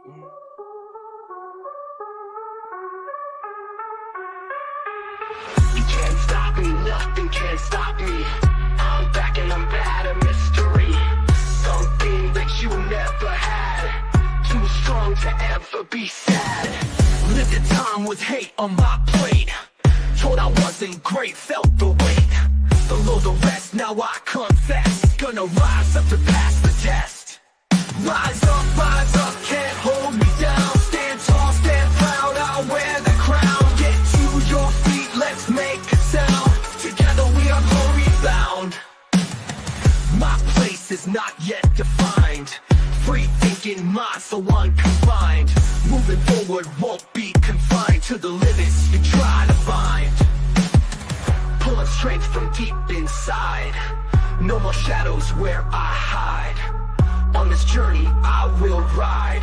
You can't stop me, nothing can stop me. I'm back and I'm bad at mystery. Something that you never had. Too strong to ever be sad. Lived a time with hate on my plate. Told I wasn't great, felt the weight. Below the rest, now I confess. Gonna rise up to pass the test. Rise up, can't hold me down. Stand tall, stand proud, I'll wear the crown. Get to your feet, let's make a sound. Together we are glory bound. My place is not yet defined. Free thinking mind, so unconfined. Moving forward won't be confined to the limits you try to find. Pulling strength from deep inside. No more shadows where I hide. On this journey I will ride,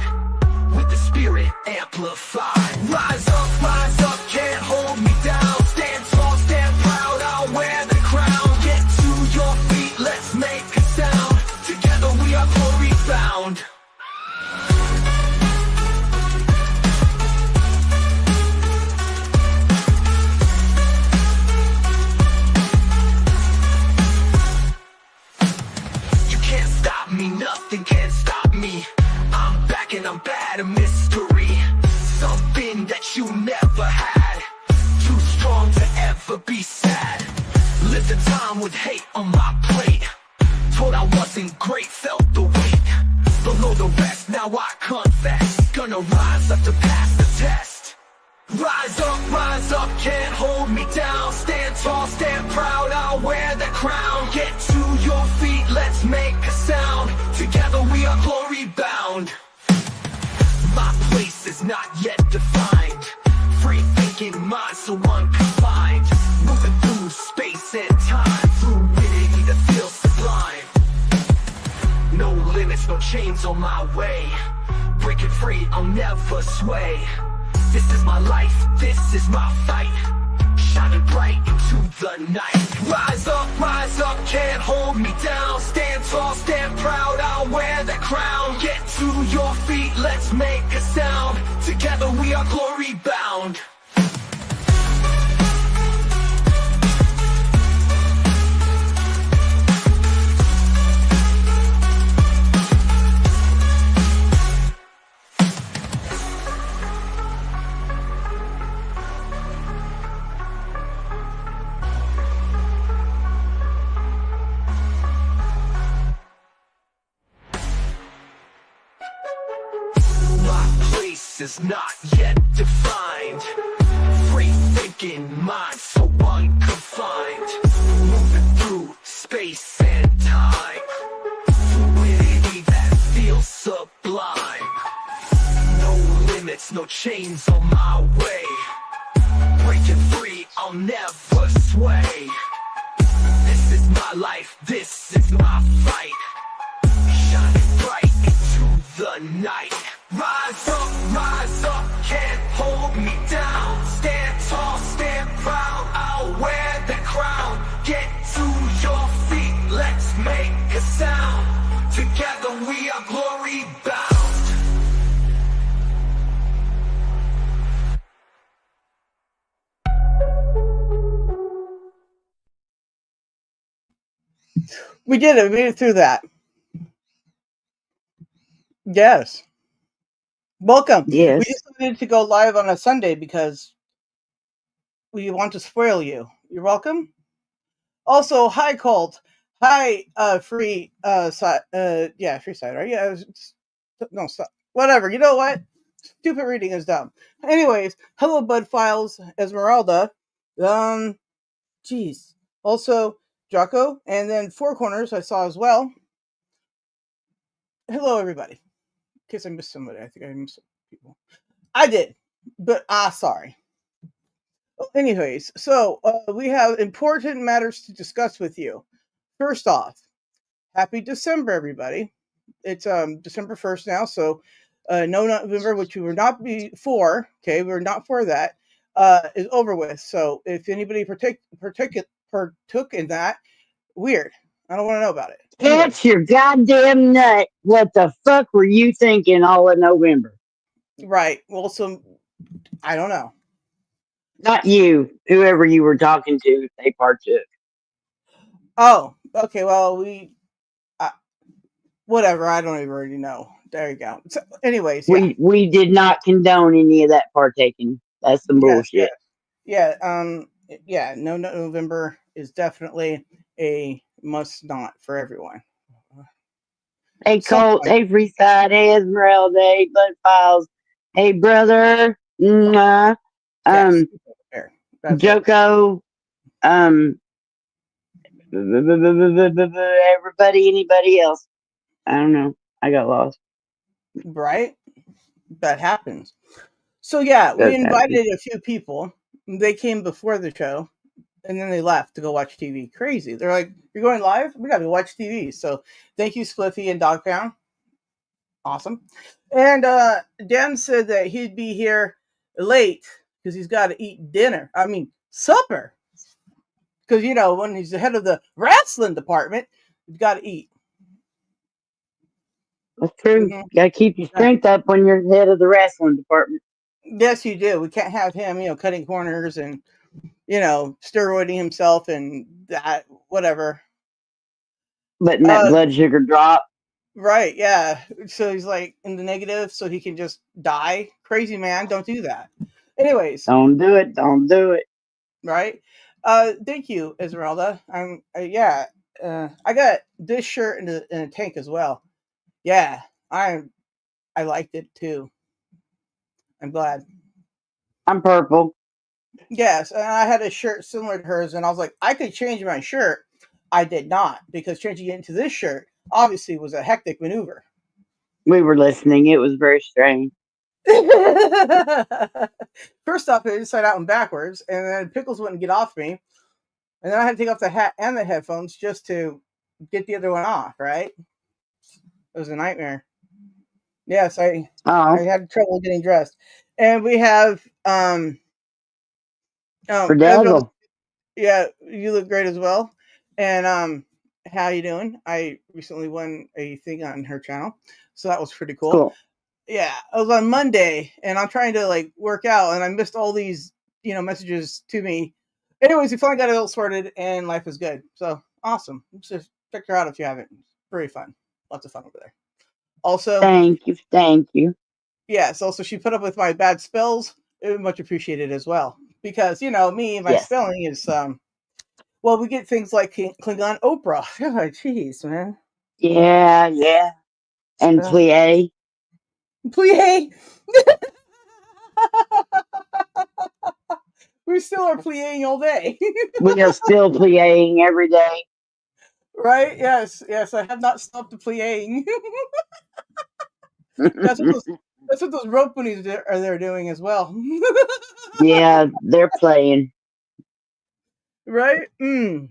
with the spirit amplified. Rise up, can't hold me down. Stand tall, stand proud, I'll wear the crown. Get to your feet, let's make a sound. Together we are glory bound. Nothing can stop me. I'm back and I'm bad at mystery. Something that you never had. Too strong to ever be sad. Lived a time with hate on my plate. Told I wasn't great, felt the weight. Below the rest, now I confess. Gonna rise up to pass the test. Rise up, can't hold me down. Stand tall, stand proud, I'll wear the crown. Get to your feet, let's make a sound. Together we are glory bound. My place is not yet defined. Free thinking mind, so unconfined. Moving through space and time. Fluidity that feels sublime. No limits, no chains on my way. Breaking free, I'll never sway. This is my life, this is my fight. Shining bright into the night. Rise up, can't hold me down. Stand tall, stand proud, I'll wear the crown. Get to your feet, let's make a sound. Together we are glory bound. Is not yet defined. Free thinking mind, so unconfined. Moving through space and time. Fluidity that feels sublime. No limits, no chains on my way. Breaking free, I'll never sway. This is my life, this is my fight. Shining bright into the night. Rise up, can't hold me down. Stand tall, stand proud, I'll wear the crown. Get to your feet, let's make a sound. Together we are glory bound. We did it, we made it through that. Yes. Welcome. Yes. We just needed to go live on a Sunday because we want to spoil you. You're welcome. Also, hi Colt. Hi free side. Free side. Right? Yeah. No, stop. Whatever. You know what? Stupid reading is dumb. Anyways, hello Bud Files, Esmeralda. Jeez. Also, Jocko, and then Four Corners I saw as well. Hello everybody. In case I missed somebody, I think I missed people. I did, but sorry. Anyways, so we have important matters to discuss with you. First off, happy December, everybody. It's December 1st now, so no November, which we were not before. Okay, we were not for that. Is over with. So if anybody partook in that, weird. I don't want to know about it. That's your goddamn nut. What the fuck were you thinking all of November? Right. Well, so I don't know. Not you, whoever you were talking to, they partook. Oh, okay. Well, uh, whatever. I don't even already know. There you go. So, anyways, yeah. We did not condone any of that partaking. That's some Yes, yes. bullshit. Yeah, yeah, no November is definitely a must not for everyone. Hey Colt, Someone, hey Freeside, hey Esmeralda, hey Blood Files, hey brother, yes, um, there. That's it. Joko, um, everybody, anybody else. I don't know. I got lost. Right? That happens. So yeah, we Does happen. invited a few people. They came before the show and then they left to go watch TV. Crazy. They're like, "You're going live? We got to watch TV." So, thank you Spliffy and Dogpound. Awesome. And Dan said that he'd be here late because he's got to eat dinner. I mean, supper. Because, when he's the head of the wrestling department, he's got to eat. That's true. Mm-hmm. Gotta keep your strength up when you're head of the wrestling department. Yes, you do. We can't have him, cutting corners and, steroiding himself and that, whatever. Letting that Uh, blood sugar drop. right. Yeah. So he's like in the negative so he can just die. Crazy man. Don't do that. Anyways, Don't do it. Don't do it. right. Thank you, Esmeralda. Yeah. I got this shirt in a tank as well. Yeah. I liked it too. I'm glad. I'm purple. Yes, and I had a shirt similar to hers, and I was like, I could change my shirt. I did not because changing it into this shirt obviously was a hectic maneuver. We were listening. It was very strange. First off, it inside out and backwards, and then Pickles wouldn't get off me, and then I had to take off the hat and the headphones just to get the other one off. Right? It was a nightmare. Yes, I Oh, had trouble getting dressed, and we have for Esmeralda. dazzle. Yeah, you look great as well. And how you doing? I recently won a thing on her channel, so that was pretty cool. Cool. Yeah, it was on Monday, and I'm trying to like work out, and I missed all these messages to me. Anyways, we finally got it all sorted, and life is good. So awesome! Just check her out if you haven't. Very fun, lots of fun over there. Also, Thank you. Thank you. yes, also she put up with my bad spells. Much appreciated as well, because me, my Yes. spelling is well, we get things like Klingon Oprah. Jeez, man. Yeah. Yeah. And Uh, plie. plie. We still are plieing all day. We are still plieing every day. Right? Yes, yes. I have not stopped the plieing. that's what those that's what those rope bunnies are there doing as well. Yeah, they're playing. Right? Mm.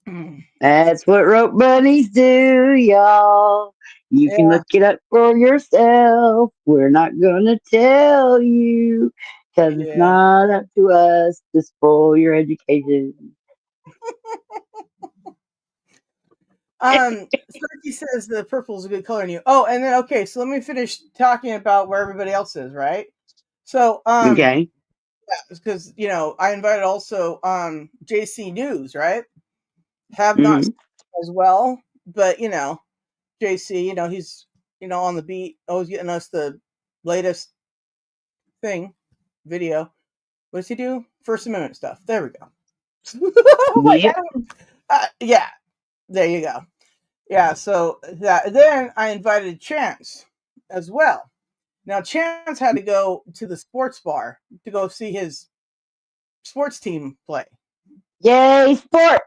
Mm. That's what rope bunnies do, y'all. You can Yeah, look it up for yourself. We're not gonna tell you because it's yeah. not up to us to spoil your education. Snarky says the purple is a good color in you. Oh, and then okay, so let me finish talking about where everybody else is, right? So, Okay. because I invited also JC News, right? Have not Hmm. seen as well, but JC, he's on the beat, always getting us the latest thing, video. What does he do? First Amendment stuff. There we go. I'm like, Yep. yeah, there you go. Yeah, so that then I invited Chance as well. Now Chance had to go to the sports bar to go see his sports team play. Yay, sport!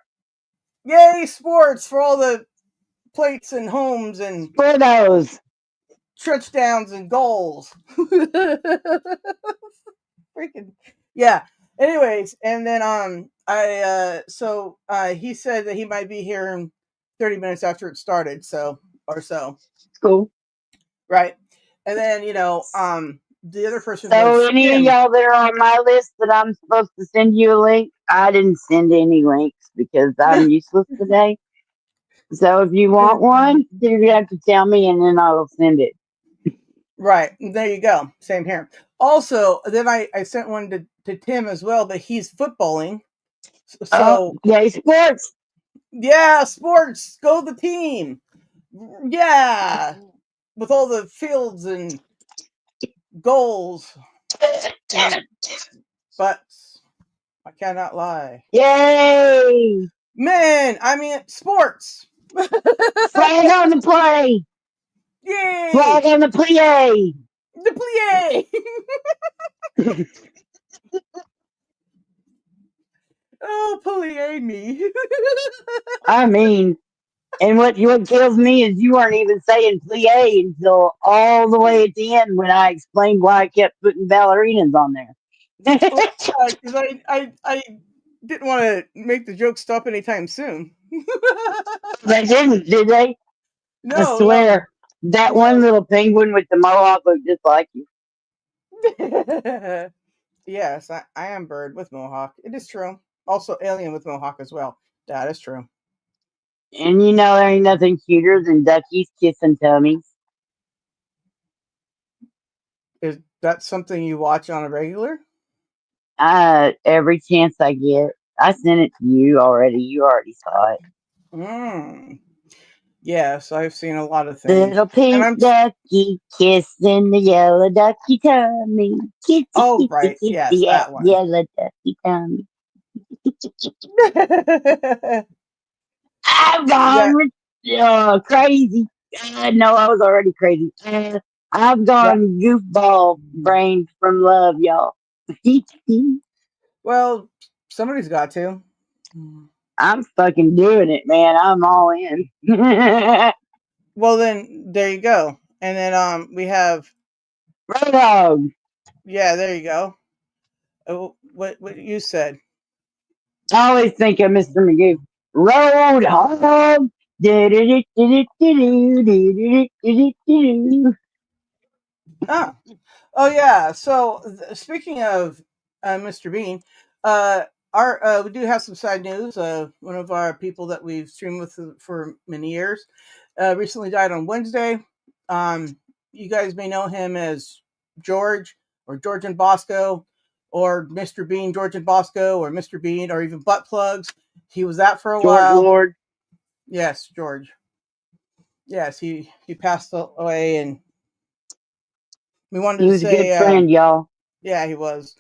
Yay, sports for all the plates and homes and Sportos! touchdowns and goals. Freaking yeah. Anyways, and then he said that he might be here in 30 minutes after it started, so. Cool. Right. And then, the other person So, was any of Tim. y'all that are on my list that I'm supposed to send you a link, I didn't send any links because I'm useless today. So, if you want one, you're going to have to tell me and then I'll send it. Right. There you go. Same here. Also, then I sent one to Tim as well, but he's footballing. Oh, So, yay, sports. yeah, sports, go the team. Yeah, with all the fields and goals and butts. I cannot lie. Yay! Man, I mean, sports. Flag on the play. Yay! Flag on the play. The plie. Oh, plie me. I mean, and what kills me is you weren't even saying plie until all the way at the end when I explained why I kept putting ballerinas on there. Well, because I didn't want to make the joke stop anytime soon. They didn't, did they? I No, no, swear. That no. one little penguin with the mohawk looked just like you. Yes, I am bird with mohawk. It is true. Also, alien with mohawk as well. That is true. And you know there ain't nothing cuter than duckies kissing tummies. Is that something you watch on a regular? Every chance I get. I sent it to you already. You already saw it. Mm. Yes, I've seen a lot of things, Little and pink I'm. ducky kissing the yellow ducky tummy. Kissy, Oh, kissy, right. kissy, Yes, yeah, that one. yellow ducky tummy. I've Yeah, gone crazy. No, I was already crazy. I've yeah. gone goofball brain from love, y'all. Well, somebody's got to. I'm fucking doing it, man. I'm all in. Well, then there you go. And then we have Roadhog. yeah, there you go. What you said? I always think of Mr. Magoo. Roadhog. Oh, oh yeah. So speaking of Mr. Bean, uh, our we do have some side news. One of our people that we've streamed with for many years recently died on Wednesday. Um, you guys may know him as George or George and Bosco, or Mr. Bean, George and Bosco, or Mr. Bean, or even Butt Plugs. He was that for a George while. Lord. Yes, George. Yes, he passed away, and we wanted He to was a say, good friend, y'all. yeah, he was.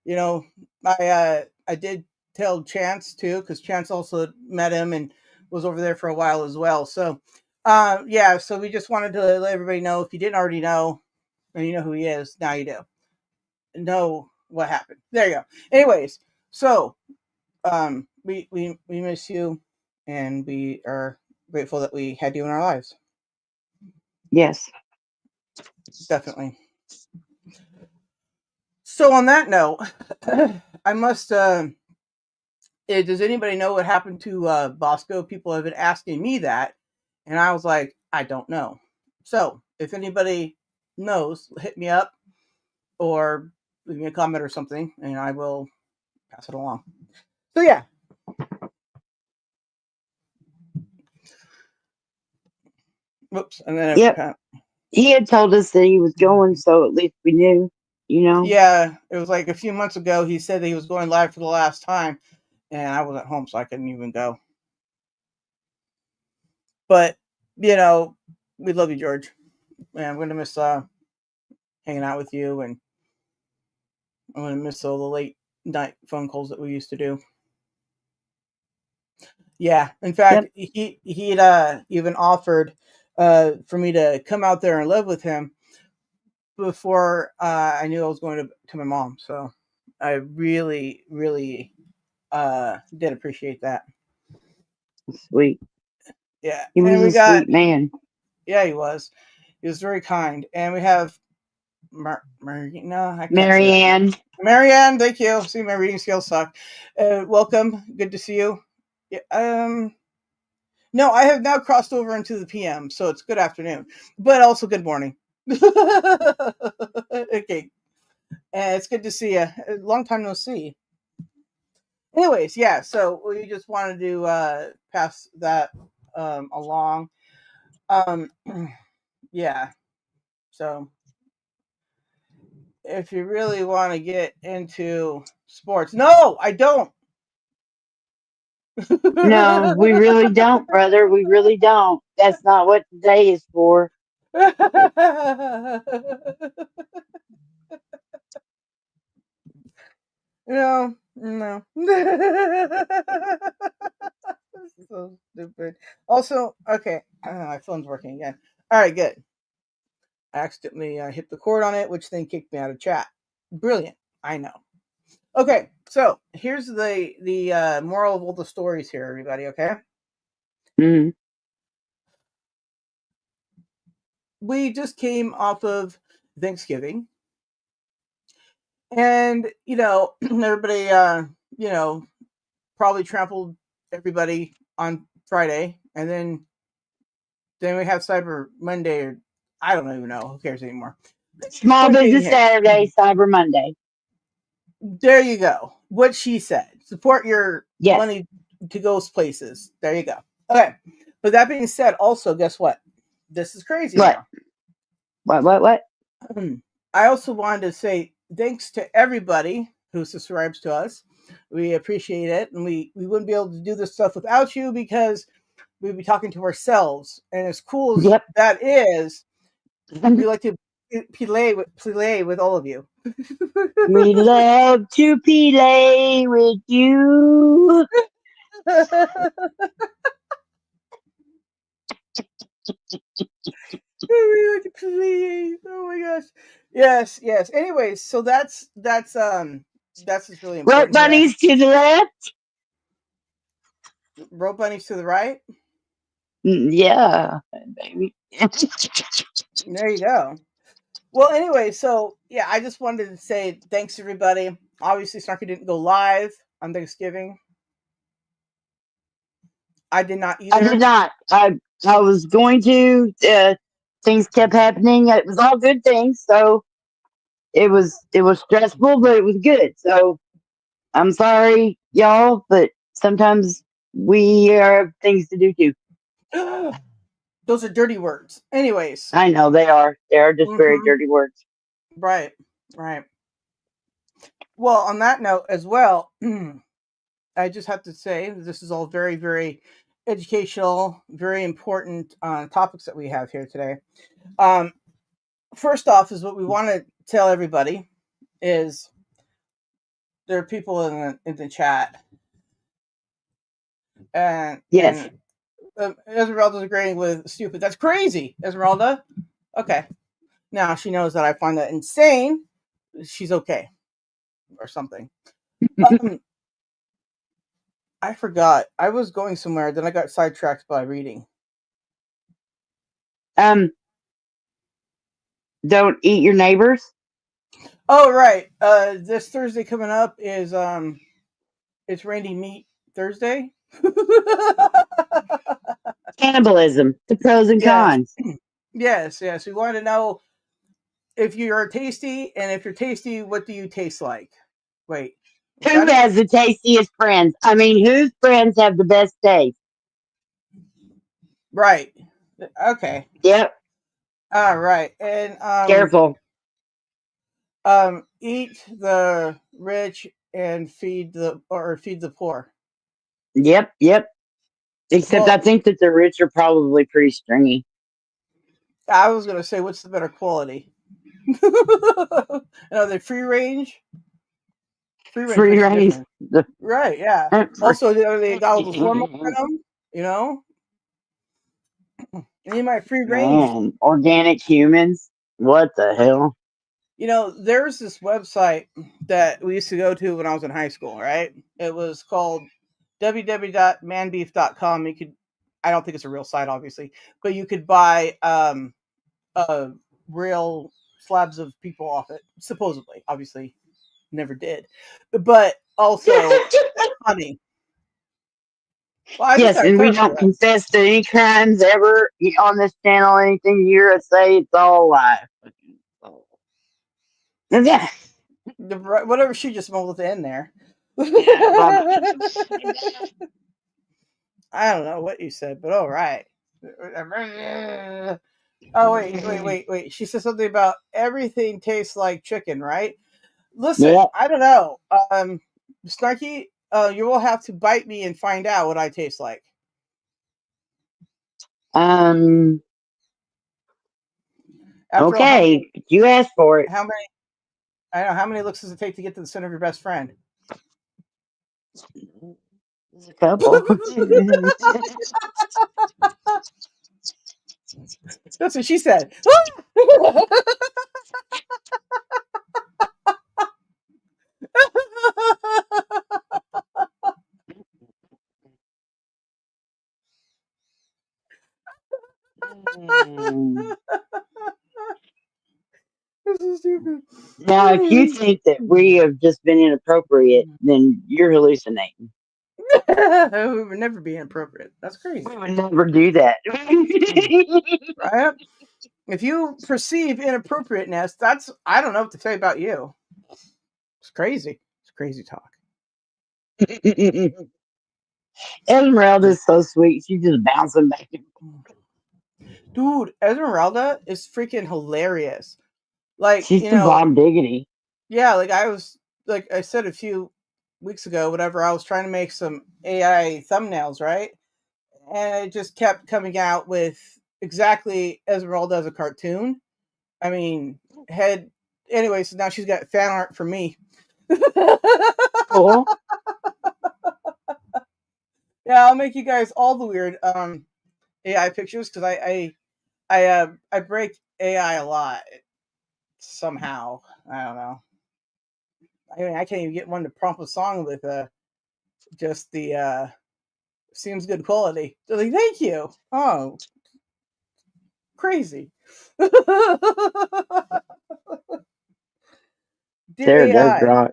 You know, I did tell Chance too, because Chance also met him and was over there for a while as well. So, yeah, so we just wanted to let everybody know, if you didn't already know, and you know who he is, now you do. Know what happened. There you go. Anyways, so we miss you, and we are grateful that we had you in our lives. Yes. Definitely. So on that note, I must. Does anybody know what happened to Bosco? People have been asking me that, and I was like, I don't know. So if anybody knows, hit me up or leave me a comment or something, and I will pass it along. So yeah. Whoops. And then Yep. He had told us that he was going, so at least we knew, you know. yeah, it was like a few months ago. He said that he was going live for the last time, and I was at home, so I couldn't even go. But you know, we love you, George, and I'm gonna miss hanging out with you, and I'm gonna miss all the late night phone calls that we used to do. Yeah, in fact, Yep. he'd even offered for me to come out there and live with him before I knew I was going to my mom. So I really, really did appreciate that. Sweet. Yeah, He and was we a got sweet man. yeah, he was very kind, and we have no, I can't say that. Marianne. Marianne, thank you. See, my reading skills suck. Welcome, good to see you. Yeah, no, I have now crossed over into the PM, so it's good afternoon, but also good morning. Okay, and it's good to see you. Long time no see. Anyways, yeah, so we just wanted to pass that along. Um, yeah, so if you really want to get into sports. No, I don't. No, we really don't, brother. We really don't. That's not what today is for. No, no. So stupid. Also, okay, my phone's working again. All right, good. I accidentally hit the cord on it, which then kicked me out of chat. Brilliant. I know. Okay, so here's the moral of all the stories here, everybody. Okay, Mm. we just came off of Thanksgiving, and everybody, probably trampled everybody on Friday, and then we have Cyber Monday, or I don't even know. Who cares anymore? Small Point being Business here. Saturday, Cyber Monday. There you go. What she said. Support your Yes. money to go places. There you go. Okay. But that being said, also, guess what? This is crazy What? now. What? I also wanted to say thanks to everybody who subscribes to us. We appreciate it. And we wouldn't be able to do this stuff without you because we'd be talking to ourselves. And as cool as Yep. that is, we like to play with all of you. We love to play with you. We like to play. Oh my gosh. Yes, yes. Anyways, so that's what's really Rope important here. bunnies to the left. Rope bunnies to the right. Yeah, baby. There you go. Well, anyway, so yeah, I just wanted to say thanks everybody. Obviously, Snarky didn't go live on Thanksgiving. I did not I did either. not. I was going to. Things kept happening. It was all good things. So it was stressful, but it was good. So I'm sorry, y'all, but sometimes we have things to do too. Those are dirty words. Anyways, I know they are. They are just very hmm dirty words. right, right. Well, on that note as well, I just have to say this is all very, very educational, very important topics that we have here today. Um, First off, is what we want to tell everybody is there are people in the chat, Yes. and Esmeralda's agreeing with stupid. That's crazy, Esmeralda. Okay, now she knows that I find that insane. She's okay or something. Um, I forgot. I was going somewhere, then I got sidetracked by reading. um, don't eat your neighbors. Oh right. This Thursday coming up is it's Randy Meat Thursday. Cannibalism. The pros and Yes. cons. Yes, yes. We want to know if you're tasty, and if you're tasty, what do you taste like? Wait, is Who that it? has the tastiest friends? I mean, whose friends have the best taste? Right. Okay. Yep. All right. And Careful. eat the rich and feed the poor. Yep. Yep. Except I Well, think that the rich are probably pretty stringy. I was gonna say, what's the better quality? And are they free range? Free range Free makes a range. difference. Right, yeah. Also, are they got all those hormones in them? You know? And you might free range. Man, organic humans. What the hell? There's this website that we used to go to when I was in high school, right? It was called www.manbeef.com. I don't think it's a real site, obviously, but you could buy real slabs of people off it, supposedly. Obviously, never did. But also, funny. Well, I just Yes, got to and we clarify don't that. confess to any crimes ever on this channel. Anything you hear us say, it's all lie. Yeah. Whatever she just mumbled at the end there. Yeah. I don't know what you said, but all right. Oh wait. She said something about everything tastes like chicken, right? Listen, Yeah. I don't know. Snarky, you will have to bite me and find out what I taste like. Um. After all, Okay. You asked for it. how many I don't know how many looks does it take to get to the center of your best friend? There's a couple. That's what she said. Mm. This is stupid. Now, if you think that we have just been inappropriate, then you're hallucinating. We would never be inappropriate. That's We crazy, would never do that. right? If you perceive inappropriateness, that's I don't know what to say about you. It's crazy. It's crazy talk. Esmeralda is so sweet. She's just bouncing back and Dude, Esmeralda is freaking hilarious. Like, she's the bomb diggity. yeah, like I said a few weeks ago, whatever, I was trying to make some AI thumbnails, right? And it just kept coming out with exactly Esmeralda as a cartoon. I mean, head anyway, so now she's got fan art for me. Cool. Yeah, I'll make you guys all the weird AI pictures because I break AI a lot somehow. I don't know. I mean, I can't even get one to prompt a song with just the seems good quality. They're like, thank you. Oh, crazy. Dear Sarah does AI. rock.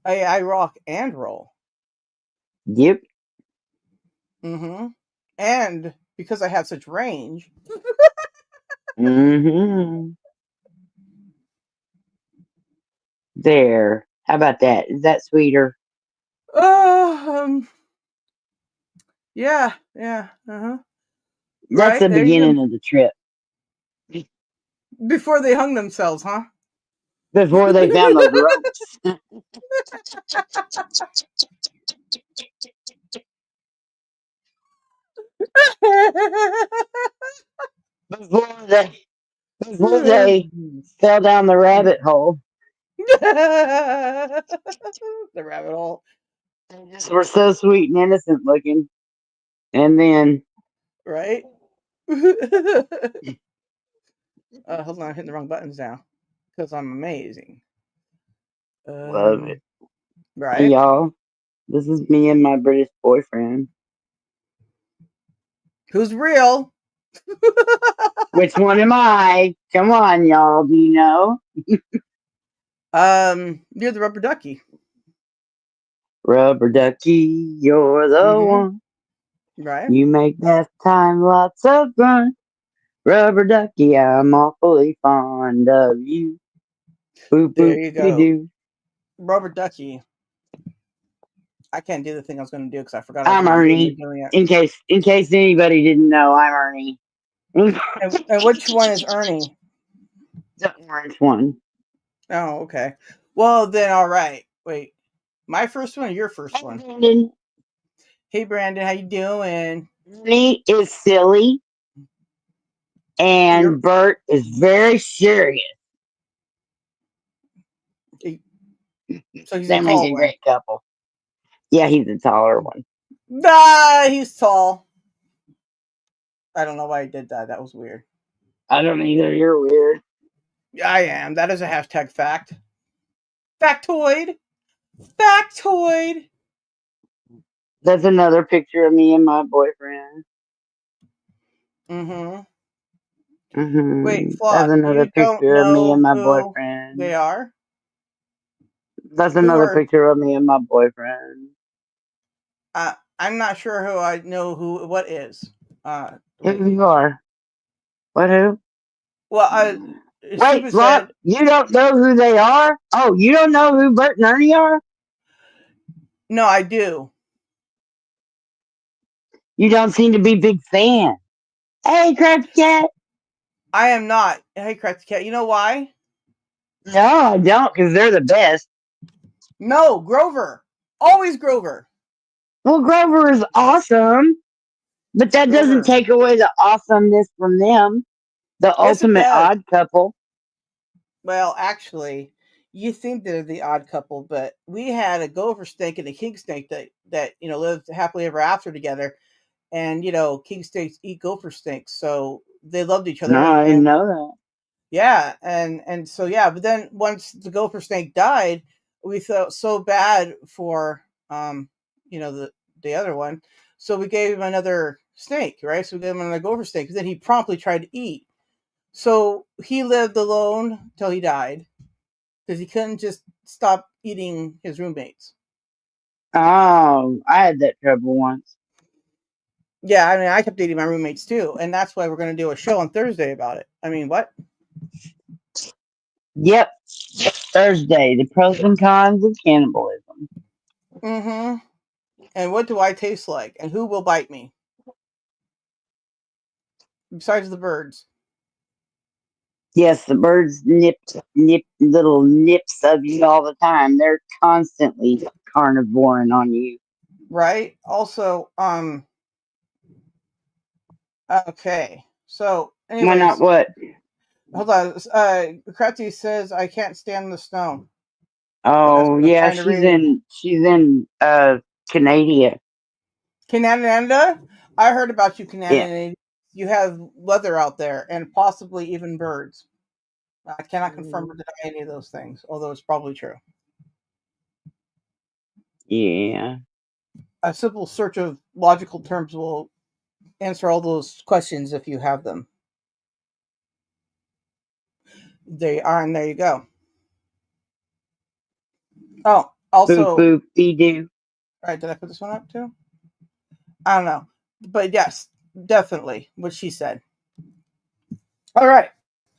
I rock and roll. Yep. Mm-hmm. And because I have such range. Mm-hmm. There. How about that? Is that sweeter? Um, yeah. Uh-huh. That's Right, the there you beginning go. of the trip. Before they hung themselves, huh? Before they found those ropes. Before they before they fell down the rabbit hole. The rabbit hole. They just were so sweet and innocent looking. And then Right? Hold on, I'm hitting the wrong buttons now. Because I'm amazing. love it. Hey Right? y'all. This is me and my British boyfriend. Who's real? Which one am I? Come on, y'all. Do you know? You're the rubber ducky. Rubber ducky, you're the Mm-hmm. one. Right? You make bath time lots of fun. Rubber ducky, I'm awfully fond of you. Boop There boop you de go. doo. Rubber ducky. I can't do the thing I was going to do because I forgot I was I'm going to be Ernie. doing it. In case anybody didn't know, I'm Ernie. And which one is Ernie? The orange one. Oh, okay. Well, then, all right. Wait, my first one or your first Hey, one? Brandon. Hey, Brandon, how you doing? Ernie is silly, You're and Bert is very serious. so he's a They make tall a one. great couple. Yeah, he's the taller one. Ah, he's tall. I don't know why he did that. That was weird. I don't either. You're weird. I am. That is a hashtag fact. Factoid. Factoid. That's another picture of me and my boyfriend. Mm-hmm. Wait, That's Flock, another you don't picture of me and know my who boyfriend. they are? That's Who another are picture of me and my boyfriend. I'm not sure who I know who what is. Wait. Who you are? What who? Well, Wait, Stupid Flop, said you don't know who they are? Oh, you don't know who Bert and Ernie are? no, I do. You don't seem to be big fan. Hey, Crafty Cat. I am not. Hey, Cracky Cat. You know why? No, I don't, because they're the best. No, Grover. Always Grover. Well, Grover is awesome, but that doesn't Grover. take away the awesomeness from them. The Yes, it ultimate does. odd couple. Well, actually, you think they're the odd couple, but we had a gopher snake and a king snake that lived happily ever after together. And king snakes eat gopher snakes, so they loved each No, other. I And didn't know that. yeah, and so yeah, but then once the gopher snake died, we felt so bad for the other one, so we gave him another snake, right? So we gave him another gopher snake. Then he promptly tried to eat, so he lived alone till he died because he couldn't just stop eating his roommates. Oh, I had that trouble once. Yeah, I mean, I kept eating my roommates too, and that's why we're going to do a show on Thursday about it. I mean, what? Yep. Thursday, the pros and cons of cannibalism. Mm-hmm. And what do I taste like? And who will bite me? Besides the birds. Yes, the birds nip little nips of you all the time. They're constantly carnivoring on you. Right? Also, okay. So, Why not anyways, what? hold on. Kratzy says I can't stand the snow. That's Oh what I'm yeah, trying to she's read. in Canada. Canada? I heard about you, Yeah. Canada. You have weather out there and possibly even birds. I cannot confirm or deny any of those things, although it's probably true. Yeah. A simple search of logical terms will answer all those questions if you have them. They are, and there you go. Oh, Boop also, boop dee doo. right, did I put this one up too? I don't know. But yes, definitely what she said. All right.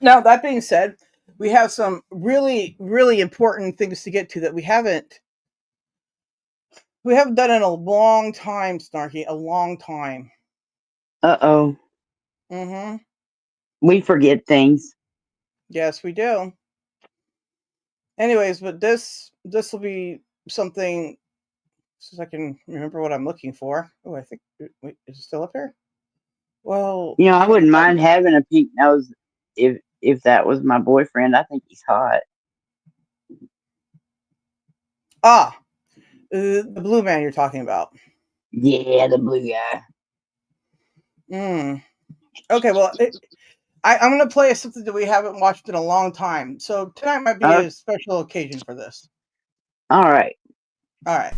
Now, that being said, we have some really, really important things to get to that we haven't done in a long time, Snarky, a long time. Uh-oh. Mm-hmm. We forget things. Yes, we do. Anyways, but this will be something since I can remember what I'm looking for. Oh, I think wait, is it still up here? Well, You know, I can't wouldn't find mind it. having a pink nose if that was my boyfriend. I think he's hot. Ah, the blue man you're talking about. Yeah, the blue guy. Mm. Okay, well, I'm going to play something that we haven't watched in a long time. So tonight might be Uh, a special occasion for this. all right. All right.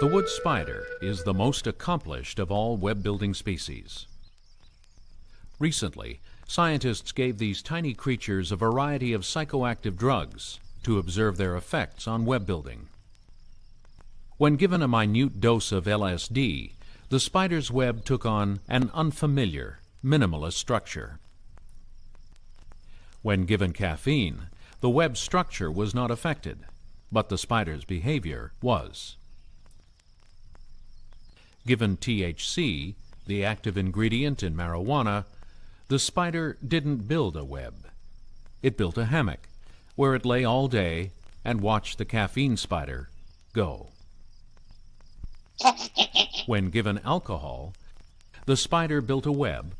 The wood spider is the most accomplished of all web-building species. Recently, scientists gave these tiny creatures a variety of psychoactive drugs to observe their effects on web building. When given a minute dose of LSD, the spider's web took on an unfamiliar, minimalist structure. When given caffeine, the web structure was not affected, but the spider's behavior was. Given THC, the active ingredient in marijuana, the spider didn't build a web. It built a hammock, where it lay all day and watched the caffeine spider go. When given alcohol, the spider built a web,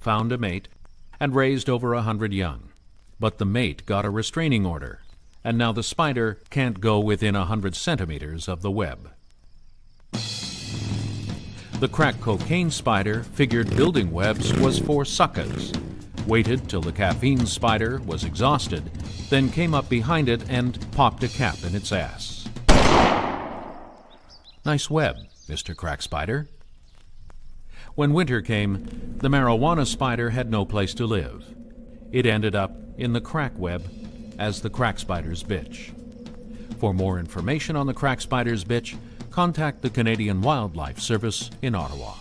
found a mate, and raised over 100 young. But the mate got a restraining order, and now the spider can't go within 100 centimeters of the web. The crack cocaine spider figured building webs was for suckers, waited till the caffeine spider was exhausted, then came up behind it and popped a cap in its ass. Nice web, Mr. Crack Spider. When winter came, the marijuana spider had no place to live. It ended up in the crack web as the crack spider's bitch. For more information on the crack spider's bitch, contact the Canadian Wildlife Service in Ottawa.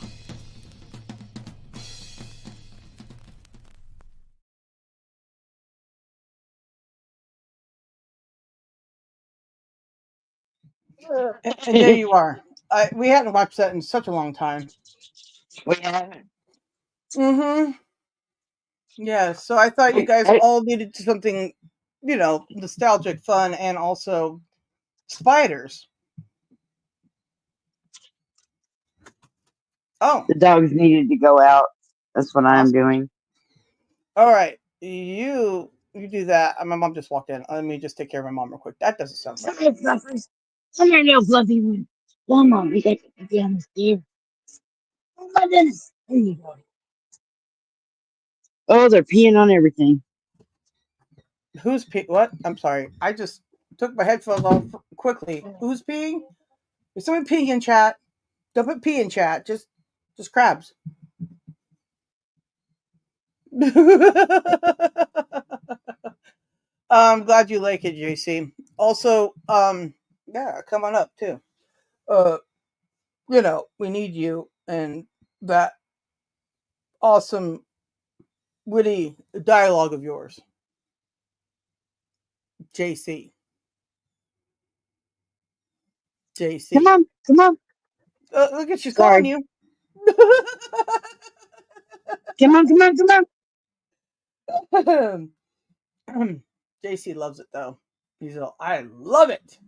And there you are. We hadn't watched that in such a long time. We haven't. Mm-hmm. Yeah, so I thought you guys all needed something, nostalgic, fun, and also spiders. Oh, The dogs needed to go out. That's what I'm awesome. doing. All right, you do that. My mom just walked in. Let me just take care of my mom real quick. That doesn't sound right. Come here, Fluffers. Come here, little fluffy one. Come on, we got to get down the stairs. Oh my goodness. There you go. Oh, they're peeing on everything. Who's pee? What? I'm sorry. I just took my headphones off quickly. Who's peeing? Is someone peeing in chat? Don't put pee in chat. Just crabs. I'm glad you like it, JC. Also, yeah, come on up too. Uh, we need you and that awesome, witty dialogue of yours, JC. Come JC. on, come on. Look at she's calling Sorry. you. Come on, come on, come on. JC loves it though. He's all, I love it.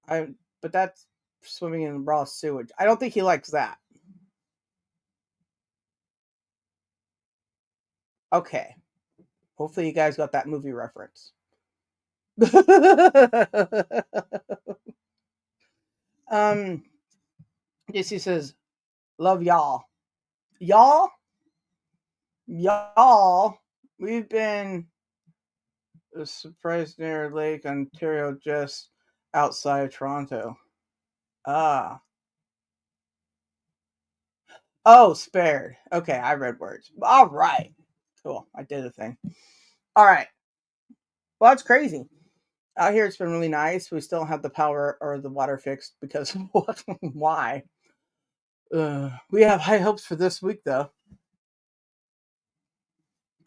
But that's swimming in raw sewage. I don't think he likes that. Okay. Hopefully you guys got that movie reference. JC says, love y'all. Y'all, we've been surprised near Lake Ontario just outside of Toronto. Ah. Oh, spared. Okay, I read words. All right. Cool. I did a thing. All right. Well, that's crazy. Out here, it's been really nice. We still don't have the power or the water fixed because what? Why? We have high hopes for this week, though.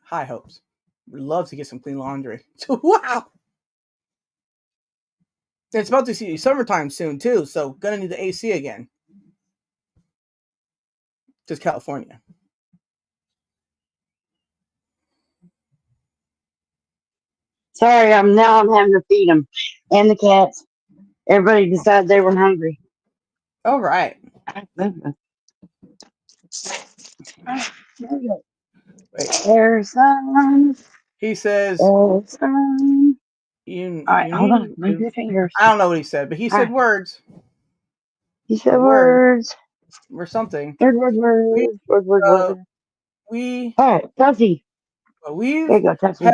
High hopes. We'd love to get some clean laundry. Wow. It's about to see summertime soon, too, so gonna need the AC again. Just California. Sorry, I'm having to feed them and the cats. Everybody decided they were hungry. All right. Wait. There's some. He says There's some. you All right, you hold need. on. Move your fingers. I don't know what he said, but he All said right. words You said or word words. or something. Word, We word. we All right, Tussy. There we've you go, had Tussy.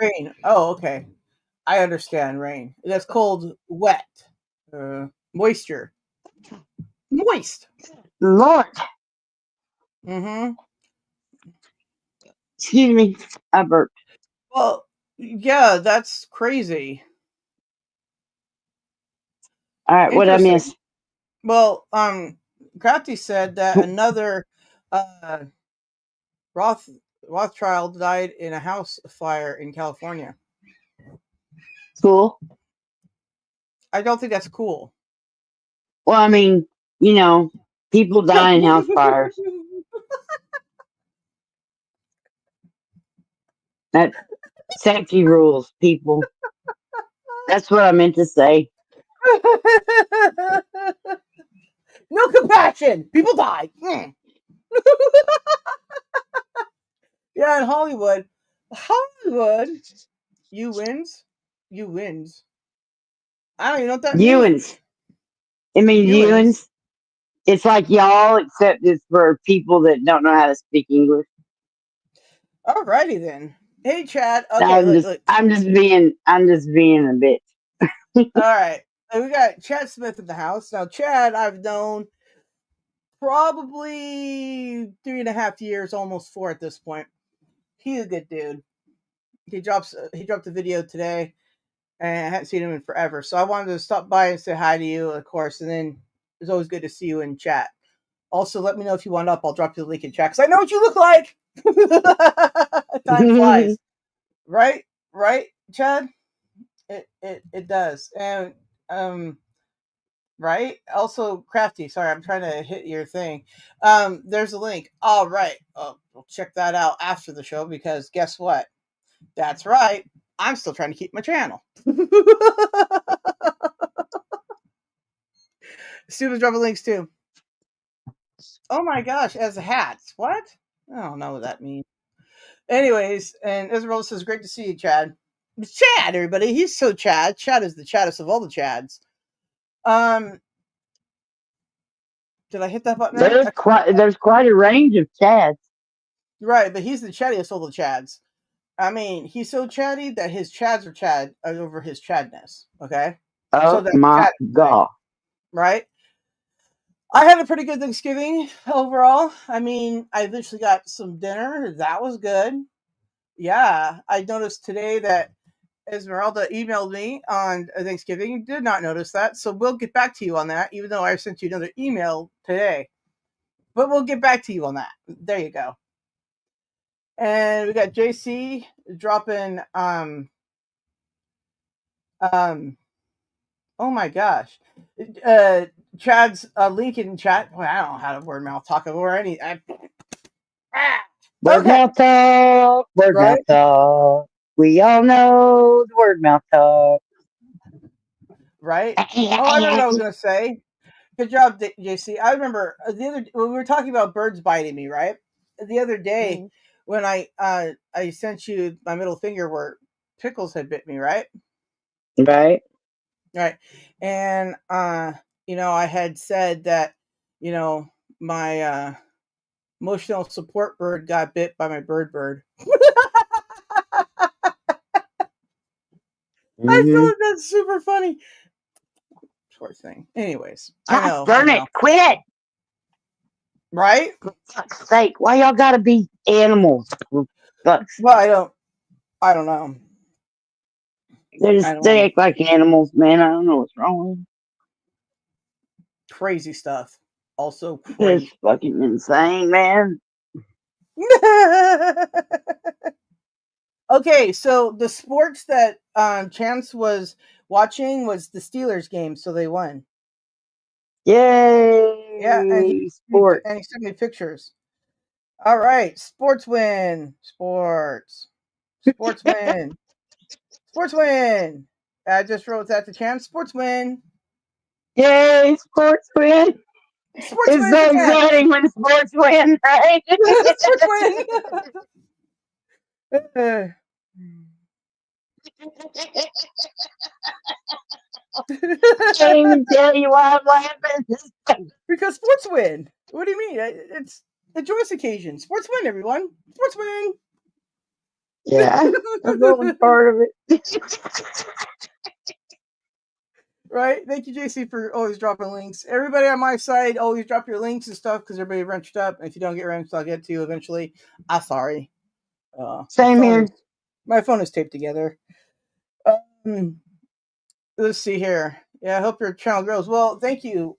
rain. Oh, okay. I understand rain. That's called wet. Moisture. Moist. Lord. Mm-hmm. Excuse me. I burped. Well, yeah, that's crazy. All right, what I Interesting. miss? Well, Crafty said that another uh Rothschild died in a house fire in California. Cool. I don't think that's cool. Well, I mean, people die in house fires. That safety rules, people. That's what I meant to say. No compassion. People die. Yeah, in Hollywood. You wins. You wins. I don't even know what that Ewans. means. It means Ewins. Ewans. It's like y'all, except it's for people that don't know how to speak English. Alrighty then. Hey, Chad. Okay, I'm look, just, look. I'm just being a bitch. All right. So we got Chad Smith in the house. Now, Chad, I've known probably 3.5 years, almost 4 at this point. He's a good dude. He dropped a video today, and I hadn't seen him in forever. So I wanted to stop by and say hi to you, of course. And then it's always good to see you in chat. Also, let me know if you want up. I'll drop you the link in chat because I know what you look like. Time flies, right? Right, Chad? It does. And right? Also, Crafty. Sorry, I'm trying to hit your thing. There's a link. All right. We'll check that out after the show because guess what? That's right. I'm still trying to keep my channel. Students dropping links too. Oh my gosh, as hats. What? I don't know what that means. Anyways, and Isabel says, great to see you, Chad. It's Chad, everybody. He's so Chad. Chad is the chaddest of all the Chads. Did I hit that button right? There's quite a range of chats. Right, but he's the chattiest of all the Chads. I mean, he's so chatty that his Chads are Chad over his Chadness. Okay? So Oh that's my Chad, god. right? I had a pretty good Thanksgiving overall. I mean, I eventually got some dinner. That was good. Yeah, I noticed today that Esmeralda emailed me on Thanksgiving. Did not notice that, so we'll get back to you on that. Even though I sent you another email today, but we'll get back to you on that. There you go. And we got JC dropping. Oh my gosh, Chad's link in chat. Well, I don't know how to word mouth talk or any. Word Okay, mouth talk. Word mouth right, talk. We all know the word mouth talk. right. Oh, I remember what I was gonna say. Good job, JC. I remember the other when we were talking about birds biting me, right? The other day when I sent you my middle finger where pickles had bit me, right? Right? Right. And I had said that, my emotional support bird got bit by my bird. I Mm-hmm. thought that's super funny. Poor thing. Anyways, I Gosh know. darn it. Quit it. Right? For fuck's sake. Why y'all gotta be animals? For fuck's Well, sake. I don't know. I don't They know. act like animals, man. I don't know what's wrong with them. Crazy stuff. Also It's crazy. fucking insane, man. Okay, so the sports that Chance was watching was the Steelers game, so they won. Yeah, and Yay! Sport. he sent me pictures. All right, sports win. Sports win. Sports win. I just wrote that to Chance. Sports win. Yay! Sports win. Sports It's win for so Chance. exciting when sports win, right? Sports win. Can't even tell you why I'm laughing. Because sports win. What do you mean? It's a joyous occasion. Sports win, everyone. Sports win. Yeah, that's only part of it. Right? Thank you, JC, for always dropping links. Everybody on my side, always drop your links and stuff because everybody wrenched up. If you don't get wrenched, I'll get to you eventually. I'm sorry. Same here. My phone is taped together. Let's see here. Yeah, I hope your channel grows. Well, thank you,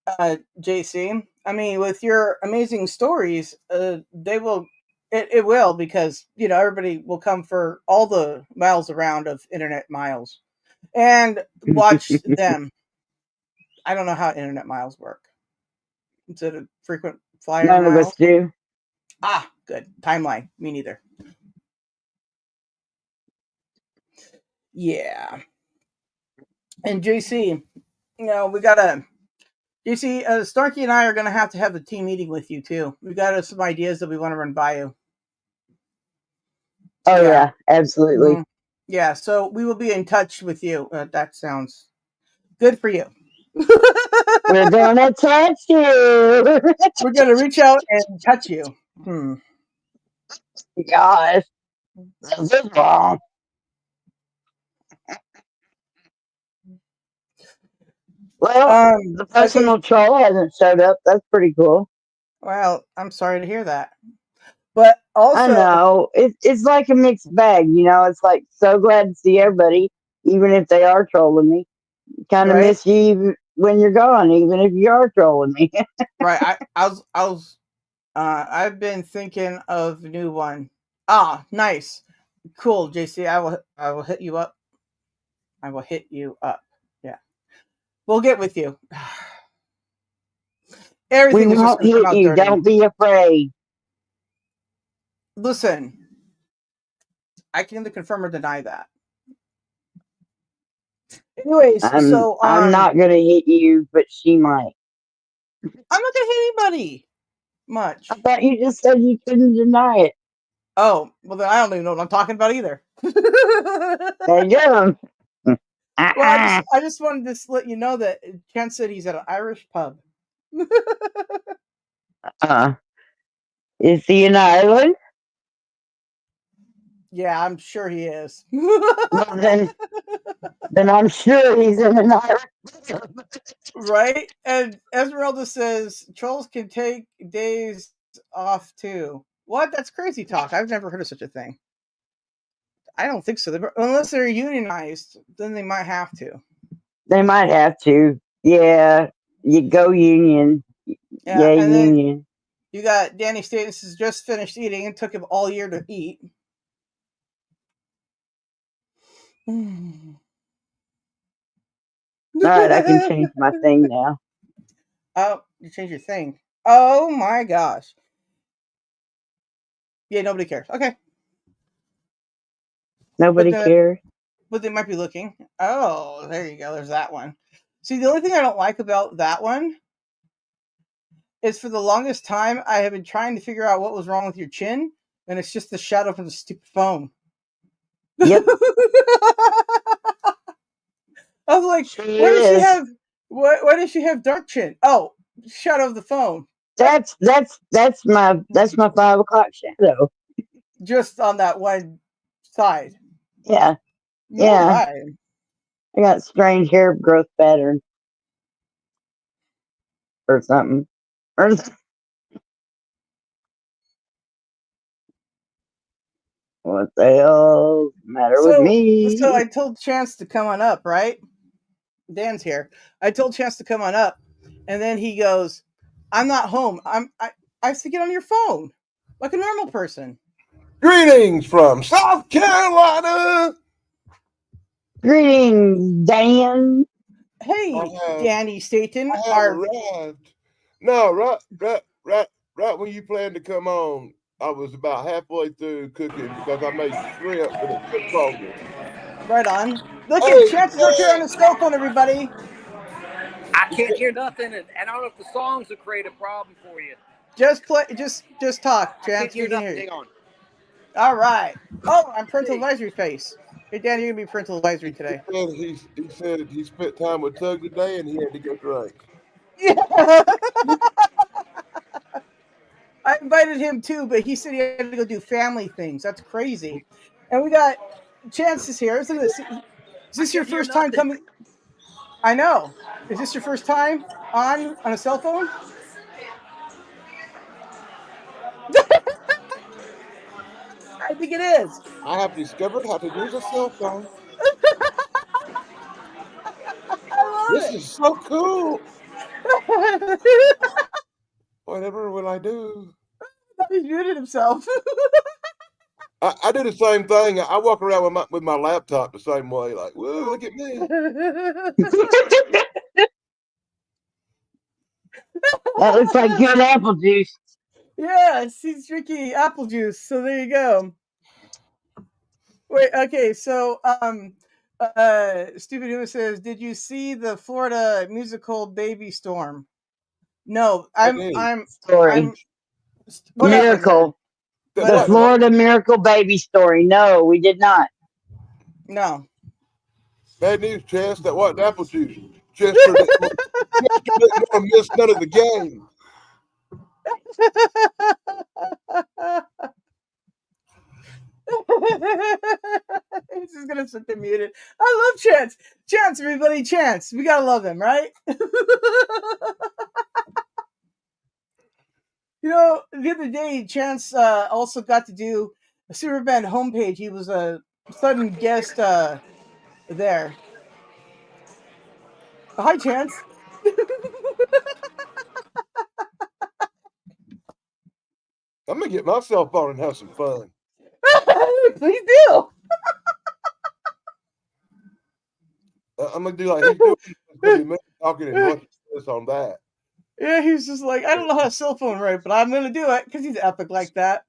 JC. I mean, with your amazing stories, they will. It will because everybody will come for all the miles around of internet miles and watch them. I don't know how internet miles work. Is it a frequent flyer None of us miles? do. Ah, good. Timeline. Me neither. Yeah. And JC, we gotta. JC, Starkey and I are gonna have to have a team meeting with you too. We got some ideas that we want to run by you. Oh Yeah. yeah, absolutely. Mhm. Yeah. So we will be in touch with you. That sounds good for you. We're gonna touch you. We're gonna reach out and touch you. Hmm. Gosh, this is wrong. Well, the Okay. personal troll hasn't showed up. That's pretty cool. Well, I'm sorry to hear that. But I also, know. It's like a mixed bag, you know. It's like so glad to see everybody, even if they are trolling me. Kind of right? miss you when you're gone, even if you are trolling me. Right. I was I've been thinking of a new one. Ah, nice. Cool, JC. I will hit you up. I will hit you up. Yeah. We'll get with you. We Everything is just won't going to come hit out you. dirty. Don't be afraid. Listen, I can either confirm or deny that. Anyways, so I'm not gonna hit you, but she might. I'm not gonna hit anybody much. I thought you just said you couldn't deny it. Oh, well then I don't even know what I'm talking about either. There you go. Well, I just wanted to let you know that Chance said he's at an Irish pub. Is he in Ireland? Yeah, I'm sure he is. Well, then I'm sure he's in an Irish pub. Right? And Esmeralda says trolls can take days off too. What? That's crazy talk. I've never heard of such a thing. I don't think so. Unless they're unionized, then they might have to. They might have to. Yeah. You go union. Yeah, Yeah, and then union. you got Danny Status has just finished eating and took him all year to eat. All right, I can change my thing now. Oh, you changed your thing. Oh my gosh. Yeah, nobody cares. Okay. Nobody cares. But they might be looking. Oh, there you go. There's that one. See, the only thing I don't like about that one is for the longest time I have been trying to figure out what was wrong with your chin, and it's just the shadow from the stupid phone. Yep. I was like, She why does she is. have why does she have dark chin? Oh, shadow of the phone. That's my 5 o'clock shadow. Just on that one side. Yeah. All Yeah. right. I got strange hair growth pattern. Or something. What the hell's the matter with me? So I told Chance to come on up, right? Dan's here. I told Chance to come on up, and then he goes, "I'm not home. I have to get on your phone, like a normal person." Greetings from South Carolina. Greetings, Dan. Hey, Danny Staten, I have arrived. No, right when you planned to come on, I was about halfway through cooking because I made shrimp and it took longer. right on. Look at Hey, Chance's up here on his cell phone, everybody. I can't hear nothing, and I don't know if the songs will create a problem for you. Just play, just talk, I can't Chance. hear We can nothing. hear Hang you. on. All right. Oh, I'm parental advisory face. Hey, Dan, you're gonna be parental advisory today. he said he spent time with Tug today and he had to go drink. Yeah. I invited him too, but he said he had to go do family things. That's crazy. And we got Chances here. Look at this. Is this your first time coming? I know. Is this your first time on a cell phone? I think it is. I have discovered how to use a cell phone. This I is so cool. love it. Whatever will I do? He muted himself. I do the same thing. I walk around with my laptop the same way, like, whoa, look at me. That looks like good apple juice. Yes, he's drinking apple juice. So there you go. Wait, okay, so Stupid Uma says, "Did you see the Florida musical Baby Storm?" No, Story. what happened there? Miracle. What The happened? Florida Miracle Baby story. No, we did not. No. Bad news, Chance. That wasn't apple juice. Chester didn't want to miss none of the game. He's just gonna sit there muted. I love Chance. Chance, everybody, Chance. We gotta love him, right? You know, the other day, Chance also got to do a Superband homepage. He was a sudden guest there. Hi, Chance. I'm gonna get my cell phone and have some fun. Please do. I'm gonna do like he's doing. It's gonna be talking as much as on that. Yeah, he's just like, I don't know how to cell phone right, but I'm going to do it because he's epic like that.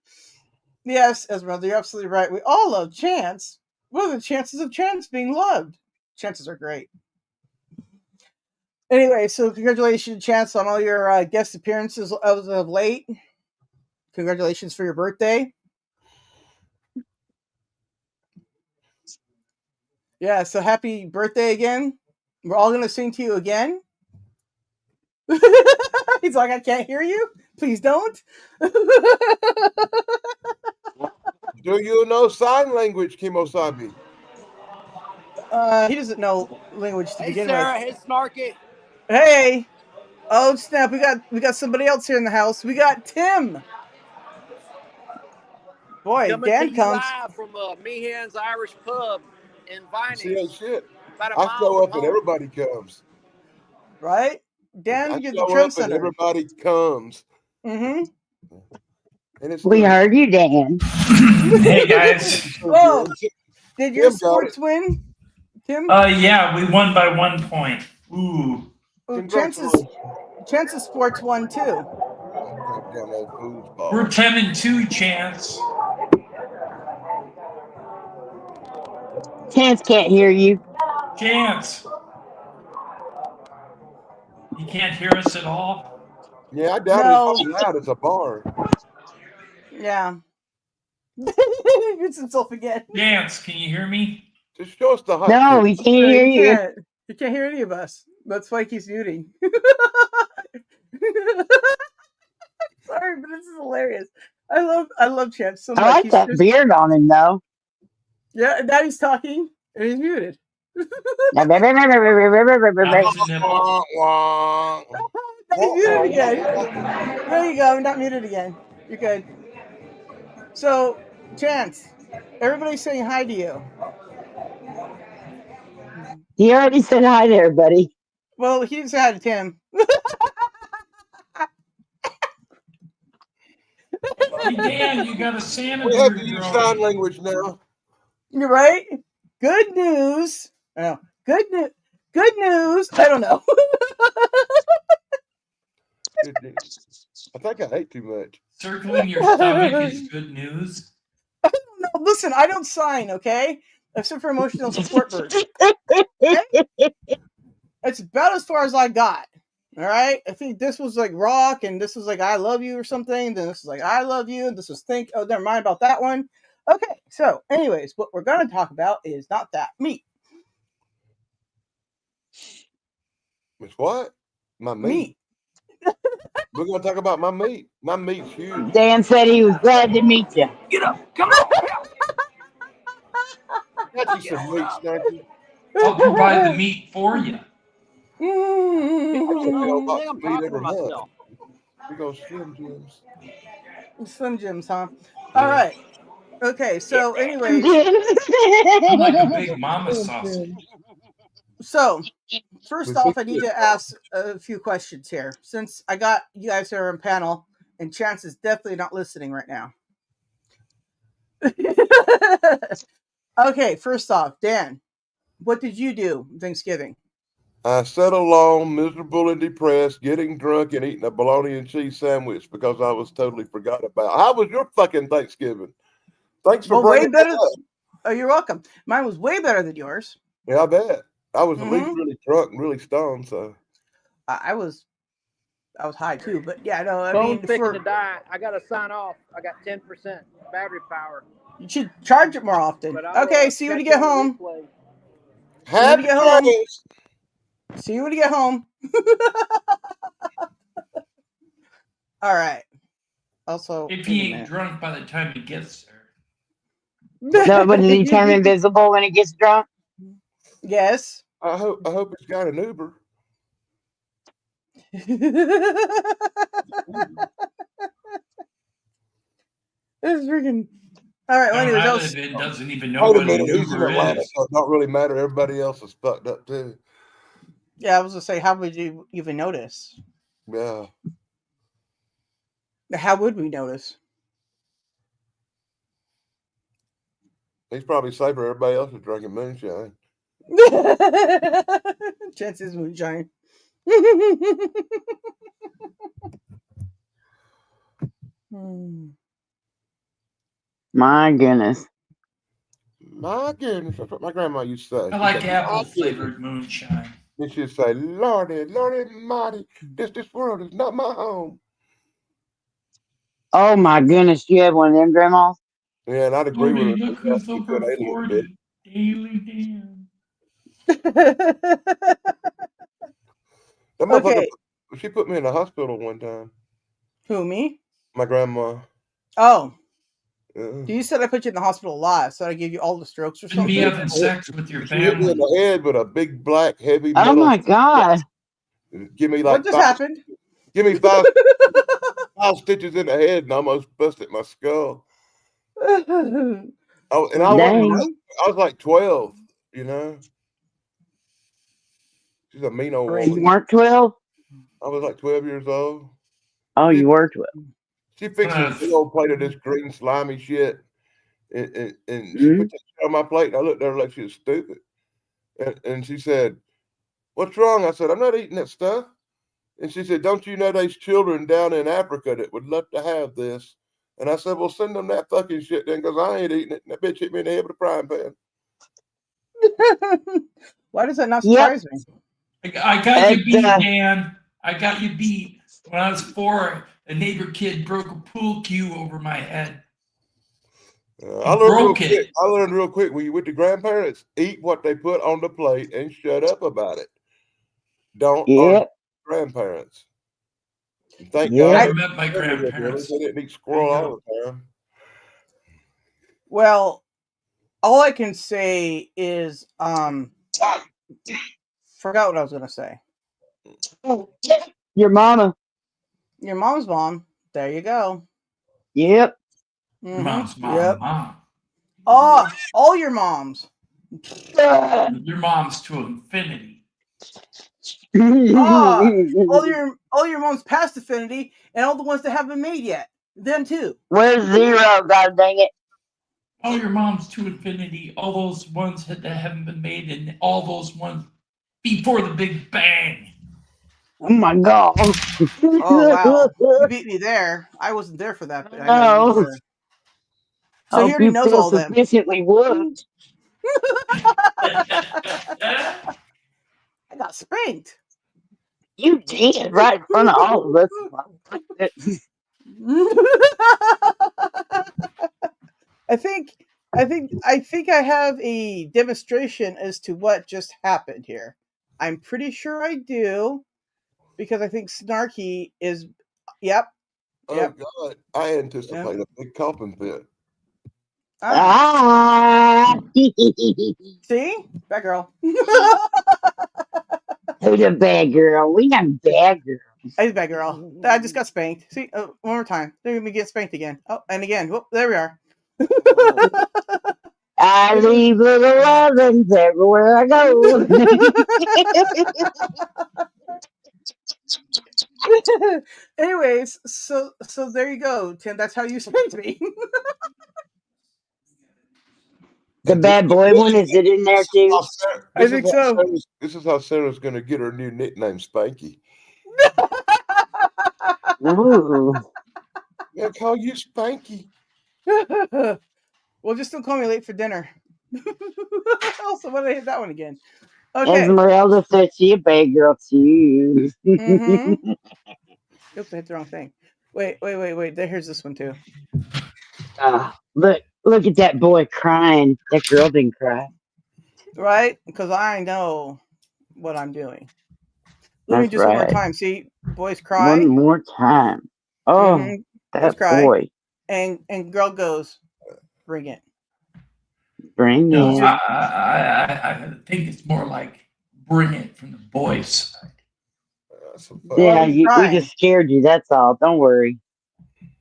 Yes, Esmeralda, you're absolutely right. We all love Chance. What are the chances of Chance being loved? Chances are great. Anyway, so congratulations, Chance, on all your guest appearances as of late. Congratulations for your birthday. Yeah, so happy birthday again. We're all going to sing to you again. He's like, I can't hear you. Please don't. Do you know sign language, Kimosabi? He doesn't know language to Hey, begin Sarah. with. Hey, Snarky. Hey, oh snap! We got somebody else here in the house. We got Tim. Boy, Coming to Dan you comes live from Meehan's Irish Pub in See, ain't Vinings, shit. about a I mile show from up and home. everybody comes. right. I Dan, you're the show up and trendsetter. everybody comes. Mm-hmm. And it's We the heard you, Dan. Hey guys. Oh, did your Tim got it. sports win, Tim? Yeah, we won by 1 point. Ooh. Oh, Congratulations. Chance's sports won too. Goddamn old We're foosball. 10-2, Chance. Chance can't hear you. Chance. You can't hear us at all? Yeah, I doubt it's No. probably loud. It's a bar. Yeah. Gets himself again. Chance, can you hear me? Just show us the hot No, chick. we can't No, hear he you. can't. He can't hear any of us. That's why he keeps muting. Sorry, but this is hilarious. I love Chance so I much. like He's that just beard on him, though. yeah. And now he's talking and he's muted. That was a nipple. Wah, wah. Now he's muted again. There you go. Not muted again. You're good. So, Chance, everybody's saying hi to you. He already said hi there, buddy. Well, he didn't say hi to Tim. Hey Dan, you got a Santa We have to beard use sign growing. language now. You're right. Good news. Oh, good news. Good news. I don't know. I think I ate too much. Circling your stomach is good news. No, listen, I don't sign, okay? Except for emotional support birds. It's about as far as I got. All right. I think this was like rock, and this was like I love you or something. Then this is like I love you, and this was think. Oh, never mind about that one. Okay. So, anyways, what we're gonna talk about is not that meat. It's what? My meat. Meat. We're gonna talk about my meat. My meat's huge. Dan said he was glad to meet you. Get up. Come on. Got you some meat, Snarky. I'll provide the meat for you. I should be able I to think I'm meat talking to every month. myself. We go Slim Jims. Slim Jims, huh? All right. Okay. So, anyways, I'm like a big mama sausage. so first With off, big I need tits. to ask a few questions here, since I got you guys here on panel, and Chance is definitely not listening right now. Okay, first off, Dan, what did you do Thanksgiving? I sat alone, miserable and depressed, getting drunk and eating a bologna and cheese sandwich because I was totally forgot about. How was your fucking Thanksgiving? Thanks for Well, way bringing better. that up. Oh, you're welcome. Mine was way better than yours. Yeah, I bet. I was at least Mhm. really drunk and really stoned, so. I was high too, but yeah, no, I Phone's mean, fixing to die. I got to sign off. I got 10% battery power. you should charge it more often. But I'll, Okay, see you when you catch get on the home. replay. See you when you Happy get home. days. See you when you get home. All right. Also, If wait a he ain't minute. drunk by the time he gets there. No, but does he turn invisible when he gets drunk? Yes. I hope he's got an Uber. It's freaking. All right. Well, Down anyways, I I live was. in doesn't even know Wait a what an minute, he's in Uber Atlanta, is. so it don't really matter. Everybody else is fucked up too. Yeah, I was gonna say, how would you even notice? Yeah. How would we notice? He's probably safer. Everybody else is drinking moonshine. Chances moonshine. My goodness. My goodness, that's what my grandma used to say. I She'd like say, apple "My goodness." flavored moonshine. And she'd say, Lordy, Lordy mighty, this world is not my home. Oh my goodness, you have one of them grandmas? Yeah, and I'd agree with her. Lordy, look who's She could over ate a little bit. 40. Daily Dan. That motherfucker, Okay. she put me in the hospital one time. Who, me? My grandma. Oh, Yeah. you said I put you in the hospital live, so I gave you all the strokes or Shouldn't be something? having sex with your She hit me in family. the head with a big black heavy Oh metal. my God. Give me What like just five. happened? Give me five stitches in the head and almost busted my skull. I wasn't. Dang. I was like 12. You know, she's a mean old Crazy. You woman. weren't 12? I was like 12 years old. Oh, She, you were 12. she fixed this big old plate of this green slimy shit, and she put that shit on my plate. And I looked at her like she was stupid, and she said, "What's wrong?" I said, "I'm not eating that stuff." And she said, "Don't you know there's children down in Africa that would love to have this?" And I said, "Well, send them that fucking shit then, because I ain't eating it." And that bitch hit me in the head with a frying pan. Why does that not Yep. surprise me? I got you It's, beat, Dan. I got you beat. When I was 4, a neighbor kid broke a pool cue over my head. I learned real quick when you with the grandparents, eat what they put on the plate and shut up about it. Don't argue Yep. with grandparents. And thank Yep. God Never met my they grandparents. didn't eat squirrel all the time. Well, all I can say is, forgot what I was going to say. Your mama. Your mom's mom. There you go. Yep. Your mom's mom. Yep. Mom. Oh, all your moms. Your mom's to infinity. Ah, all your moms past affinity, and all the ones that haven't been made yet. Them too. Where's Zero? God dang it. All your moms to infinity. All those ones that haven't been made, and all those ones before the Big Bang. Oh my God. Oh wow, you beat me there. I wasn't there for that, but I know you were. So he Hope already you knows feel all them. sufficiently whooped. I got spanked. You did right in front of all of us. I think I have a demonstration as to what just happened here. I'm pretty sure I do because I think Snarky is. Yep. Oh Yep. God, I anticipate a big coffin fit. Ah, Ah. see, bad girl. Who's a bad girl? We got bad girls. I'm a bad girl. I just got spanked. See, one more time. They're gonna get spanked again. Oh, and again. Whoop, there we are. I leave little ovens everywhere I go. Anyways, so there you go, Tim. That's how you spanked me. The bad boy one, is it in there too? I think so. This is how Sarah's going to get her new nickname, Spanky. Ooh. They'll call you Spanky. Well, just don't call me late for dinner. Also, why did I hit that one again? Okay. Esmeralda said she a bad girl too. Mm-hmm. Oops, I hit the wrong thing. Wait. Here's this one too. Look at that boy crying. That girl didn't cry. Right? Because I know what I'm doing. Let me That's just one more right. time. See, boys cry. One more time. Oh, Boys that cry. boy. And girl goes, bring it. Bring No, it. I think it's more like bring it from the boys' side. Yeah, he's we crying. just scared you. That's all. Don't worry.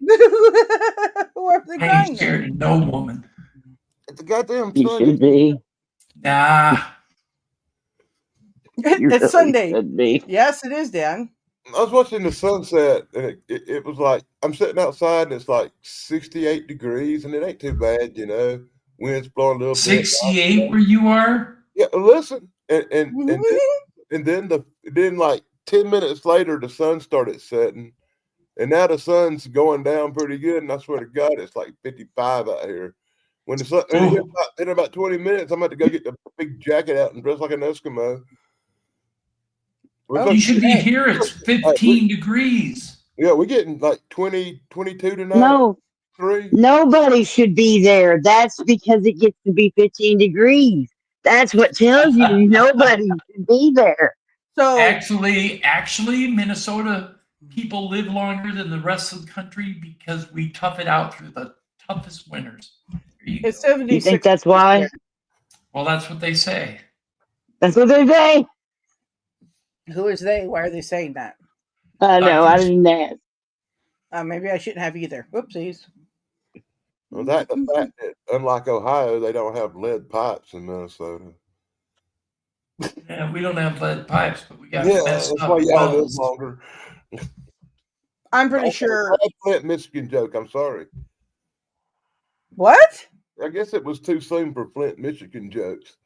Why are they I crying? ain't scared of no woman. It's a goddamn You Sunday. should be. Nah. You It's really Sunday. should be. Yes, it is, Dan. I was watching the sunset, and it was like I'm sitting outside, and it's like 68 degrees, and it ain't too bad, you know. Wind's blowing a little bit. 68 where you are? Yeah, listen, and then like 10 minutes later, the sun started setting, and now the sun's going down pretty good. And I swear to God, it's like 55 out here. When the sun, in about 20 minutes, I'm about to go get the big jacket out and dress like an Eskimo. You should be here. It's 15 degrees. Yeah, we're getting like 20, 22 tonight. No, nobody should be there. That's because it gets to be 15 degrees. That's what tells you nobody should be there. So actually, Minnesota people live longer than the rest of the country because we tough it out through the toughest winters. It's 76. You think that's why? Well, that's what they say. That's what they say. Who is they? Why are they saying that? No, I didn't ask. Maybe I shouldn't have either. Whoopsies. Well, the fact that unlike Ohio, they don't have lead pipes in Minnesota. Yeah, we don't have lead pipes, but we got that's why y'all live longer. I'm pretty sure. Flint, Michigan joke. I'm sorry. What? I guess it was too soon for Flint, Michigan jokes.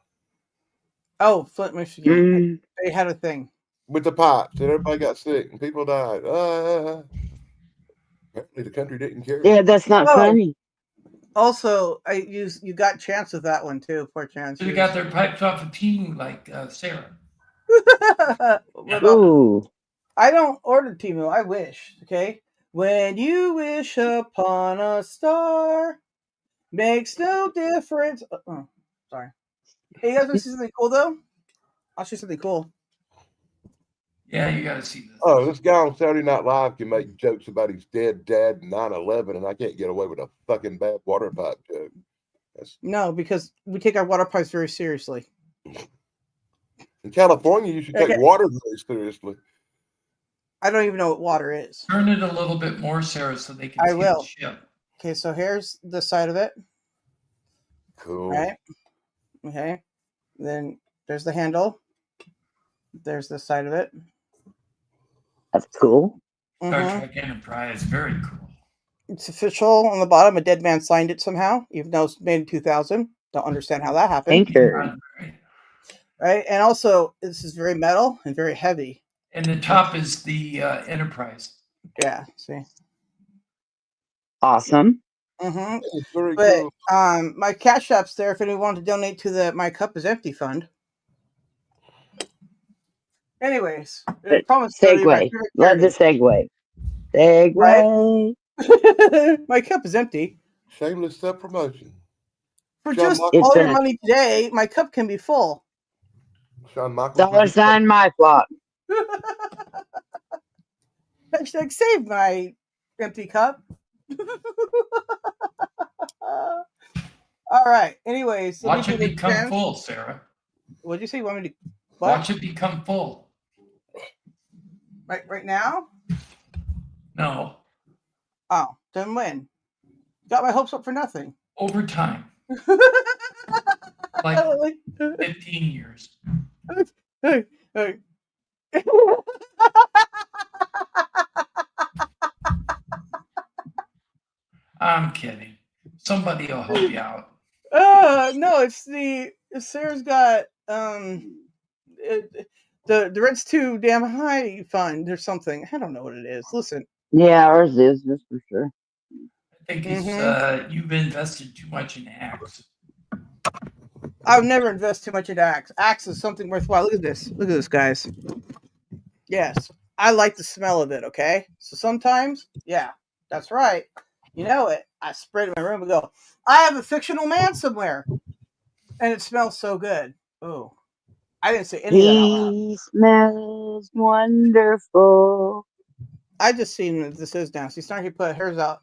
Oh, Flint, Michigan. They had a thing with the pipes, and everybody got sick, and people died. Apparently, the country didn't care. Yeah, that's not funny. Also, you got Chance with that one too. Poor Chance. So they got their pipes off a team like Sarah. Ooh. I don't order Temu. I wish. Okay. When you wish upon a star, makes no difference. Oh, sorry. Hey, you guys want to see something cool though? I'll show you something cool. Yeah, you gotta see this. Oh, this guy on Saturday Night Live can make jokes about his dead dad 9/11, and I can't get away with a fucking bad water pipe joke. No, because we take our water pipes very seriously. In California, you should take water very seriously. I don't even know what water is. Turn it a little bit more, Sarah, so they can see the ship. Okay, so here's the side of it. Cool. Right. Okay. Then there's the handle. There's the side of it. That's cool. Star Trek Enterprise, very cool. It's official on the bottom. A dead man signed it somehow, even though it's made in 2000. Don't understand how that happened. Thank you. Right, and also this is very metal and very heavy. And the top is the Enterprise. Yeah. See. Awesome. But cool. My Cash App's there if anyone wants to donate to the My Cup is Empty fund. Anyways, segue. Love the segue. Segue. Right? My cup is empty. Shameless self-promotion. For just all your money today, my cup can be full. $sign MYFLŽCK. Hashtag save my empty cup. All right. Anyways, watch it become full, Sarah. What'd you say? You want me to watch it become full? Right now? No. Oh, then when? Got my hopes up for nothing. Over time. Like 15 years. Hey. I'm kidding. Somebody will help you out. No, Sarah's got the rent's too damn high fund or something. I don't know what it is. Listen. Yeah, ours is, that's for sure. I think it's you've invested too much in Axe. I've never invested too much in Axe. Axe is something worthwhile. Look at this. Look at this, guys. Yes. I like the smell of it, okay? So sometimes, yeah, that's right. You know it. I spray it in my room and go, I have a fictional man somewhere. And it smells so good. Ooh. I didn't say any of that out loud. He smells wonderful. I just seen what this is now. See, Snarky put hers out.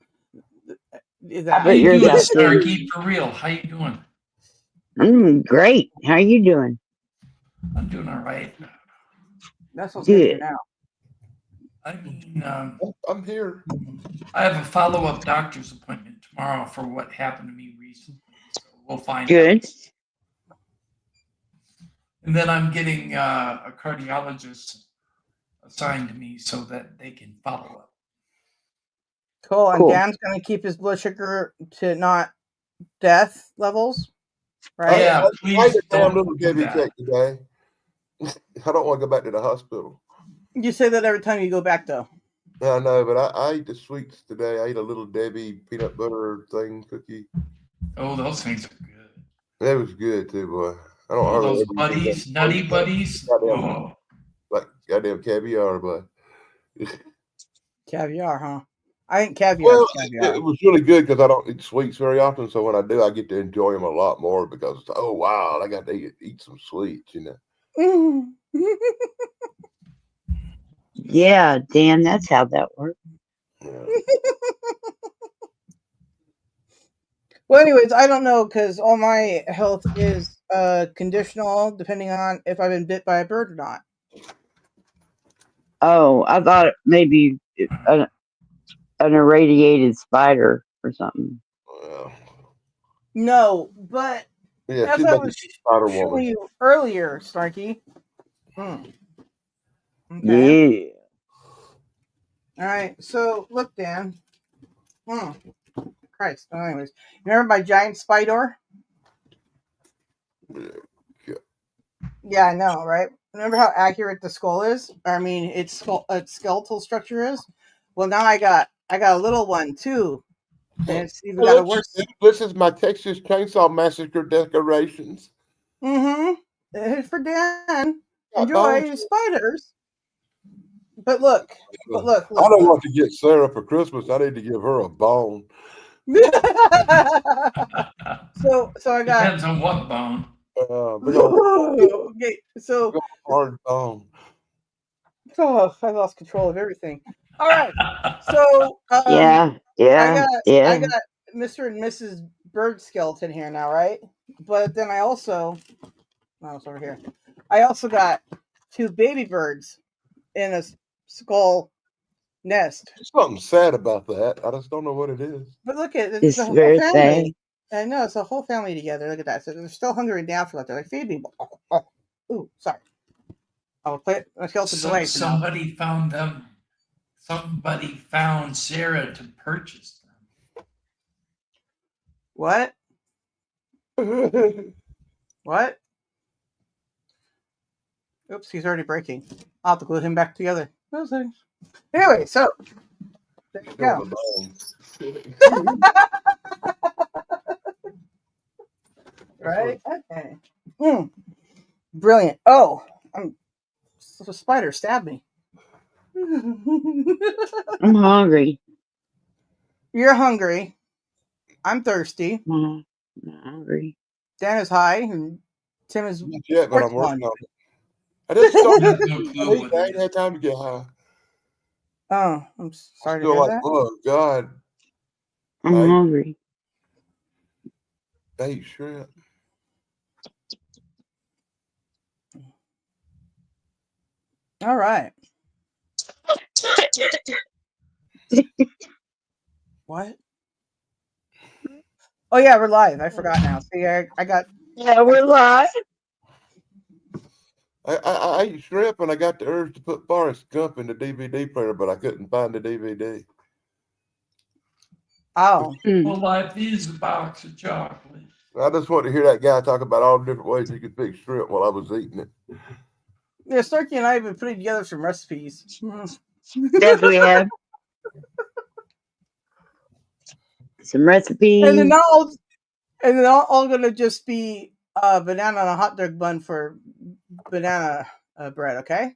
How you doing, Snarky? For real, how you doing? Great. How are you doing? I'm doing all right. That's what's good now. I mean, I'm here. I have a follow-up doctor's appointment tomorrow for what happened to me recently. So we'll find out. Good. And then I'm getting a cardiologist assigned to me so that they can follow up. Cool. And Dan's going to keep his blood sugar to not death levels, right? Yeah, please I damn little Debbie check today. I don't want to go back to the hospital. You say that every time you go back, though. I know, but I ate the sweets today. I ate a little Debbie peanut butter thing cookie. Oh, those things are good. That was good too, boy. I don't Oh, hardly those ever eat buddies, them. nutty buddies. Goddamn, Oh, like goddamn caviar, but Caviar, huh? I think caviar well, is caviar. it was really good because I don't eat sweets very often. So when I do, I get to enjoy them a lot more because oh wow, I got to eat some sweets, you know. Yeah, Dan, that's how that works. Yeah. Well, anyways, I don't know because all my health is conditional depending on if I've been bit by a bird or not. Oh, I thought maybe an irradiated spider or something. Well, No, but yeah, as she'd I make a was good Spider showing Woman. you earlier, Snarky. Okay. Yeah. All right. So look, Dan. Christ. Well, anyways, remember my giant spider? Yeah. Yeah, I know, right? Remember how accurate the skull is? I mean, its skeletal structure is. Well, now I got a little one too, and it's even got a worse. This is my Texas Chainsaw Massacre decorations. It's for Dan. Got Enjoy bones. spiders. But look. I don't know what to get Sarah for Christmas. I need to give her a bone. so I got. depends on what bone. Big old, Okay, so big old hard bone. oh, I lost control of everything. All right, so Yeah. I got Mr. and Mrs. Bird skeleton here now, right? But then I also, it's over here. I also got 2 baby birds in a skull nest. There's something sad about that. I just don't know what it is. But look at it's It's the whole very family. I know it's a whole family together. Look at that. So they're still hungry now for that. They're like, feed me. Ooh, sorry. I'll play it. My skeleton's away. Somebody found them. Somebody found Sarah to purchase them. What? What? Oops, he's already breaking. I'll have to glue him back together. Those things. Anyway, so there you go. Right? Okay. Brilliant. Oh, the spider stabbed me. I'm hungry. You're hungry. I'm thirsty. I'm hungry. Dan is high, and Tim is. Yeah, but I'm working on it. I just started. I ain't had time to get high. Oh, I'm sorry to hear that. Oh God, I'm hungry. I ate shrimp. All right. What? Oh yeah, we're live. I forgot now. See, I got. Yeah, we're live. I ate shrimp and I got the urge to put Forrest Gump in the DVD player, but I couldn't find the DVD. Oh. Well, life is a box of chocolate. I just want to hear that guy talk about all the different ways he could fix shrimp while I was eating it. Yeah, Snarky and I have been putting together some recipes. Yes, we have. Some recipes. And then all gonna just be banana on a hot dog bun for banana bread, okay?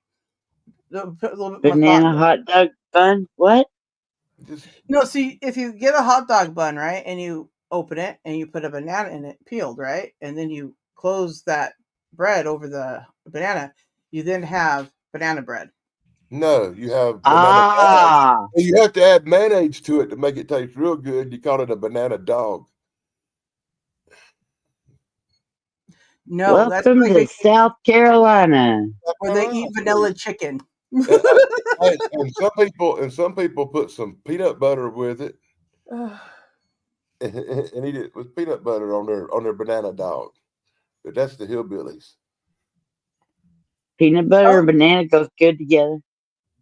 Put a little bit Banana more hot dog bun. What? No, see, if you get a hot dog bun, right, and you open it and you put a banana in it, peeled, right, and then you close that bread over the banana, you then have banana bread. No, you have banana dog. You have to add mayonnaise to it to make it taste real good. You call it a banana dog. No, welcome that's like to South Carolina, where they eat vanilla chicken. And some people put some peanut butter with it and eat it with peanut butter on their banana dog. But that's the hillbillies. peanut butter and banana goes good together.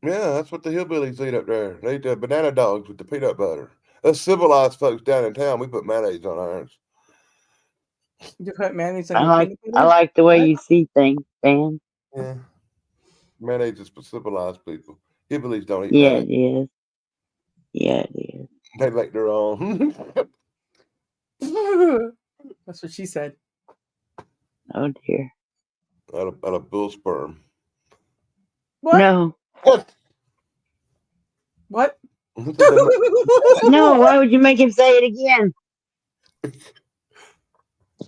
Yeah, that's what the hillbillies eat up there. They eat the banana dogs with the peanut butter. Us civilized folks down in town, we put mayonnaise on ours. You put mayonnaise on I like the way you see things, Dan. Yeah. Mayonnaise is for civilized people. Hillbillies don't eat Yeah, mayonnaise. it is. Yeah, it is. They make their own. That's what she said. Oh dear. out of bull sperm. What? No. What? No, why would you make him say it again?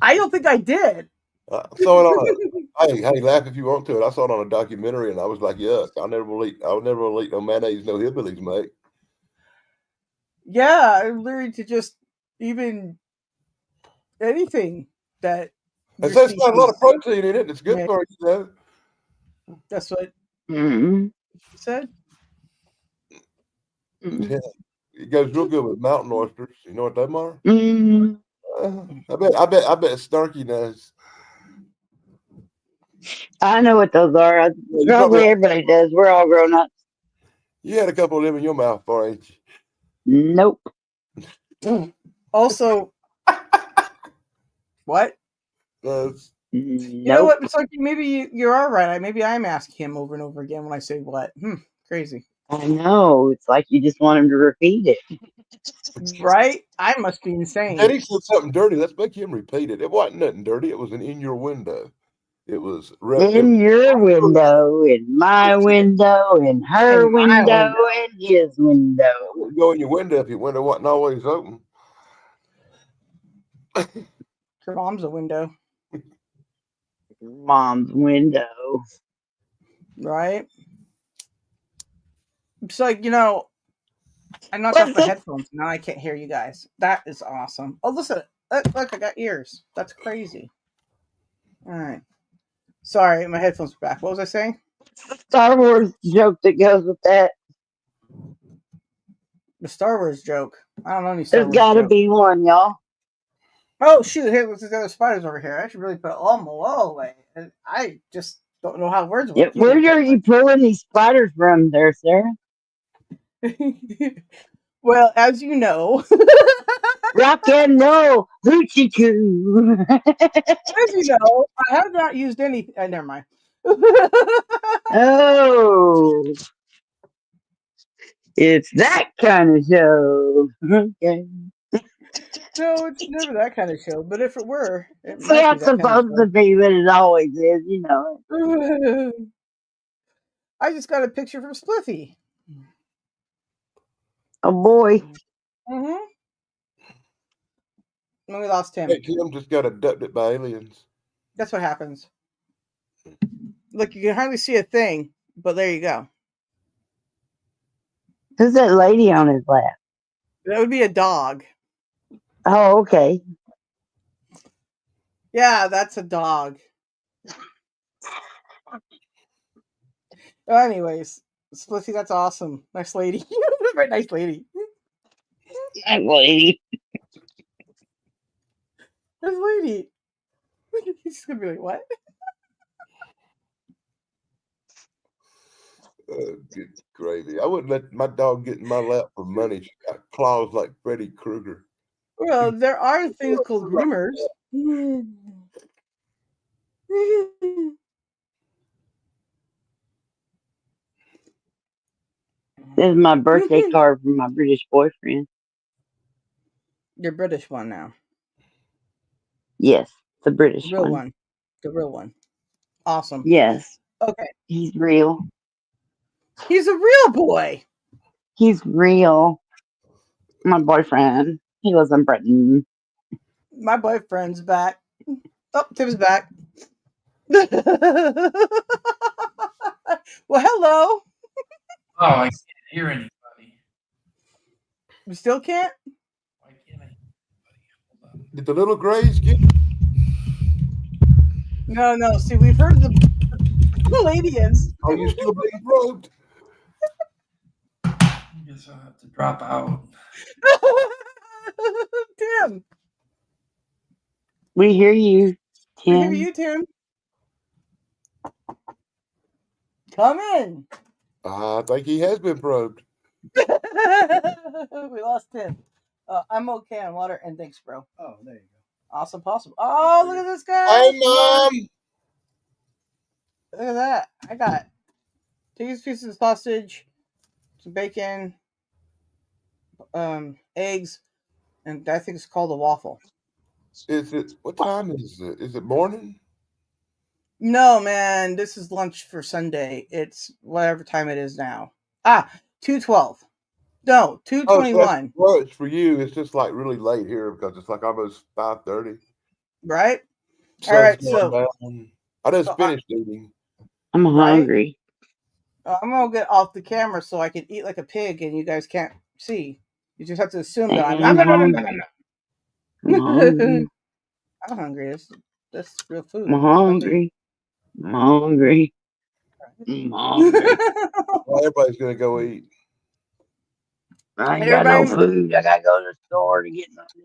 I don't think I did. I saw it on hey, laugh if you want to. I saw it on a documentary, and I was like, "Yuck! I'll never eat no mayonnaise no hillbillies make." Yeah, I'm literally to just even anything that. It your says got a lot of species protein in it. It's good made. for you, though. That's what Mm-hmm. she said. Yeah. It goes real good with mountain oysters. You know what them are? Mm-hmm. I bet Snarky knows. I know what those are. Yeah, Probably everybody does. We're all grown up. you had a couple of them in your mouth, for ain't you? Nope. Also, what? You know Nope. what? It's like maybe you're all right. Maybe I'm asking him over and over again when I say what. Crazy. I know. It's like you just want him to repeat it. Right? I must be insane. And he said something dirty. Let's make him repeat it. It wasn't nothing dirty. It was an in your window. It was In your window, in my window, in her In my window, window. in his window. Go in your window if your window wasn't always open. Your mom's a window. Mom's window. Right? It's like, I knocked off my headphones. Now I can't hear you guys. That is awesome. Oh, listen. Look, I got ears. That's crazy. All right. Sorry, my headphones are back. What was I saying? Star Wars joke that goes with that. The Star Wars joke. I don't know any Star There's Wars gotta joke. be one, y'all. Oh, shoot. Hey, what's the other spiders over here? I should really put all them away. And I just don't know how words work. Where are you pulling these spiders from there, Sarah? Well, as you know. Rock and roll, hoochie coo. As you know, I have not used any. Never mind. Oh, it's that kind of show. Okay. No, it's never that kind of show. But if it were, it It's might be not that kind supposed to be, but it always is, you know. of show. I just got a picture from Spliffy. Oh boy. Mm-hmm. And we lost him. Hey, Kim just got abducted by aliens. That's what happens. Look, you can hardly see a thing, but there you go. Who's that lady on his lap? That would be a dog. Oh, okay. Yeah, that's a dog. Anyways, Spliffy, that's awesome. Nice lady. Very nice lady. That lady. Nice lady. He's gonna be like, what? Good gravy. I wouldn't let my dog get in my lap for money. She got claws like Freddy Krueger. Well, there are things called groomers. This is my birthday card from my British boyfriend. Your British one now. Yes, the British Real one. one. The real one. Awesome. Yes. Okay. He's real. He's a real boy. He's real. My boyfriend. He lives in Britain. My boyfriend's back. Oh, Tim's back. Well, hello. Oh, I can't hear anybody. You still can't? Why can't I hear anybody? Hold on. Did the little grays get? No. See, we've heard the Palladians. Are you still being probed? I guess I'll have to drop out. Tim. We hear you, We Tim. hear you, Tim. Come in. I think he has been probed. We lost Tim. I'm okay on water, and thanks, bro. Oh, there you go. Awesome, possible. Oh, look at this guy. Hey, Mom. Look at that. I got Take these pieces of sausage, some bacon, eggs, and I think it's called a waffle. Is it what time is it? Is it morning? No, man, this is lunch for Sunday. It's whatever time it is now. 2:12. No, Oh, so that's 2:21. brunch for you. It's just like really late here because it's like almost 5:30. Right? All Sun's right, going so down. I just so finished eating. I'm right. hungry. I'm gonna get off the camera so I can eat like a pig and you guys can't see. You just have to assume that I'm. I'm hungry. I'm hungry. I'm hungry. That's real food. I'm hungry. I'm hungry. I'm hungry. Well, everybody's gonna go eat. I ain't got no Everybody, food. I gotta go to the store to get something.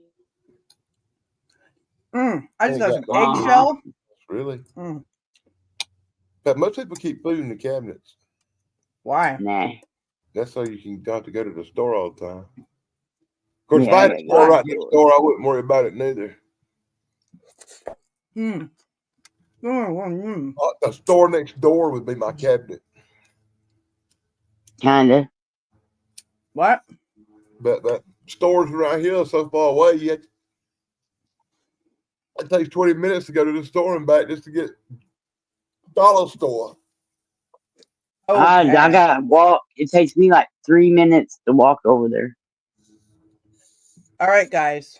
I just Ain't got got some no food. eggshell. Really? Mm, But most people keep food in the cabinets. why? Nah. That's so you can don't have to go to the store all the time. Of course, if Yeah, I I had a gotta store go right to next the store. door, I wouldn't worry about it neither. The store next door would be my cabinet. Kinda. What? But that stores around here are so far away, it takes 20 minutes to go to the store and back just to get dollar store. I Okay. gotta walk. It takes me like 3 minutes to walk over there. All right, guys.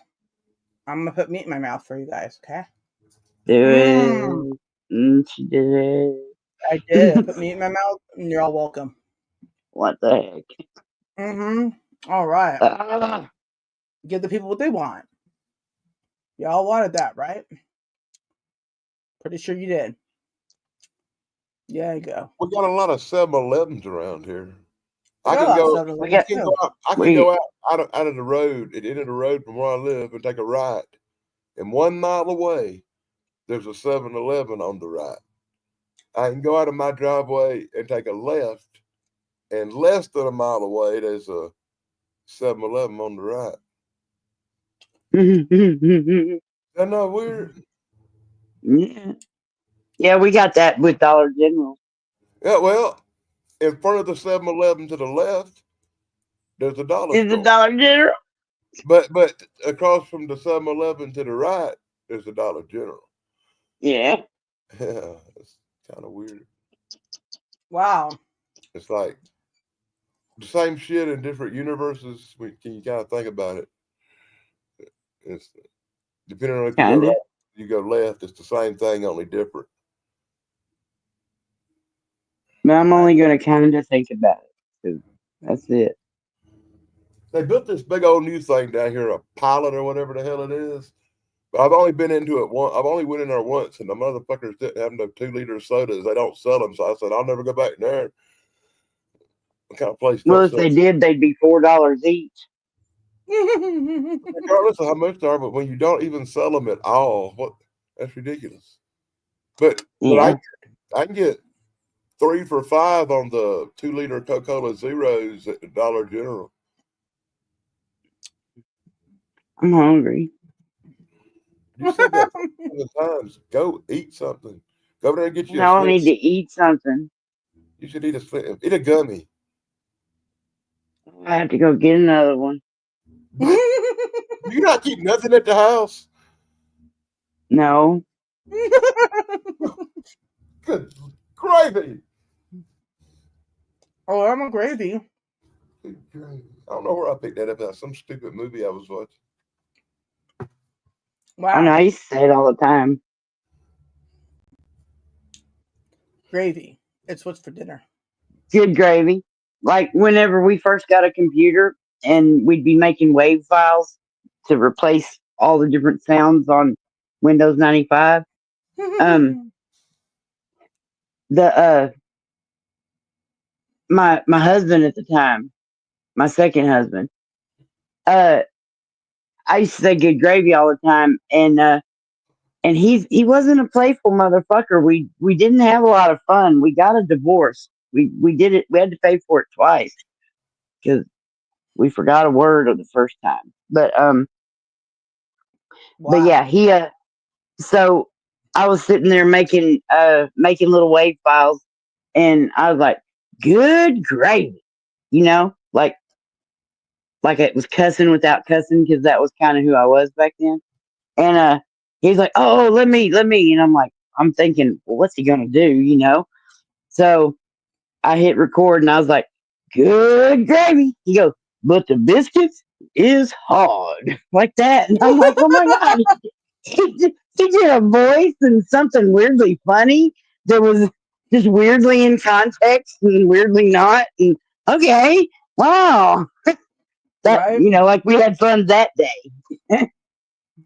I'm gonna put meat in my mouth for you guys. Okay. Do Mm, it. She did I did. I it. put meat in my mouth, and you're all welcome. What the heck? All right. Ah, Give the people what they want. Y'all wanted that, right? Pretty sure you did. Yeah, you go. We got a lot of 7-Elevens around here. We I got a can lot of go. stuff to we look I got. can too. go out. I can We go out of the road at the end of the road from where I live and take a right. And 1 mile away, there's a 7-Eleven on the right. I can go out of my driveway and take a left, and less than a mile away, there's a 7-Eleven on the right. Isn't that weird? Yeah. Yeah, we got that with Dollar General. Yeah, well, in front of the 7-Eleven to the left, there's a dollar Is the store. Dollar General? But across from the 7-Eleven to the right, there's a Dollar General. Yeah. Yeah, it's kind of weird. Wow. It's like the same shit in different universes. Can you kind of think about it? It's depending on if you go Kinda. right, you go left. It's the same thing, only different. But I'm only gonna kinda think about it. 'Cause that's it. They built this big old new thing down here, a pilot or whatever the hell it is. But I've only been into it once. I've only went in there once, and the motherfuckers didn't have no 2-liter sodas. They don't sell them, so I said I'll never go back in there. What kind of place Well, don't if sell? they did, they'd be $4 each. Regardless of how much they are, but when you don't even sell them at all, that's ridiculous. But Yeah. I can get 3 for $5 on the 2-liter Coca-Cola Zeros at the Dollar General. I'm hungry. You said that 7 times. Go eat something. Go over there and get you a Now I Snickers. need to eat something. You should eat a gummy. I have to go get another one. Do you not keep nothing at the house? No. Good gravy. Oh, I'm a gravy. Good gravy. I don't know where I picked that up at. Some stupid movie I was watching. I know Wow. I used to say it all the time. Gravy. It's what's for dinner. Good gravy. Like whenever we first got a computer and we'd be making wave files to replace all the different sounds on Windows 95. The my husband at the time, my second husband, I used to say good gravy all the time, and he wasn't a playful motherfucker. We didn't have a lot of fun. We got a divorce. We did it. We had to pay for it twice because we forgot a word of the first time. But Wow. yeah, so I was sitting there making little wave files, and I was like, good gravy. You know, like it was cussing without cussing because that was kind of who I was back then. And he's like, oh, let me, and I'm like, I'm thinking, well, what's he gonna do? You know? So I hit record and I was like, good gravy. He goes, but the biscuits is hard like that. And I'm like, oh my god, he did a voice and something weirdly funny that was just weirdly in context and weirdly not. And okay, wow, that Right? you know, like we had fun that day.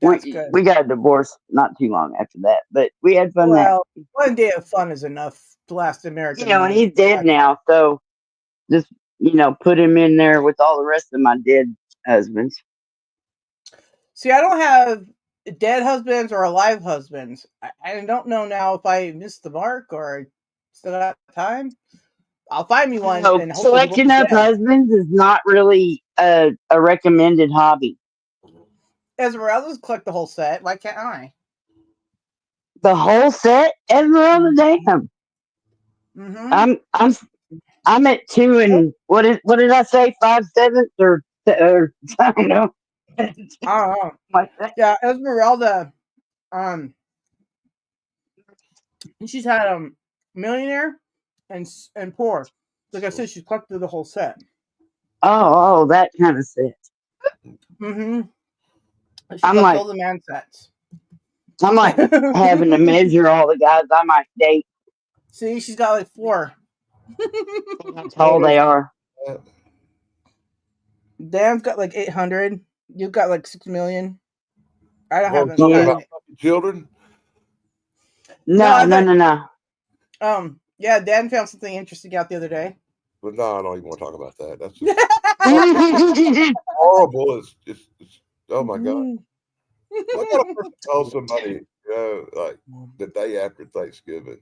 That's good. We got a divorce not too long after that, but we had fun that. Well, one day of fun is enough to last a You marathon. know, and he's dead now, so just put him in there with all the rest of my dead husbands. See, I don't have dead husbands or alive husbands. I don't know now if I missed the mark or still got time. I'll find me one, So and hopefully he won't collecting be up dead. husbands is not really a recommended hobby. Esmeralda's collect the whole set. Why can't I? The whole set, Esmeralda, damn. Mm-hmm. I'm at 2 and what did I say, 5/7 or I don't know. I don't know. Like that. Yeah, Esmeralda. She's had millionaire and poor. Like I said, she's collected the whole set. Oh, that kind of set. Mm-hmm. She I'm collects like all the man sets. I'm like having to measure all the guys I might date, See, she's got like 4. how tall they are. Dan's got like 800. You've got like 6 million. I don't Well, haven't talking Yeah. got about children. No, no. yeah, Dan found something interesting out the other day. But no, I don't even want to talk about that. That's just horrible. It's oh my god. I got a person tell somebody, like the day after Thanksgiving.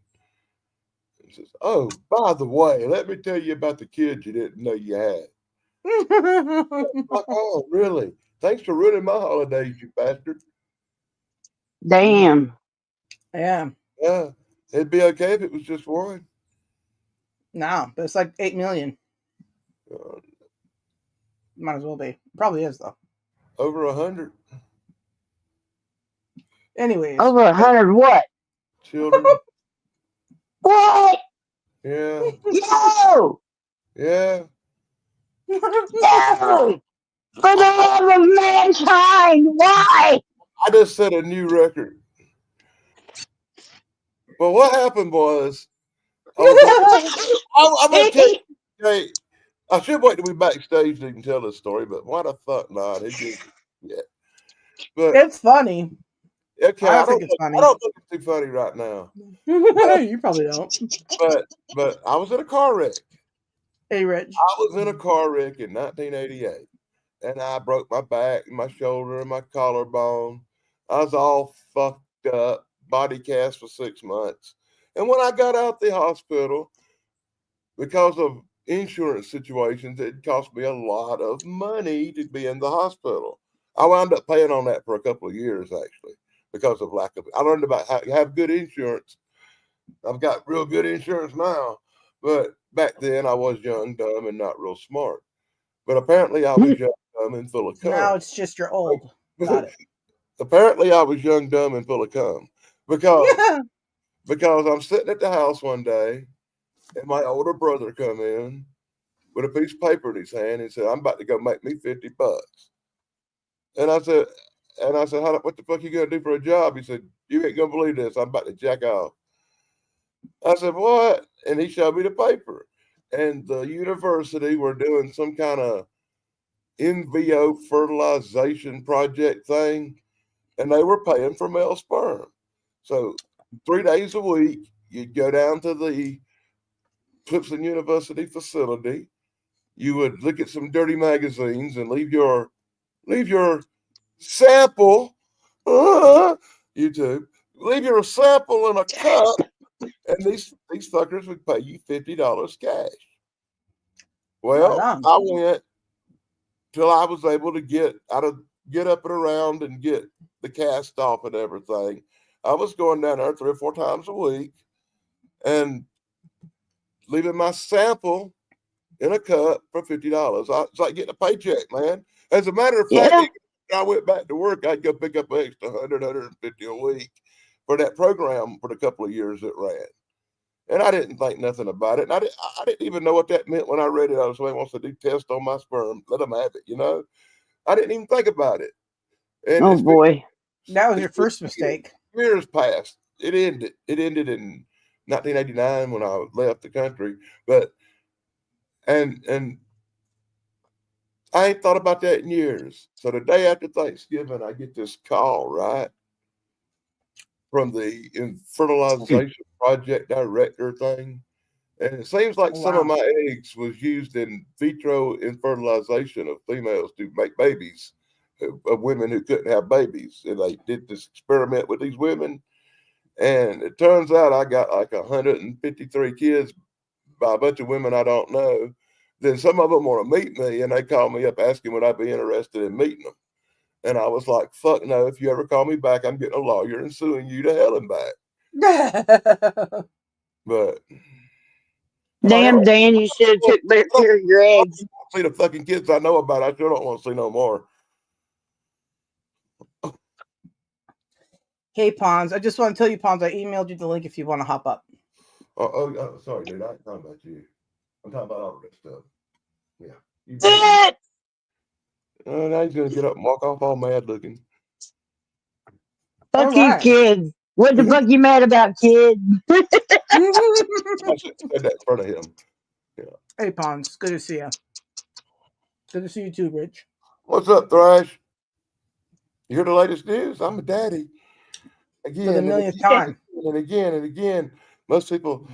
He says, "Oh, by the way, let me tell you about the kids you didn't know you had." Like, oh, really? Thanks for ruining my holidays, you bastard. Damn. Yeah. Yeah, it'd be okay if it was just one. No, but it's like 8 million. Uh, Might as well be. Probably is though. over 100 Anyways. Over 100 what? children. What? Yeah, No! yeah. No! For the love of mankind, why? I just set a new record. But what happened was, I'm gonna tell you. Hey, I should wait till we backstage so you can tell this story. But why the fuck not? It just, yeah. But It's funny. okay, I think it's funny. I don't think it's too funny right now. You probably don't. But I was in a car wreck. Hey, Rich. I was in a car wreck in 1988, and I broke my back, and my shoulder, and my collarbone. I was all fucked up, body cast for 6 months. And when I got out the hospital, because of insurance situations, it cost me a lot of money to be in the hospital. I wound up paying on that for a couple of years, actually, because of lack of. I learned about how to have good insurance. I've got real good insurance now, but back then I was young, dumb, and not real smart. But apparently I was young, dumb, and full of cum. Now it's just you're old. Got it. Apparently I was young, dumb, and full of cum because I'm sitting at the house one day, and my older brother come in with a piece of paper in his hand and said, "I'm about to go make me $50." And I said, what the fuck you gonna do for a job? He said, "You ain't gonna believe this. I'm about to jack off." I said, "What?" And he showed me the paper. And the university were doing some kind of NVO fertilization project thing, and they were paying for male sperm. So 3 days a week, you'd go down to the Clemson University facility. You would look at some dirty magazines and leave your sample. YouTube. Leave your sample in a cup, and these fuckers would pay you $50 cash. Well, Right on. I went till I was able to get up and around and get the cast off and everything. I was going down there 3 or 4 times a week, and leaving my sample in a cup for $50. It's like getting a paycheck, man. As a matter of fact, Yeah. I went back to work, I'd go pick up an extra 100, 150 a week for that program for the couple of years it ran. And I didn't think nothing about it. And I didn't even know what that meant when I read it. I was like, wants to do tests on my sperm. Let them have it, you know? I didn't even think about it. And Oh boy. That was your first mistake. Years passed. It ended. It ended in 1989 when I left the country. But and I ain't thought about that in years. So the day after Thanksgiving, I get this call, right, from the fertilization project director thing. And it seems like some of my eggs was used in vitro fertilization of females to make babies, of women who couldn't have babies. And they did this experiment with these women. And it turns out I got like 153 kids by a bunch of women I don't know. Then some of them want to meet me, and they call me up asking would I be interested in meeting them. And I was like, fuck no, if you ever call me back, I'm getting a lawyer and suing you to hell and back. But Damn, Dan, you should have took better care of your eggs. see the fucking kids I know about, I sure don't want to see no more. Hey, Pons, I just want to tell you, Pons, I emailed you the link if you want to hop up. Oh, sorry, dude. I ain't talking about you. I'm talking about all of that stuff. Yeah. Now he's going to get up and walk off all mad looking. Fuck you, kids. What the fuck you mad about, kid? I should have said that in front of him. Yeah. Hey, Pons, good to see you. Good to see you too, Rich. What's up, Thrash? You hear the latest news? I'm a daddy. Again, For the millionth time. And again and again. Most people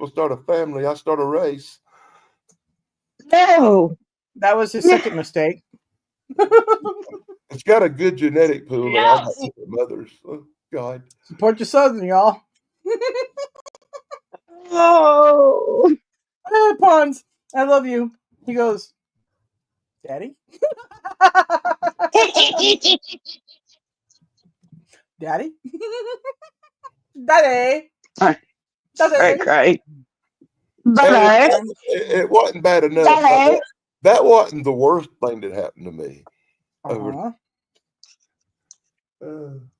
start a family. I start a race. No. That was his second mistake. It's got a good genetic pool. They all got different mothers. Oh, God. Support your son, y'all. Oh. Hey, Pons, I love you. He goes, Daddy? Daddy? Daddy? Daddy? Cry. Bye. It wasn't bad enough. That wasn't the worst thing that happened to me. Uh-huh. And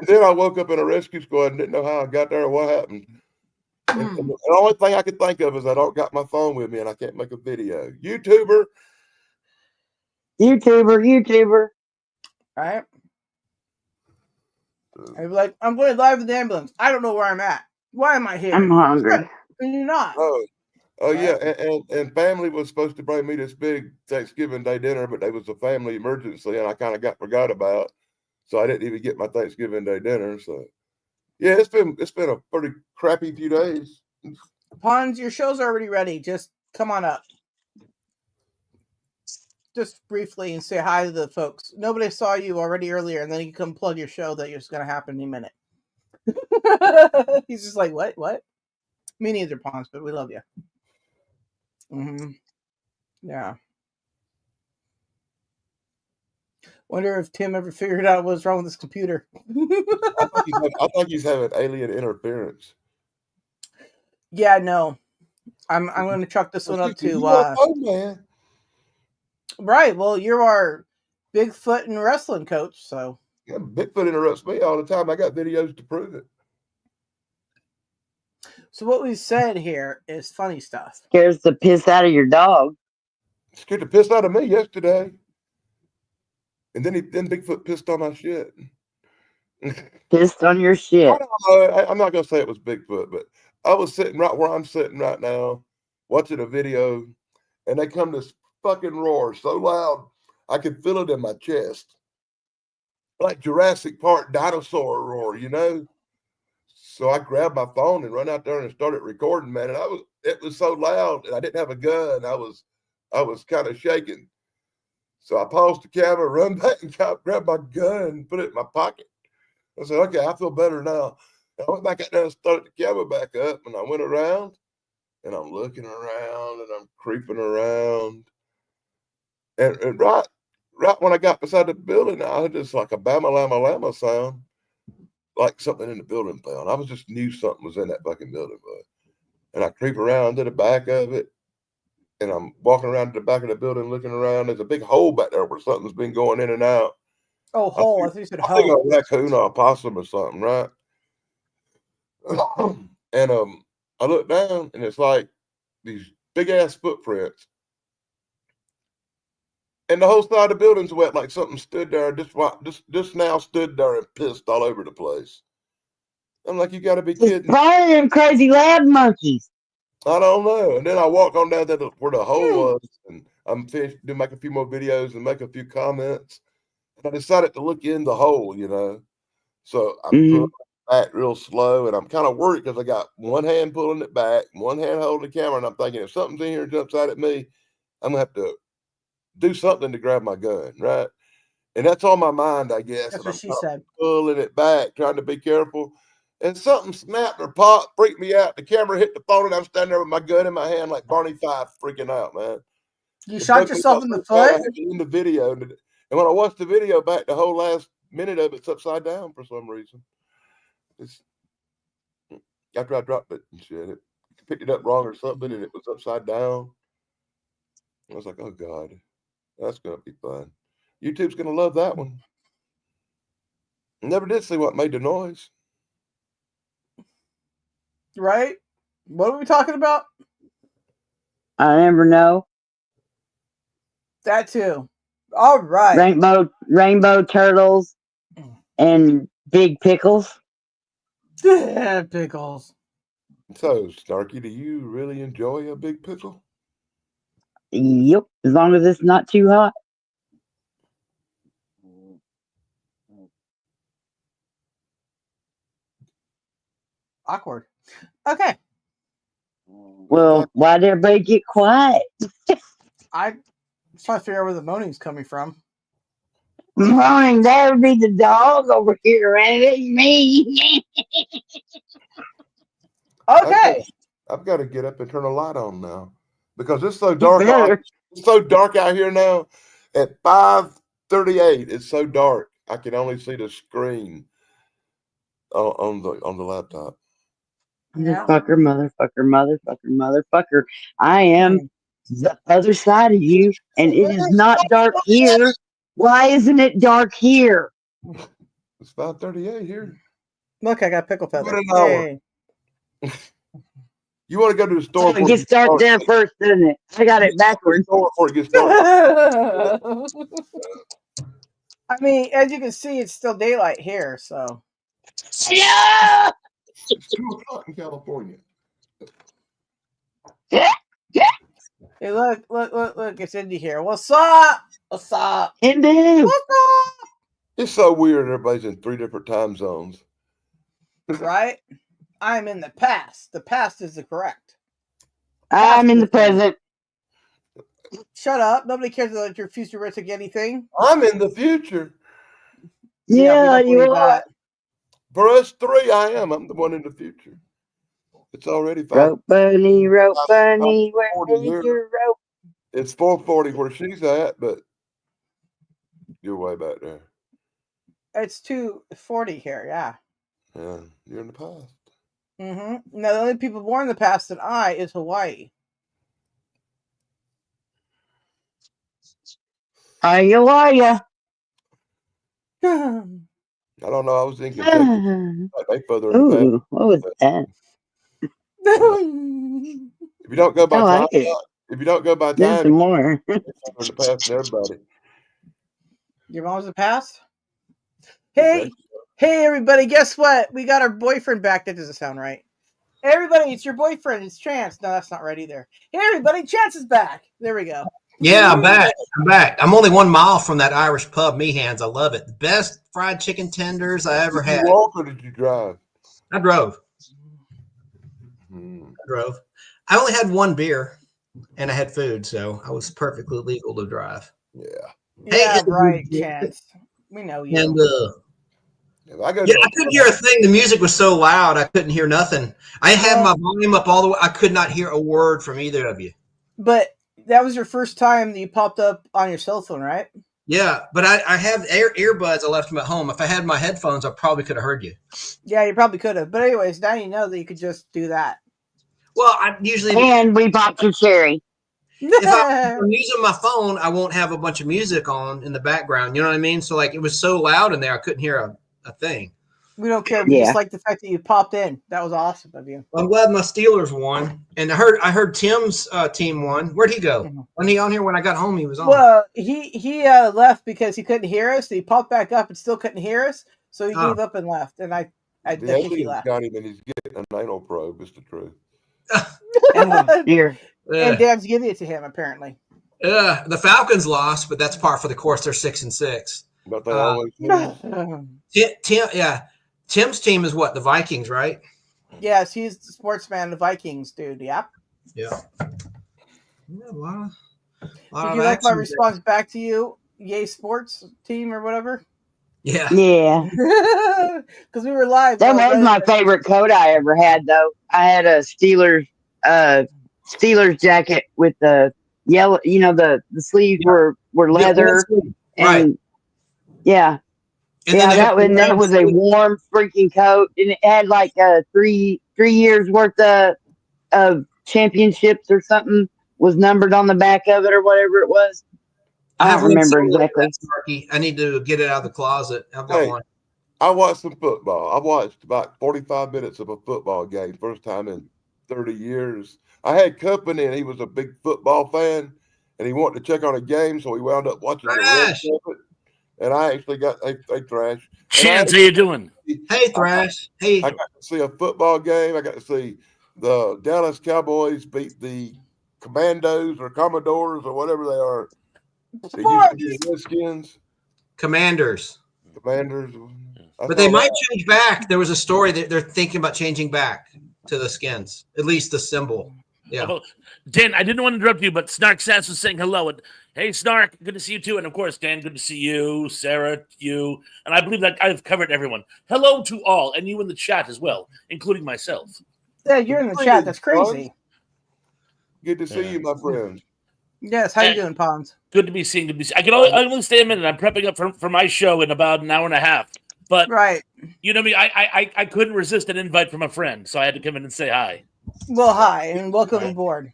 then I woke up in a rescue squad and didn't know how I got there or what happened. And the only thing I could think of is I don't got my phone with me and I can't make a video. YouTuber. All right. I'd be like, I'm going live with the ambulance. I don't know where I'm at. Why am I here? I'm hungry. And you're not. Oh yeah. And family was supposed to bring me this big Thanksgiving Day dinner, but there was a family emergency and I kind of forgot about. So I didn't even get my Thanksgiving Day dinner. So yeah, it's been a pretty crappy few days. Pons, your show's already ready. Just come on up. Just briefly and say hi to the folks. Nobody saw you already earlier, and then you come plug your show that it's going to happen in a minute. He's just like, what? Me neither, Pons, but we love you. Yeah. Wonder if Tim ever figured out what's wrong with his computer. I think he's having alien interference. Yeah, no. I'm going to chuck this one up to man. Right. Well, you're our Bigfoot and wrestling coach, so yeah, Bigfoot interrupts me all the time. I got videos to prove it. So what we said here is funny stuff. Scares the piss out of your dog. Scared the piss out of me yesterday. And then Bigfoot pissed on my shit. Pissed on your shit. I'm not gonna say it was Bigfoot, but I was sitting right where I'm sitting right now, watching a video, and they come this fucking roar so loud I could feel it in my chest, like Jurassic Park dinosaur roar, you know. So I grabbed my phone and run out there and started recording, man. And it was so loud, and I didn't have a gun. I was kind of shaking. So I paused the camera, run back and grab my gun and put it in my pocket. I said, okay, I feel better now. And I went back out there and started the camera back up, and I went around, and I'm looking around, and I'm creeping around. And right when I got beside the building, I heard just like a bama lama lama sound. like something in the building fell. I was just knew something was in that fucking building, but and I creep around to the back of it, and I'm walking around to the back of the building looking around. There's a big hole back there where something's been going in and out. Oh, hole. I think you said I think hoe. a raccoon or a possum or something, right? And I look down and it's like these big ass footprints. And the whole side of the building's wet, like something stood there, just now stood there and pissed all over the place. I'm like, you got to be It's kidding! probably them crazy lab monkeys. I don't know. And then I walk on down to where the hole was, and I'm finished to make a few more videos and make a few comments. And I decided to look in the hole, you know. So I'm pulling it back real slow, and I'm kind of worried because I got one hand pulling it back, one hand holding the camera, and I'm thinking if something's in here and jumps out at me, I'm gonna have to do something to grab my gun, right? And that's on my mind, I guess. That's and what I'm she kind of said. pulling it back, trying to be careful. And something snapped or popped, freaked me out. The camera hit the phone, and I'm standing there with my gun in my hand, like Barney Fife, freaking out, man. You It shot broke me yourself out in the so bad, I foot? had to end the video. And when I watched the video back, the whole last minute of it's upside down for some reason. It's after I dropped it and shit, it picked it up wrong or something, and it was upside down. I was like, oh God, that's gonna be fun. YouTube's gonna love that one. Never did see what made the noise. Right? What are we talking about? I never know. That too. All right. Rainbow turtles and big pickles. Pickles. So, Snarky, do you really enjoy a big pickle? Yep, as long as it's not too hot. Awkward. Okay. Well, why did everybody get quiet? I just trying to figure out where the moaning's coming from. Morning, that would be the dog over here, and it ain't me. Okay. I've got to get up and turn a light on now because it's so You dark. better. It's so dark out here now. At 5:38, it's so dark. I can only see the screen on the laptop. Yeah. Motherfucker. I am the other side of you, and it is not dark here. Why isn't it dark here? It's 5:38 here. Look, I got pickle feather. About an hour. Yay. You want to go to the store So it gets dark there first, doesn't it? I got it backwards. before it gets dark. I mean, as you can see, it's still daylight here, so. Yeah! It's 2:00 in California. Hey, look, it's Indy here. What's up? What's up? Hindu. What's up? It's so weird. Everybody's in 3 different time zones. Right? I'm in the past. The past is the correct. I'm in the present. Shut up. Nobody cares about your future risk anything. I'm in the future. Yeah, we you don't believe are. that. For us 3, I am. I'm the one in the future. It's already 5. Rope bunny, where is here. your rope? It's 4:40 where she's at, but you're way back there. It's 2:40 here, yeah. Yeah, you're in the past. Mm-hmm. Now, the only people born in the past than I is Hawaii. Are you? I don't know. I was in Kentucky. They further in the past. Ooh, what was that? If you don't go by I time, like it. if you don't go by There's time, some more. you're in the past and everybody. Your mom's the past? Hey, everybody, guess what? We got our boyfriend back. That doesn't sound right. Everybody, it's your boyfriend. It's Chance. No, that's not right either. Hey, everybody, Chance is back. There we go. Yeah, I'm back. I'm only 1 mile from that Irish pub, Meehan's. I love it. The best fried chicken tenders I ever had. Did you walk or did you drive? I drove. I only had 1 beer, and I had food, so I was perfectly legal to drive. Yeah. Yeah, right, Chance. We know you. And I couldn't hear a thing. The music was so loud, I couldn't hear nothing. I had my volume up all the way. I could not hear a word from either of you. But that was your first time that you popped up on your cell phone, right? Yeah, but I have earbuds. I left them at home. If I had my headphones, I probably could have heard you. Yeah, you probably could have. But anyways, now you know that you could just do that. Well, I usually, And we popped your cherry. if I'm using my phone, I won't have a bunch of music on in the background. You know what I mean? So like, it was so loud in there, I couldn't hear a thing. We don't care. We Yeah. just like the fact that you popped in. That was awesome of you. I'm glad my Steelers won, and I heard Tim's team won. Where'd he go? Wasn't he on here when I got home? He was on. Well, he left because he couldn't hear us. He popped back up and still couldn't hear us, so he gave up and left. And I The think he aliens left. got him and he's getting an anal probe. It's the truth. Oh, dear. And Dad's giving it to him apparently. The Falcons lost, but that's par for the course. They're 6-6. But they always lose. Tim's team is what? The Vikings, right? Yes, he's the sportsman, the Vikings dude. Yep. Yeah. A lot Did of you like my action response back to you? Yay, sports team or whatever. there. Yeah. Yeah. Because we were live. That was my favorite coat I ever had, though. I had a Steelers jacket with the yellow. You know, the sleeves were leather, Right. and yeah, And then that was a warm freaking coat, and it had like 3 years worth of championships or something was numbered on the back of it or whatever it was. I don't remember exactly. Snarky. I need to get it out of the closet. I've got one. I watched some football. I watched about 45 minutes of a football game, first time in 30 years. I had company, and he was a big football fan, and he wanted to check on a game, so we wound up watching the rest of it. And I actually got a Thrash. Chance, how you doing? Hey, Thrash. Hey. I got to see a football game. I got to see the Dallas Cowboys beat the Commandos or Commodores or whatever they are. The Redskins. Commanders. Commanders. But they might change back. There was a story that they're thinking about changing back to the skins, at least the symbol. Yeah. Oh, Dan, I didn't want to interrupt you, but Snark Sass was saying hello. And hey, Snark, good to see you too. And of course, Dan, good to see you, Sarah, you. And I believe that I've covered everyone. Hello to all, and you in the chat as well, including myself. Yeah, you're in the chat. That's crazy. Good to see you, my friend. Yes, how you doing, Pons? Good to be seen. Good to be seen. I can only stay a minute. I'm prepping up for my show in about an hour and a half. But right, you know me, I couldn't resist an invite from a friend, so I had to come in and say hi. Well, hi and welcome aboard.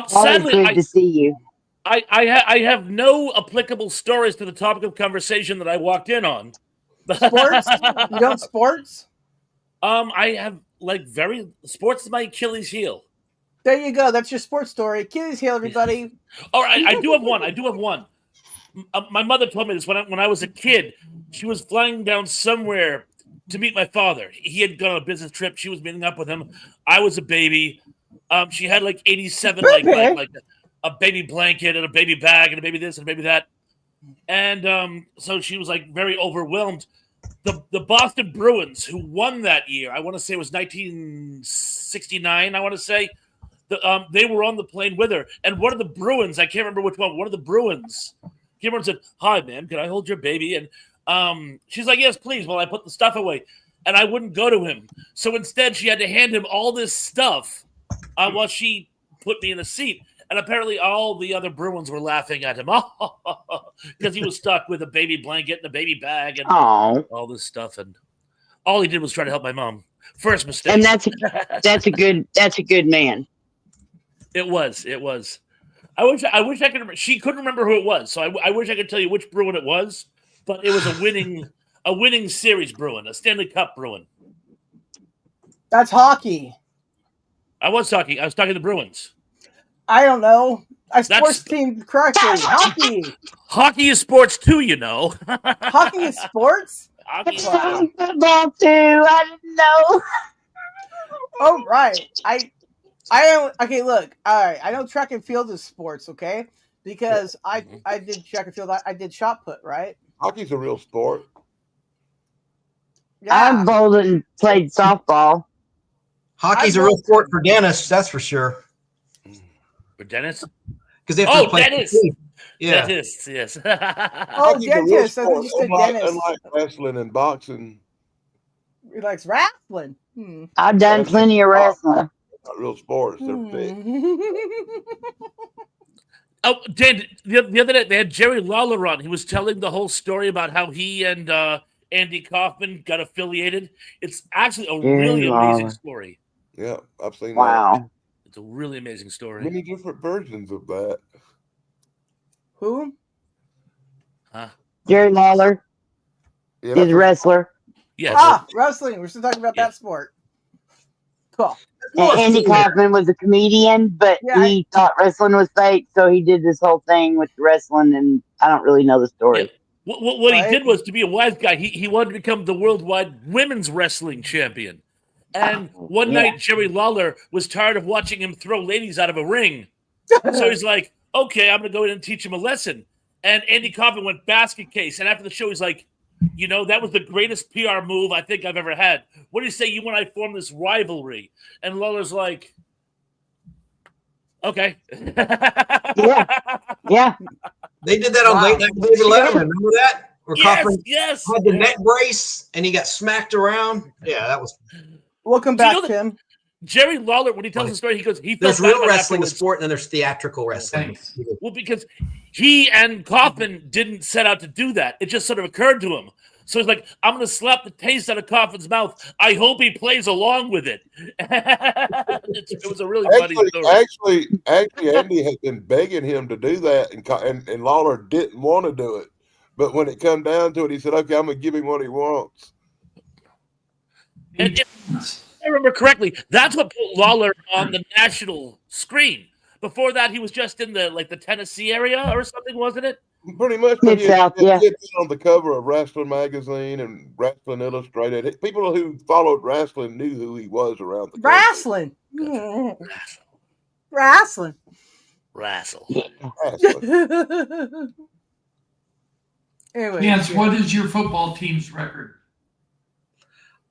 Sadly, good to see you. I have no applicable stories to the topic of conversation that I walked in on. Sports? You don't sports? I have sports is my Achilles heel. There you go. That's your sports story. Achilles heel, everybody. All right, I do have one. My mother told me this when I was a kid. She was flying down somewhere to meet my father. He had gone on a business trip. She was meeting up with him. I was a baby. She had like 87 like a baby blanket and a baby bag and a baby this and a baby that. And so she was like very overwhelmed. The Boston Bruins, who won that year, I want to say it was 1969, I want to say. They were on the plane with her. And one of the Bruins, I can't remember which one of the Bruins came over and said, "Hi, ma'am, can I hold your baby?" And she's like, "Yes, please," while I put the stuff away. And I wouldn't go to him. So instead, she had to hand him all this stuff while she put me in a seat. And apparently all the other Bruins were laughing at him because he was stuck with a baby blanket and a baby bag and all this stuff. And all he did was try to help my mom. First mistake. And that's a good man. It was. I wish I could remember. She couldn't remember who it was, so I wish I could tell you which Bruin it was. But it was a winning series Bruin, a Stanley Cup Bruin. That's hockey. I was talking the Bruins. I don't know. I sports team correctly. Hockey. Hockey is sports too, you know. Hockey is sports? Hockey is football too. I didn't know. Oh, right. I am okay. Look, all right. I know track and field is sports, okay? Because I did track and field. I did shot put, right? Hockey's a real sport. Yeah. I've bowled and played softball. Hockey's a real sport for Dennis, that's for sure. For Dennis? Because they have to play. Dennis. Yeah. Dentist, yes. Dentist. I think you said dentist. Unlike wrestling and boxing. He likes wrestling. I've done plenty of wrestling. Not real sports. They're big. Oh, Dan, the other day they had Jerry Lawler on. He was telling the whole story about how he and Andy Kaufman got affiliated. It's actually a really amazing story. Yeah, I've seen that. Wow. It's a really amazing story. Many different versions of that. Who? Huh? Jerry Lawler Yeah, is a wrestler. Yes. Wrestling. We're still talking about that sport. Cool. And Andy Kaufman was a comedian, but he thought wrestling was fake, so he did this whole thing with wrestling, and I don't really know the story. Yeah. What he did was, to be a wise guy, he wanted to become the worldwide women's wrestling champion. And one night, Jerry Lawler was tired of watching him throw ladies out of a ring. So he's like, okay, I'm going to go in and teach him a lesson. And Andy Kaufman went basket case. And after the show, he's like, you know, that was the greatest PR move I think I've ever had. What do you say you and I form this rivalry? And Lawler's like, okay. Yeah. They did that on Late Night with David Letterman. Remember that? Where Kaufman had the neck brace and he got smacked around. Yeah, that was. Welcome back, Tim. Jerry Lawler, when he tells the story, he goes, there's real wrestling, a sport, and then there's theatrical wrestling. Well, because he and Kaufman didn't set out to do that. It just sort of occurred to him. So he's like, I'm going to slap the taste out of Kaufman's mouth. I hope he plays along with it. It was a really funny story. Actually, Andy had been begging him to do that, and Lawler didn't want to do it. But when it come down to it, he said, okay, I'm going to give him what he wants. And if I remember correctly, that's what put Lawler on the national screen. Before that, he was just in the Tennessee area or something, wasn't it? Pretty much. He had been on the cover of Wrestling Magazine and Wrestling Illustrated. People who followed wrestling knew who he was around the country. Wrestling. Anyway, Chance, what is your football team's record?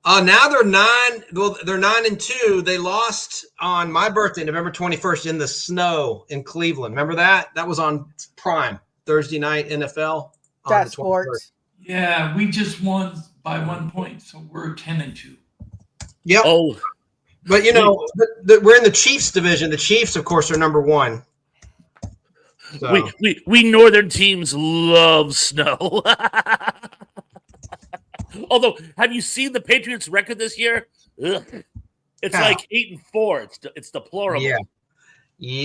Now they're 9. Well, they're 9-2. They lost on my birthday, November 21st, in the snow in Cleveland. Remember that? That was on Prime Thursday night NFL. That's sports. Yeah, we just won by 1 point, so we're 10-2. Yep. Oh, but you know, we're in the Chiefs division. The Chiefs, of course, are number 1. So. We northern teams love snow. Although, have you seen the Patriots' record this year? Ugh. It's like 8-4. It's deplorable. Yeah.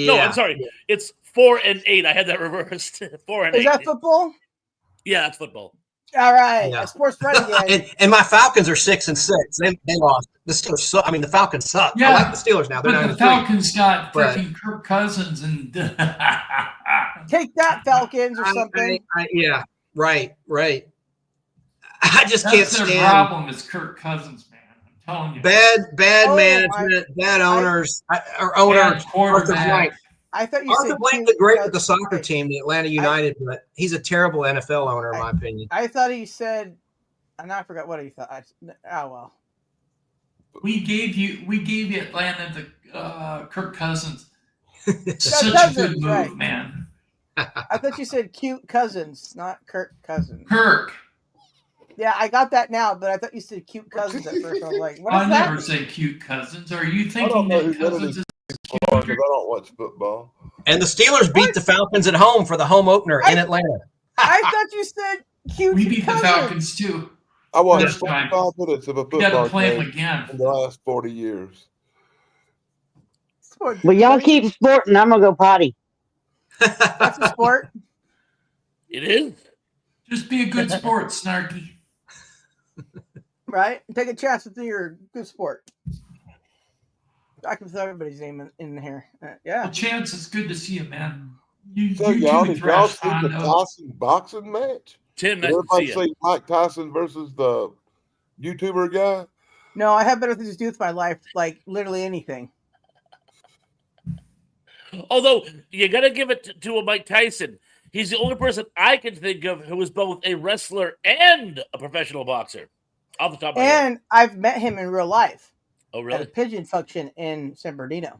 No, I'm sorry. Yeah. It's 4-8. I had that reversed. 4-8. Is that football? Yeah, that's football. All right. Yeah. Sports friend again. and my Falcons are 6-6. They lost. The Steelers. I mean, the Falcons suck. Yeah, I like the Steelers now. They're but the Falcons got freaking Kirk Cousins and take that, Falcons, or something. Yeah. Right. I just can't stand. Their problem is Kirk Cousins, man. I'm telling you. Bad management, bad owners, Arthur Blank. I thought you Arthur said Blank was great with the soccer team, the Atlanta United, but he's a terrible NFL owner, in my opinion. I thought he said, and I forgot what he thought. Oh well. We gave you Atlanta the Kirk Cousins. Such a good move, man. I thought you said cute cousins, not Kirk Cousins. Kirk. Yeah, I got that now, but I thought you said cute cousins at first. I was like, what is I that? never say cute cousins. Are you thinking that Cousins is cute? I don't watch football. And the Steelers beat the Falcons at home for the home opener in Atlanta. I thought you said cute We beat cousins. the Falcons too. I watched 45 minutes of a football play game again in the last 40 years. Well, y'all keep sporting. I'm going to go potty. That's a sport. It is. Just be a good sport, Snarky. Right? Take a chance with your good sport. I can throw everybody's name in here. Yeah. Well, Chance, it's good to see you, man. So y'all see the Tyson boxing match? Tim, nice everybody to see you. See Mike Tyson versus the YouTuber guy? No, I have better things to do with my life, like literally anything. Although you got to give it to a Mike Tyson. He's the only person I can think of who is both a wrestler and a professional boxer. Off the top of my head. And I've met him in real life. Oh, really? At a pigeon function in San Bernardino.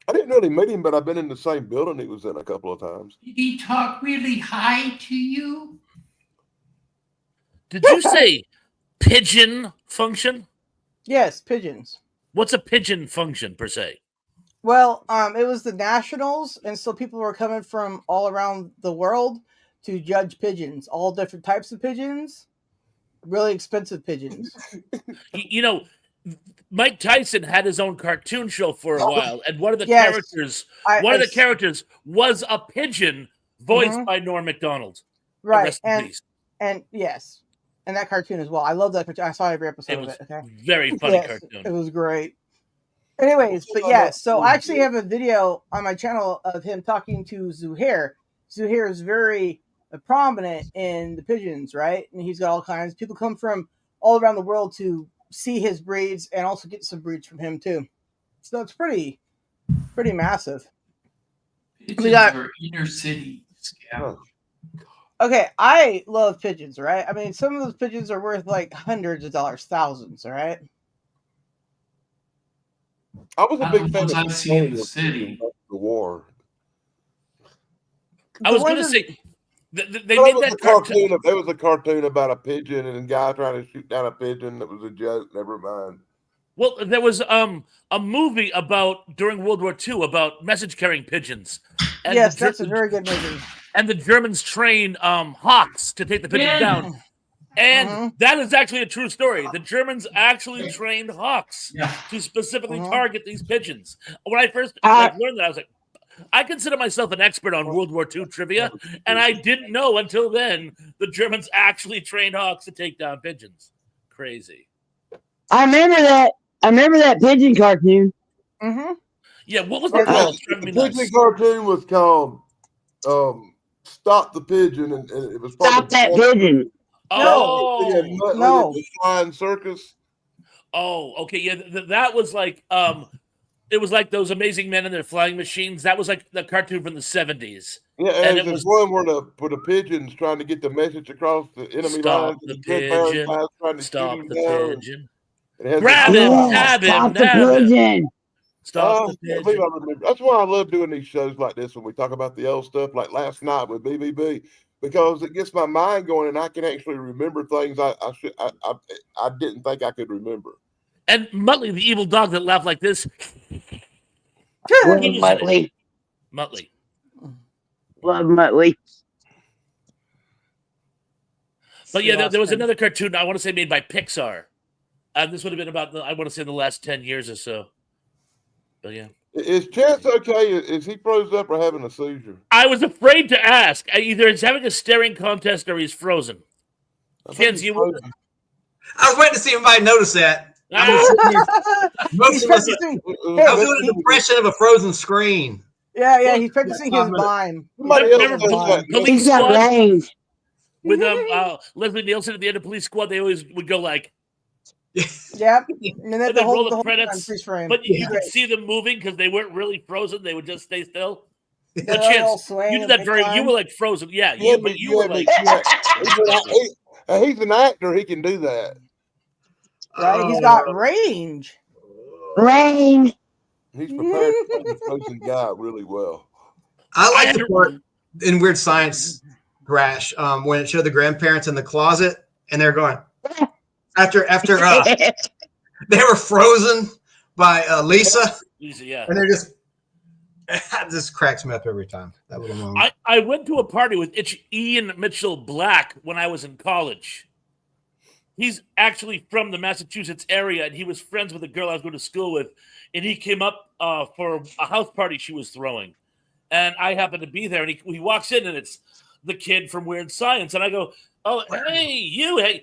I didn't really meet him, but I've been in the same building he was in a couple of times. Did he talk really high to you? Did you say pigeon function? Yes, pigeons. What's a pigeon function per se? Well, it was the Nationals, and so people were coming from all around the world to judge pigeons, all different types of pigeons, really expensive pigeons. You know, Mike Tyson had his own cartoon show for a while, and one of the Yes, characters, I, one I of the s- characters was a pigeon voiced mhm, by Norm Macdonald. right, Rest in peace. and yes, and that cartoon as well. I love that cartoon. I saw every It episode of was it. Okay, very funny yes, it cartoon. was great. Anyways, but yeah, so I actually have a video on my channel of him talking to Zuhair. Zuhair is very prominent in the pigeons, right? And he's got all kinds. People come from all around the world to see his breeds and also get some breeds from him too. So it's pretty massive. Pigeons got- are inner city scavengers. Okay, I love pigeons, right? I mean, some of those pigeons are worth like hundreds of dollars, thousands, all right? I was a Not big the fan ones of I see in the Wars city. after the war. I was The going to ones say they There made was that a cartoon. cartoon. There was a cartoon about a pigeon and a guy trying to shoot down a pigeon. That was a joke. Never mind. Well, there was a movie about during World War II about message carrying pigeons. And yes, that's a very good movie. And the Germans trained hawks to take the pigeons Yeah. down. And Mhm. that is actually a true story. The Germans actually trained hawks Yeah. to specifically Mhm. target these pigeons. When I first Uh, learned that, I was like, I consider myself an expert on World War II trivia, and I didn't know until then the Germans actually trained hawks to take down pigeons. Crazy. I remember that pigeon cartoon. Mm-hmm. Yeah, what was Yeah, it called? The Driving me pigeon nuts. cartoon was called "Stop the Pigeon," and it was part Stop of that pigeon. No. the Flying Circus. Oh, okay. Yeah, that was like it was like those amazing men and their flying machines. That was like the cartoon from the 70s. Yeah, And and it there's was one where the pigeon's trying to get the message across the enemy stop lines, the and the grandparents pigeon, guys trying to shoot stop him the down. pigeon, And it has grab the- him, Yeah, tab him, stop the nab him, pigeon. stop the I believe pigeon. I remember. That's why I love doing these shows like this when we talk about the old stuff, like last night with BBB, because it gets my mind going and I can actually remember things I didn't think I could remember. And Muttley, the evil dog that laughed like this, Love He was in it. Muttley. Muttley. Love Muttley. But yeah, there was another cartoon I want to say made by Pixar. This would have been about I want to say the last 10 years or so. But yeah. Is Chance okay? Is he froze up or having a seizure? I was afraid to ask. Either he's having a staring contest or he's frozen. I think Chance, he's you frozen. I was waiting to see if anybody notice that. I was Ah, sitting here He's motionless. practicing. I was doing an impression of a frozen screen. Yeah, he's practicing his mime. Somebody else Remember does that. Police He's got Squad range. with Leslie Nielsen at the end of Police Squad? They always would go like, Yep. And then and the then roll whole, the the whole time credits. freeze frame. But you Great. could see them moving because they weren't really frozen. They would just stay still. Yeah, But they'll Chance, swing you did and that big very. time. You were like frozen. Yeah, Yeah, but you were like. he's an actor. He can do that. Right? He's got range. Range. He's prepared to play the frozen guy really well. I like I the had- part in Weird Science, Grash, when it showed the grandparents in the closet and they're going after they were frozen by Lisa, Yeah. and they're just this cracks me up every time. That little moment. I went to a party with Ian Mitchell Black when I was in college. He's actually from the Massachusetts area, and he was friends with a girl I was going to school with, and he came up for a house party she was throwing, and I happened to be there, and he walks in, and it's the kid from Weird Science, and I go, "Oh, hey,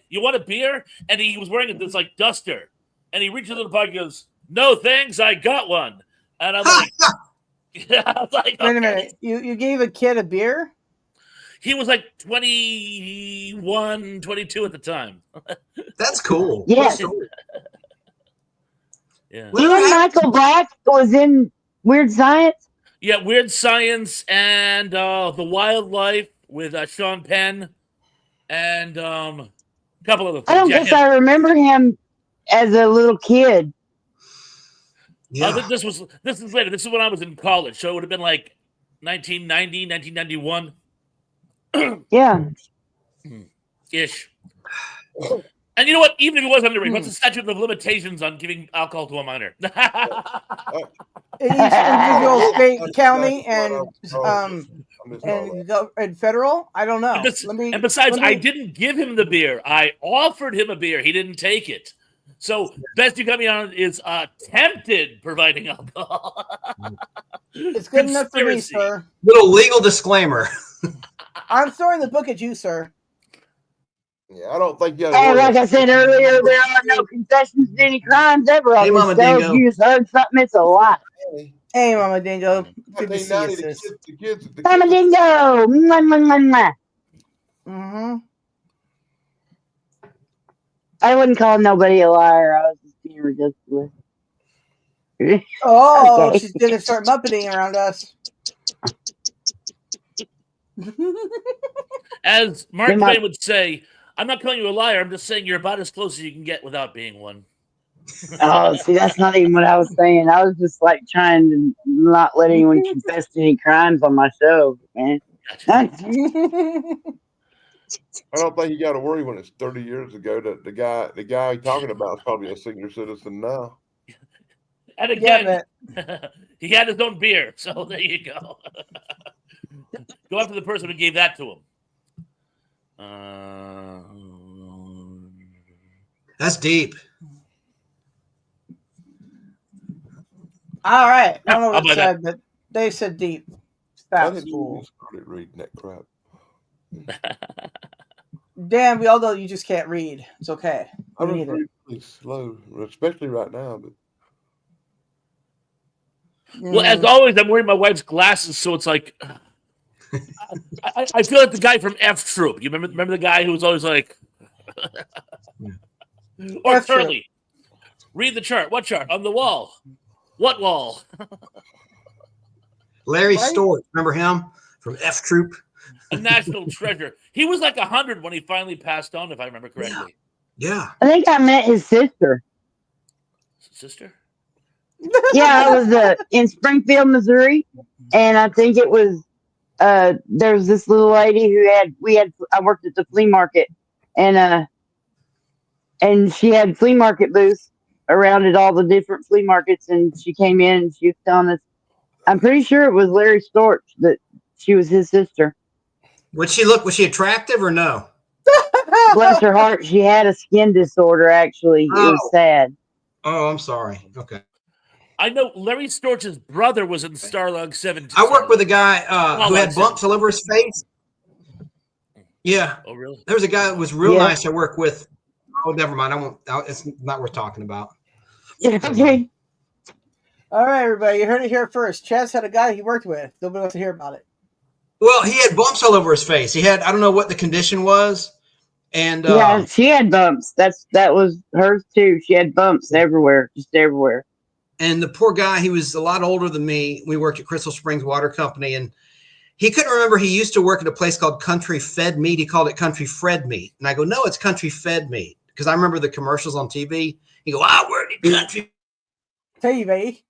you want a beer?" And he was wearing this like duster, and he reaches into the pocket and goes, "No thanks, I got one," and I'm like, I was like, Wait a "Okay." minute. You gave a kid a beer? He was like 21, 22 at the time. That's cool. Yes. Yeah. You and Michael Black was in Weird Science? Yeah, Weird Science and The Wildlife with Sean Penn and a couple other things. I don't Yeah, guess I remember him as a little kid. Yeah. This is later. This is when I was in college, so it would have been like 1990, 1991 Yeah. ish. And you know what? Even if he was underage, what's the statute of limitations on giving alcohol to a minor? In each individual state, county, and federal. I don't know. And besides, I didn't give him the beer. I offered him a beer. He didn't take it. So best you got me on is attempted providing alcohol. It's good enough for me, sir. Little legal disclaimer. I'm throwing the book at you, sir. Yeah, I don't think you. Like I said earlier, there are no confessions to any crimes ever. Hey, Mama Dingo. You just heard something, it's a lie. Hey, Mama Dingo. Good to see you, sis. Mama Dingo. Mwah, mwah, mwah, mwah. Mm-hmm. I wouldn't call nobody a liar. I was just being ridiculous. Oh, Okay. she's gonna start muppeting around us. As Mark Twain would say, I'm not calling you a liar. I'm just saying you're about as close as you can get without being one. Oh, see, that's not even what I was saying. I was just like trying to not let anyone confess to any crimes on my show, man. I don't think you got to worry when it's 30 years ago that the guy you're talking about is probably a senior citizen now. And again, he had his own beer, so there you go. Go after the person who gave that to him. That's deep. All right. I don't know what it said, but they said deep. That's cool. Started reading that crap. Dan, we all know you just can't read. It's okay. I'm really slow, especially right now. But well, as always, I'm wearing my wife's glasses, so it's like I feel like the guy from F Troop. You remember the guy who was always like, or Curly. Read the chart. What chart? On the wall. What wall? Larry Storch. Remember him from F Troop? A national treasure. He was like 100 when he finally passed on, if I remember correctly. Yeah. I think I met his sister. Sister? Yeah, I was in Springfield, Missouri, and I think it was there was this little lady who I worked at the flea market, and she had flea market booths around at all the different flea markets, and she came in and she was telling us, I'm pretty sure it was Larry Storch that she was his sister. Was she attractive or no? Bless her heart, she had a skin disorder, actually. It was sad. Oh, I'm sorry. Okay. I know Larry Storch's brother was in Starlog 17. I worked with a guy who had bumps all over his face. Yeah. Oh, really? There was a guy that was real nice I worked with. Oh, never mind. I won't. It's not worth talking about. Yeah, okay. All right, everybody. You heard it here first. Chaz had a guy he worked with. Nobody wants to hear about it. Well, he had bumps all over his face. He had, I don't know what the condition was. And yeah, she had bumps. That was hers too. She had bumps everywhere, just everywhere. And the poor guy, he was a lot older than me. We worked at Crystal Springs Water Company, and he couldn't remember. He used to work at a place called Country Fed Meat. He called it Country Fred Meat. And I go, no, it's Country Fed Meat. Because I remember the commercials on TV. He go, I work at Country TV.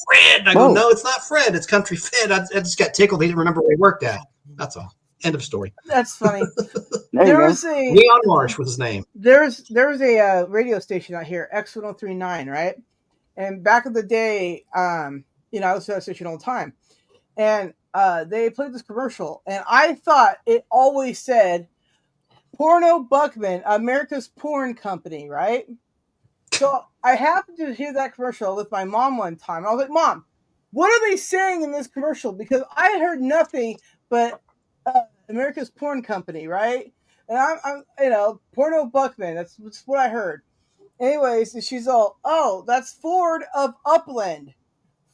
Fred. And I go, no, it's not Fred. It's Country Fed. I just got tickled. He didn't remember where he worked at. That's all. End of story. That's funny. Leon Marsh was his name. There was a radio station out here, X1039, right? And back in the day, I listened to that station all the time. And they played this commercial, and I thought it always said Porno Buckman, America's porn company, right? So I happened to hear that commercial with my mom one time. I was like, Mom, what are they saying in this commercial? Because I heard nothing but America's porn company, right? And I'm Porno Buckman. That's what I heard. Anyways, she's all, oh, that's Ford of Upland.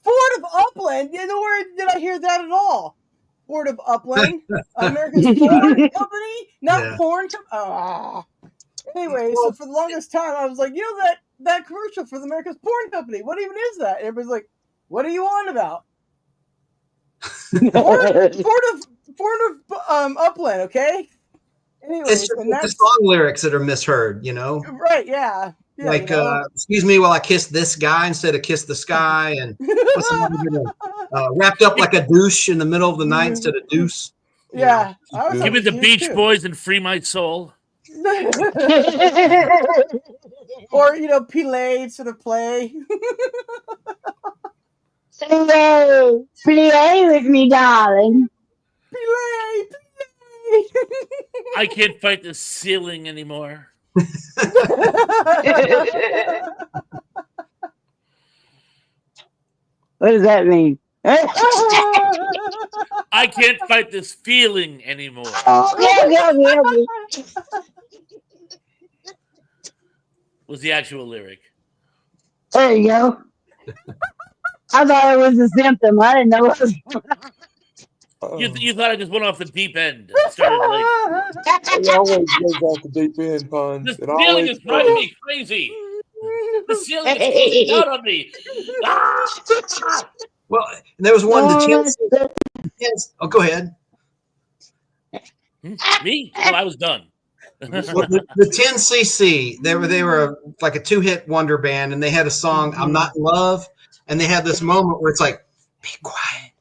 Ford of Upland? Nowhere did I hear that at all. Ford of Upland, America's porn company, not porn company. Anyway, so for the longest time, I was like, that commercial for the America's porn company. What even is that? And everybody's like, what are you on about? Ford of Upland, okay? Anyways, it's the song lyrics that are misheard, Right, yeah. Like, excuse me while I kiss this guy instead of kiss the sky, and wrapped up like a douche in the middle of the night instead of deuce. Yeah. Give me the Beach Boys and Free My Soul. Or pleay instead of play. Play with me, darling. Play. I can't fight the ceiling anymore. What does that mean? I can't fight this feeling anymore. Okay. Was the actual lyric. There you go. I thought it was a symptom. I didn't know it was. You thought I just went off the deep end and started like It always goes off the deep end, pun. this It feeling always is driving does. me crazy. The ceiling is closing out on me. Ah! Well, there was one. The 10. Oh, go ahead. Me? Oh, I was done. Well, the 10cc. They were like a 2-hit wonder band, and they had a song "I'm Not in Love," and they had this moment where it's like, "Be quiet,"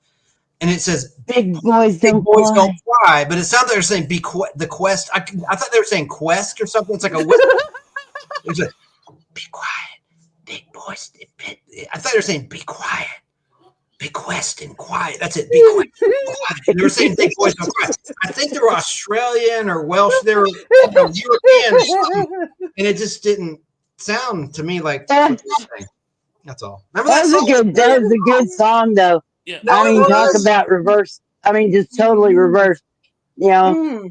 and it says, Big boys "Big don't boys cry. don't cry," but it sounded like they were saying the quest. I thought they were saying quest or something. It's like a whistle. It's like, "Be quiet, big boys." I thought they were saying, "Be quiet, big quest and quiet." That's it. Be quiet. Quiet. They were saying big boys don't cry. I think they were Australian or Welsh. They were European, and it just didn't sound to me like what they're saying. That's all. Remember that song? That was a good song, though. Yeah. No, I mean, it talk was. about reverse. I mean, just totally reverse. You know,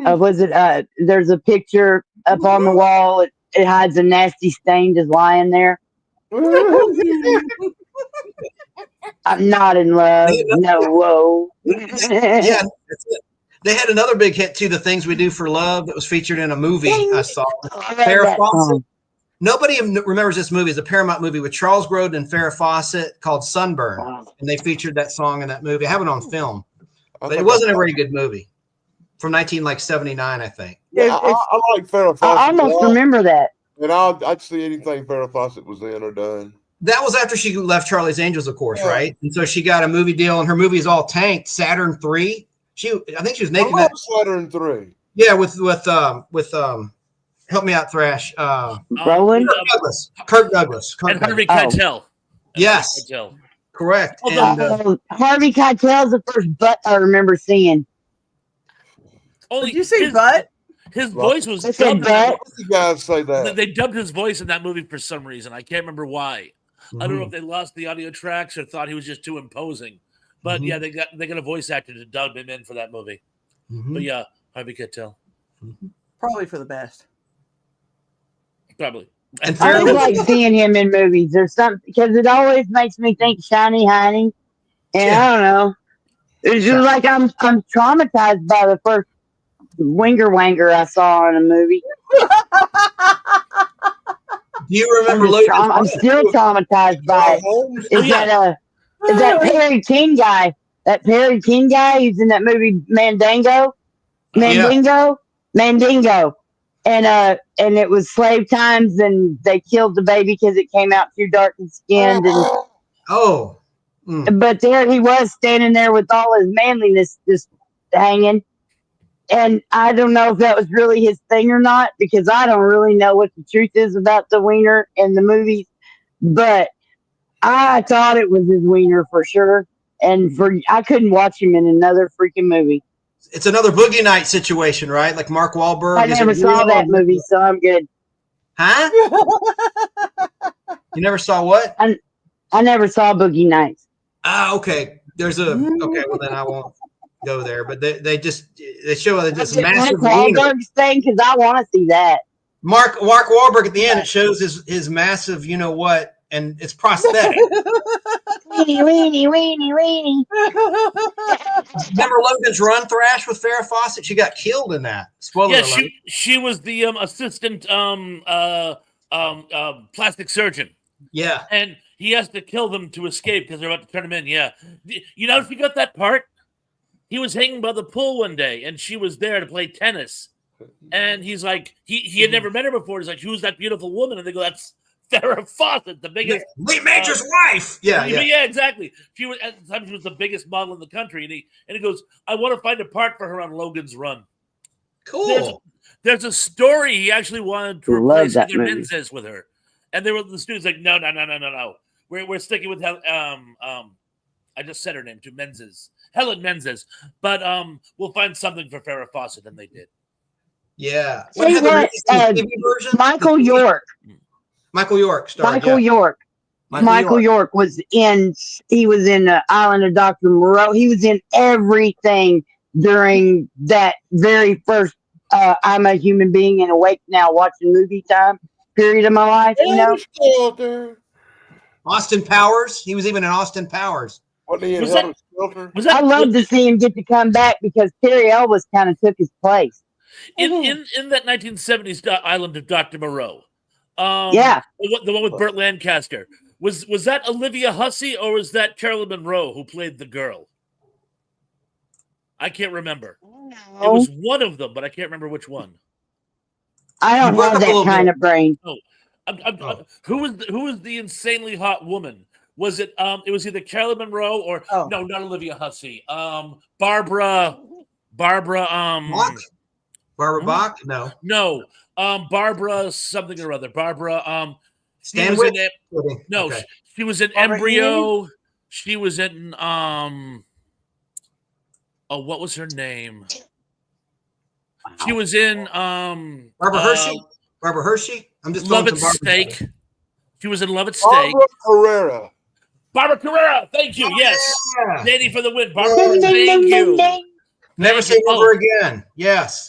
was it? There's a picture up on the wall. It hides a nasty stain just lying there. I'm not in love. No, whoa. Yeah, that's it. They had another big hit too, "The Things We Do for Love," that was featured in a movie I saw. I love Farrah that Fawcett. song. Nobody remembers this movie. It's a Paramount movie with Charles Grodin and Farrah Fawcett called Sunburn, and they featured that song in that movie. I have it on film, but it wasn't a very good movie. From 1979, I think. Yeah, I like Farrah Fawcett. I almost remember that. And I'd see anything Farrah Fawcett was in or done. That was after she left Charlie's Angels, of course, right? And so she got a movie deal, and her movie is all tanked. Saturn 3. I think she was making that. Saturn 3. Yeah, with help me out, Thrash. Roland? Kirk Douglas. And Harvey Keitel. Yes. Keitel. Correct. Although, Harvey Keitel's the first butt I remember seeing. only Did you say butt? His voice was I said dubbed. butt. You guys say that. They dubbed his voice in that movie for some reason. I can't remember why. I don't know if they lost the audio tracks or thought he was just too imposing. But yeah, they got a voice actor to dub him in for that movie. But yeah, Harvey Keitel. Probably for the best. Probably. And I Farrah always like seeing him in movies or something because it always makes me think Shiny Hiney. And I don't know. It's just like I'm traumatized by the first winger wanger I saw in a movie. Do you remember I'm still traumatized by it. Is that Perry King guy? That Perry King guy who's in that movie Mandingo? Mandingo. And it was slave times and they killed the baby because it came out too dark and skinned and but there he was standing there with all his manliness just hanging. And I don't know if that was really his thing or not, because I don't really know what the truth is about the wiener in the movies. But I thought it was his wiener for sure. And I couldn't watch him in another freaking movie. It's another Boogie Night situation, right? Like Mark Wahlberg. I never saw that movie, so I'm good. Huh? You never saw what? I never saw Boogie Nights. Ah, okay. Okay, well then I won't go there. But they show this massive Wahlberg thing because I want to see that. Mark Wahlberg at the end. It shows his massive, you know what, and it's prosthetic. Weenie. Remember Logan's Run, Thrash, with Farrah Fawcett? She got killed in that. Spoiler alert. She was the assistant plastic surgeon. Yeah. And he has to kill them to escape because they're about to turn him in. Yeah. You know, if you got that part, he was hanging by the pool one day and she was there to play tennis. And he's like, he had never met her before. He's like, who's that beautiful woman? And they go, that's Farrah Fawcett, the biggest. Lee Major's wife. Yeah, exactly. She was at the time she was the biggest model in the country. And he goes, I want to find a part for her on Logan's Run. Cool. There's a story he actually wanted to Love replace that Heather movie. Menzies with her, and the studio's like, no. We're sticking with I just said her name to Menzies, Helen Menzies, but we'll find something for Farrah Fawcett, and they did. Yeah. See Heather what, Menzies TV version? Michael York. Michael York starred. Michael yeah. York. Michael York was in. He was in Island of Dr. Moreau. He was in everything during that very first I'm a Human Being and Awake Now watching movie time period of my life. You know. Austin Powers. He was even in Austin Powers. What do you Was have? I love to see him get to come back because Terry Elvis kind of took his place. in that 1970s Island of Dr. Moreau? Yeah. The one with Burt Lancaster. Was that Olivia Hussey or was that Carolyn Monroe who played the girl? I can't remember. No. It was one of them, but I can't remember which one. I don't You broke have up a that little kind bit. of brain. Who was the insanely hot woman? Was it it was either Carolyn Monroe or no, not Olivia Hussey. Barbara Bach? Barbara Bach? No. No. Barbara something or other. Barbara Stanwyck? No, Okay. she was in Barbara Embryo. She was in what was her name? She was in Barbara Hershey? Barbara Hershey? I'm just Love throwing It some Barbara Steak. She was in Love It Steak. Barbara Carrera. Barbara Carrera, thank you. Yes. Yeah. Lady for the win. Barbara, Ding, ding, thank ding, you. ding, ding. Never say never again. Yes.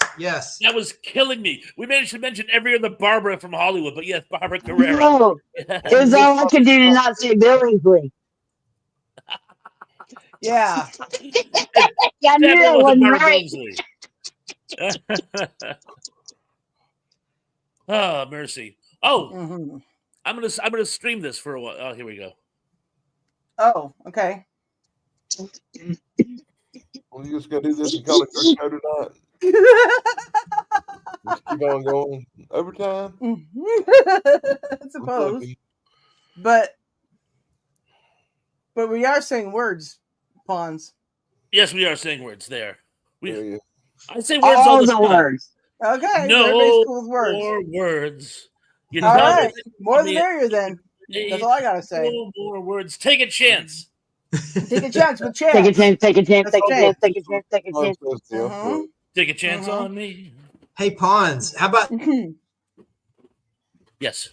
That was killing me. We managed to mention every other Barbara from Hollywood, but yes, Barbara Carrera. No, it was all I could do to not say Billingsley. Yeah. Yeah, I knew Definitely that wasn't wasn't Barbara right. Billingsley. Oh, mercy. Oh, Mm-hmm. I'm gonna stream this for a while. Oh, here we go. Oh, okay. Well, you just gonna do this and call it good show tonight. Just keep on going. Overtime? I suppose. But we are saying words, Pawns. Yes, we are saying words there. Yeah. I say words all All the the time. words. Okay. No Everybody's cool with words. more words. You All tell right. me- More I the mean, merrier then. That's all I gotta say. No more words. Take a chance. Take a chance with chance. Take a chance, take a chance, take a That's chance, take a chance, take a chance. Mhm. Take a chance Mhm. on me. Hey, Pawns, how about Yes.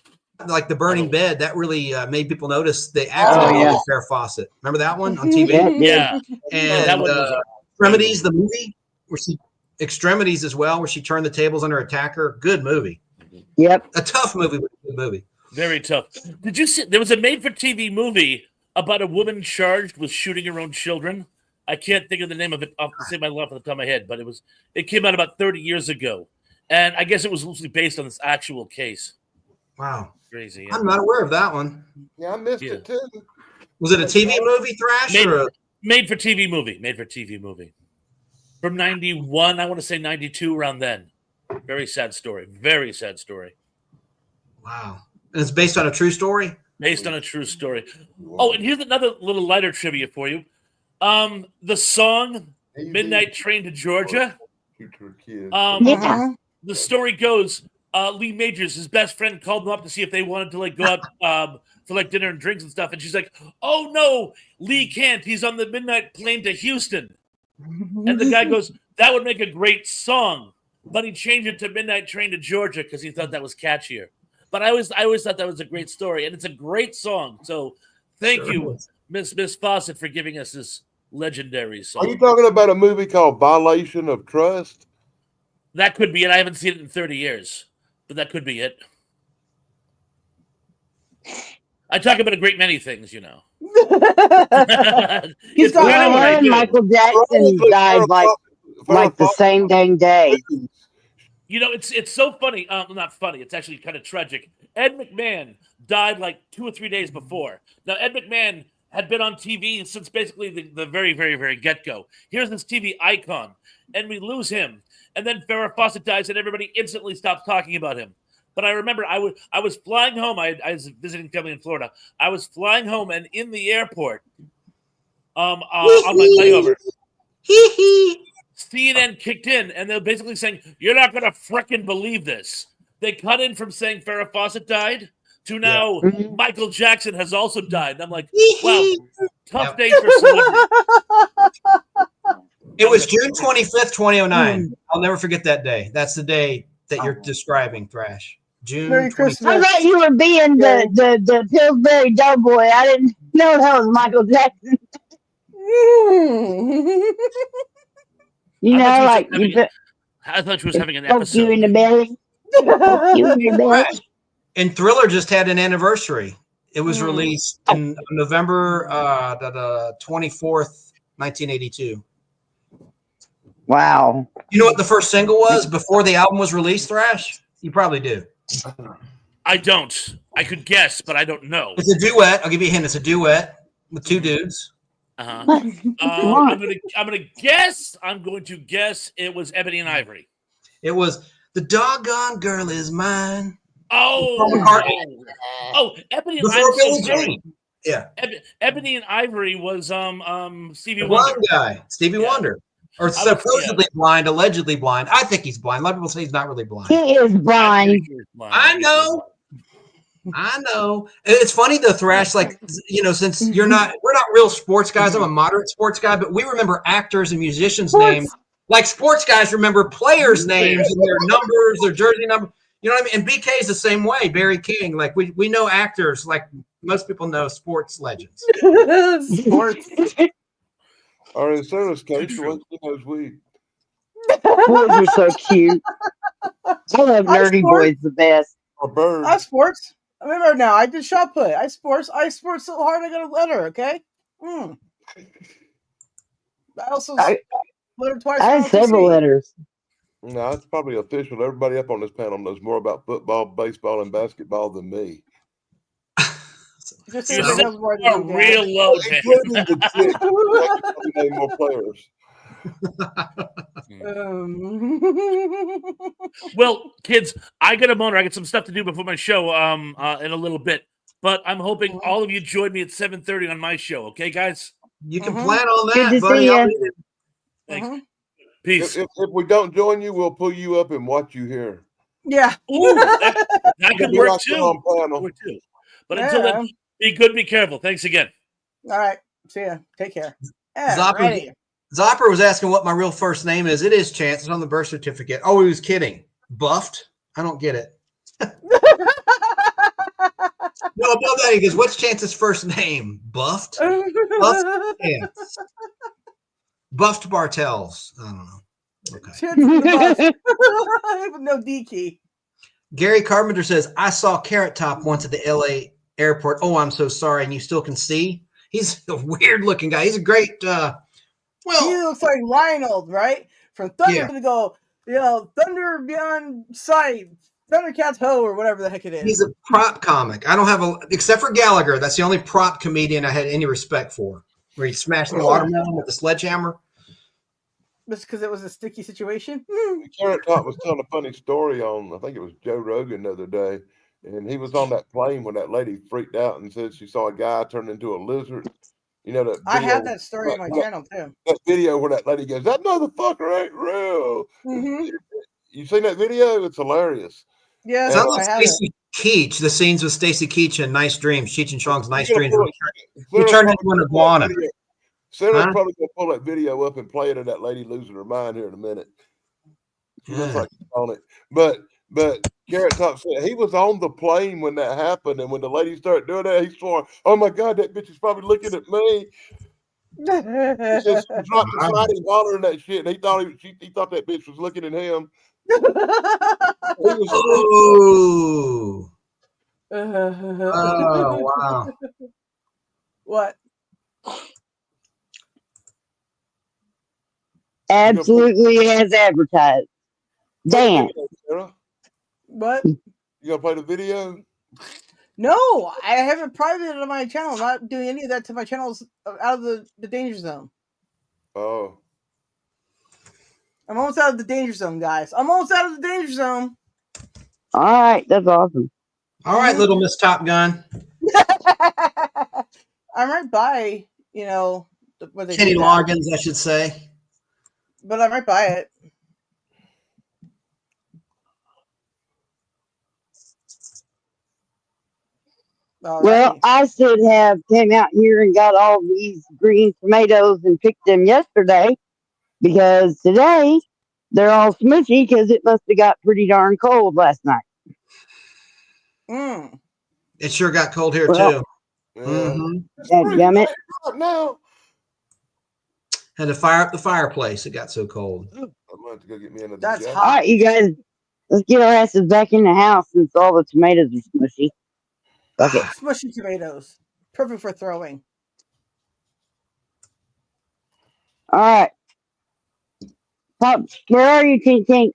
like the burning bed? That really made people notice the acting Oh, yeah. of Farrah Fawcett. Remember that one on TV? Yeah, Yeah. And that one was a Extremities, the movie, where she Extremities as well, where she turned the tables on her attacker. Good movie. Yep. A tough movie, but a good movie. very tough. Did you see there was a made-for-TV movie about a woman charged with shooting her own children? I can't think of the name of it off the same my life off the top of my head, but it came out about 30 years ago. And I guess it was loosely based on this actual case. Wow. Crazy. Yeah. I'm not aware of that one. Yeah, I missed it too. Was it a TV movie, Thrash? Made for TV movie. Made for TV movie. From 91, I want to say 92, around then. Very sad story. Very sad story. Wow. And it's based on a true story? Based on a true story. Oh, and here's another little lighter trivia for you. The song Midnight Train to Georgia. Yeah. The story goes, Lee Majors, his best friend, called him up to see if they wanted to like go out for like dinner and drinks and stuff. And she's like, "Oh no, Lee can't. He's on the midnight plane to Houston." And the guy goes, "That would make a great song." But he changed it to Midnight Train to Georgia because he thought that was catchier. But I always thought that was a great story, and it's a great song. So thank you, Miss Fawcett, for giving us this legendary song. Are you talking about a movie called Violation of Trust? That could be it. I haven't seen it in 30 years, but that could be it. I talk about a great many things, you know. He's It's kind of what I do. Michael Jackson died like the same dang day. You know, it's so funny. Not funny. It's actually kind of tragic. Ed McMahon died like 2 or 3 days before. Now, Ed McMahon had been on TV since basically the very, very, very get-go. Here's this TV icon, and we lose him. And then Farrah Fawcett dies, and everybody instantly stops talking about him. But I remember I was flying home. I was visiting family in Florida. I was flying home, and in the airport, on my layover, CNN kicked in, and they're basically saying, "You're not going to frickin' believe this." They cut in from saying Farrah Fawcett died to now Michael Jackson has also died. And I'm like, wow, tough day for celebrity. It was June 25th, 2009. I'll never forget that day. That's the day that you're describing, Thrash. June Merry 25th. Christmas. I thought you were being the Pillsbury Doughboy. I didn't know that was Michael Jackson. You know, like I thought she was having an poke you in episode. the belly. Poke you in the belly. And Thriller just had an anniversary. It was released in November 24th, 1982. Wow. You know what the first single was before the album was released, Thrash? You probably do. I don't. I could guess, but I don't know. It's a duet. I'll give you a hint. It's a duet with two dudes. I'm gonna guess. I'm going to guess it was Ebony and Ivory. It was The Doggone Girl Is Mine. Ebony and Before Billie Ivory. Jean. Yeah. Ebony and Ivory was Stevie The Wonder. blind guy, Stevie Wonder. Or supposedly blind, allegedly blind. I think he's blind. A lot of people say he's not really blind. He is blind. I know. It's funny though, Thrash, like, you know, since we're not real sports guys, I'm a moderate sports guy, but we remember actors and musicians' names. Like sports guys remember players' names and their numbers, their jersey number. You know what I mean? And BK is the same way, Barry King. Like we know actors, like most people know sports legends. Sports. Or in Sarah's case, she knows weed. Boys are so cute. I love nerdy boys the best. Or birds. I sports. I remember now. I did shot put. I sports so hard I got a letter. Okay. I also letter twice. I have several letters. No, it's probably official. Everybody up on this panel knows more about football, baseball, and basketball than me. Just You're so so real low, Including the chick. I can probably name more players. Well, kids, I got a motor. I got some stuff to do before my show in a little bit. But I'm hoping all of you join me at 7:30 on my show. Okay, guys? You can plan on Good that, to buddy. see I'll ya. be there. Thanks. Peace. If we don't join you, we'll pull you up and watch you here. Yeah. Ooh, that could Be work like too. on panel. But until then, be good, be careful. Thanks again. All right. See ya. Take care. Zopper was asking what my real first name is. It is Chance. It's on the birth certificate. Oh, he was kidding. Buffed? I don't get it. No, above that, he goes, what's Chance's first name? Buffed? Buffed Chance. Buffed Bartels. I don't know. Okay. No D key. Gary Carpenter says, I saw Carrot Top once at the LA airport. Oh, I'm so sorry. And you still can see? He's a weird looking guy. He's a great, He looks like Lionel, right? From Thunder to go, Thunder Beyond Sight, Thundercats Ho, or whatever the heck it is. He's a prop comic. I don't have except for Gallagher. That's the only prop comedian I had any respect for, where he smashed the watermelon with the sledgehammer. Just because it was a sticky situation. Carrot Top was telling a funny story on, I think it was Joe Rogan the other day, and he was on that plane when that lady freaked out and said she saw a guy turn into a lizard. You know that I video, have that story on my channel too. That video where that lady goes, "That motherfucker ain't real." You seen that video? It's hilarious. Yeah, sounds like Stacy Keach. The scenes with Stacy Keach and Nice Dreams, Cheech and Chong's Nice Dreams. He turned into an iguana. Sarah's probably gonna pull that video up and play it of that lady losing her mind here in a minute. She looks like she's on it. But Carrot Top said he was on the plane when that happened, and when the lady started doing that, he swore, "Oh my God, that bitch is probably looking at me." He just dropped the sliding hollering that shit, and he thought he thought that bitch was looking at him. Oh, wow. What? Absolutely as advertised. Dan. What? You gonna play the video? No, I have it private on my channel. I'm not doing any of that to my channels out of the danger zone. Oh. I'm almost out of the danger zone, guys. I'm almost out of the danger zone. All right, that's awesome. All right, little Miss Top Gun. I'm right by, Kenny Loggins, I should say. but I might buy it. Well, Alrighty. I should have came out here and got all these green tomatoes and picked them yesterday because today they're all smushy because it must have got pretty darn cold last night. Mm. It sure got cold here Well, too. Yeah. Mhm. It's freezing Dadgummit. right now. Had to fire up the fireplace. It got so cold. I'm gonna have to go get me another That's jacket. All right, you guys, let's get our asses back in the house since all the tomatoes are smushy. Okay. Smushy tomatoes. Perfect for throwing. All right. Pop, where are you, Tink Tink?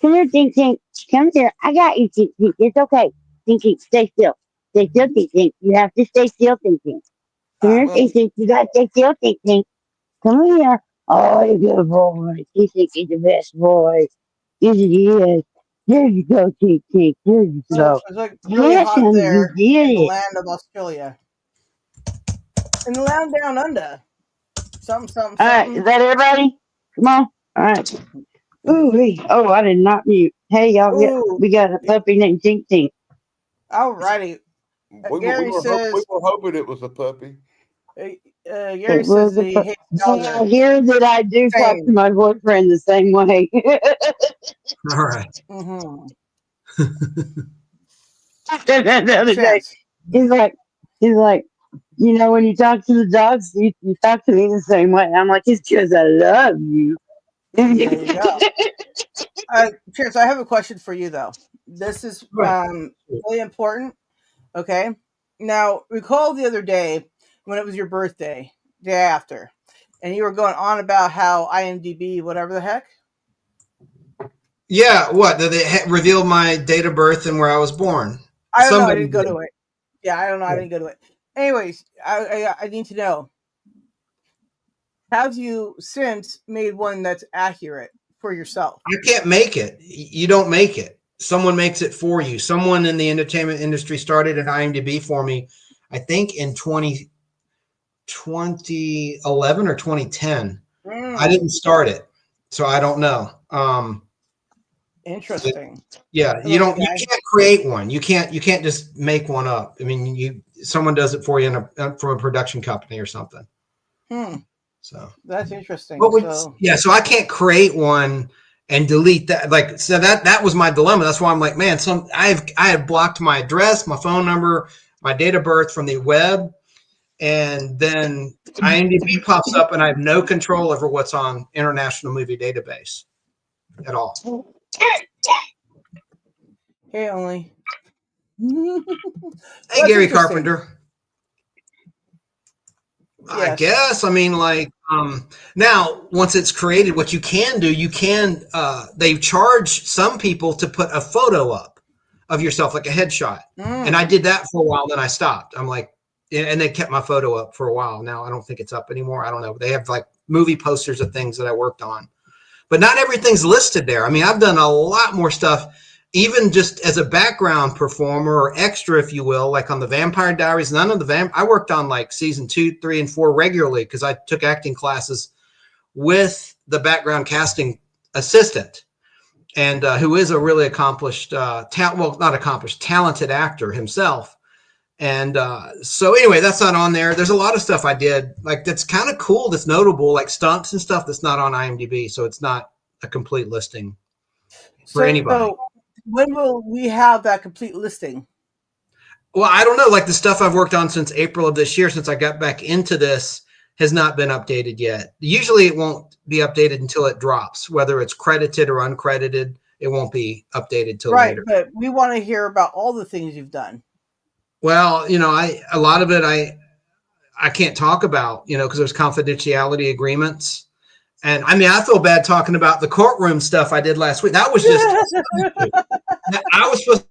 Come here, Tink Tink. Come here. I got you, Tink Tink. It's okay. Tink Tink, stay still. Stay still, Tink Tink. You have to stay still, Tink Tink. Come here, Well, Tink Tink. You got to stay still, Tink Tink. Come here. Oh, you're a good boy. Tink Tink is the best boy. Yes, he is. There you go, Tink Tink. There you so go. it's like really Yes, hot honey, there you in did the it. land of Australia. In the land down under. Something, something, All right, is something. that everybody? Come on. All right. Ooh, oh, I did not mute. Hey, y'all, Ooh. we got a puppy named Tink Tink. Alrighty. Gary says. We were hoping it was a puppy. Gary It says was that a he puppy. hates I dogs. hear that I do talk to Same. my boyfriend the same way. All right. Mm-hmm. The other day, Chance. he's like, you know, when you talk to the dogs, you talk to me the same way. I'm like, it's because I love you. There you go. Chance, I have a question for you though. This is Right. really important. Okay. Now, recall the other day when it was your birthday, day after, and you were going on about how IMDb, whatever the heck. Yeah. What? Did they reveal my date of birth and where I was born? I don't know. I Somebody didn't go did. to it. Yeah, I don't know. I didn't go to it. Anyways, I need to know. Have you since made one that's accurate for yourself? You can't make it. You don't make it. Someone makes it for you. Someone in the entertainment industry started an IMDb for me, I think in 2011 or 2010. I didn't start it, so I don't know. Interesting. Yeah, I love the you guy. can't create one. You can't just make one up. I mean, someone does it for you from a production company or something. So That's interesting. So so I can't create one and delete that. Like, so that was my dilemma. That's why I'm like, man, I have blocked my address, my phone number, my date of birth from the web, and then IMDb pops up, and I have no control over what's on International Movie Database at all. hey, only. Hey, That's Gary interesting. Carpenter. I Yes. guess. I mean, like, now once it's created, what you can do, they charge some people to put a photo up of yourself, like a headshot. And I did that for a while, then I stopped. I'm like, and they kept my photo up for a while. Now I don't think it's up anymore. I don't know. They have like movie posters of things that I worked on, but not everything's listed there. I mean, I've done a lot more stuff, even just as a background performer or extra, if you will, like on the Vampire Diaries. I worked on like season 2, 3, and 4 regularly because I took acting classes with the background casting assistant, and who is a really accomplished, talented actor himself. And so anyway, that's not on there. There's a lot of stuff I did, like that's kind of cool, that's notable, like stunts and stuff that's not on IMDb. So it's not a complete listing for anybody. So when will we have that complete listing? Well, I don't know. Like the stuff I've worked on since April of this year, since I got back into this, has not been updated yet. Usually it won't be updated until it drops, whether it's credited or uncredited. It won't be updated till later. But we want to hear about all the things you've done. Well, a lot of it I can't talk about, because there's confidentiality agreements. And I mean, I feel bad talking about the courtroom stuff I did last week. That was just, I was supposed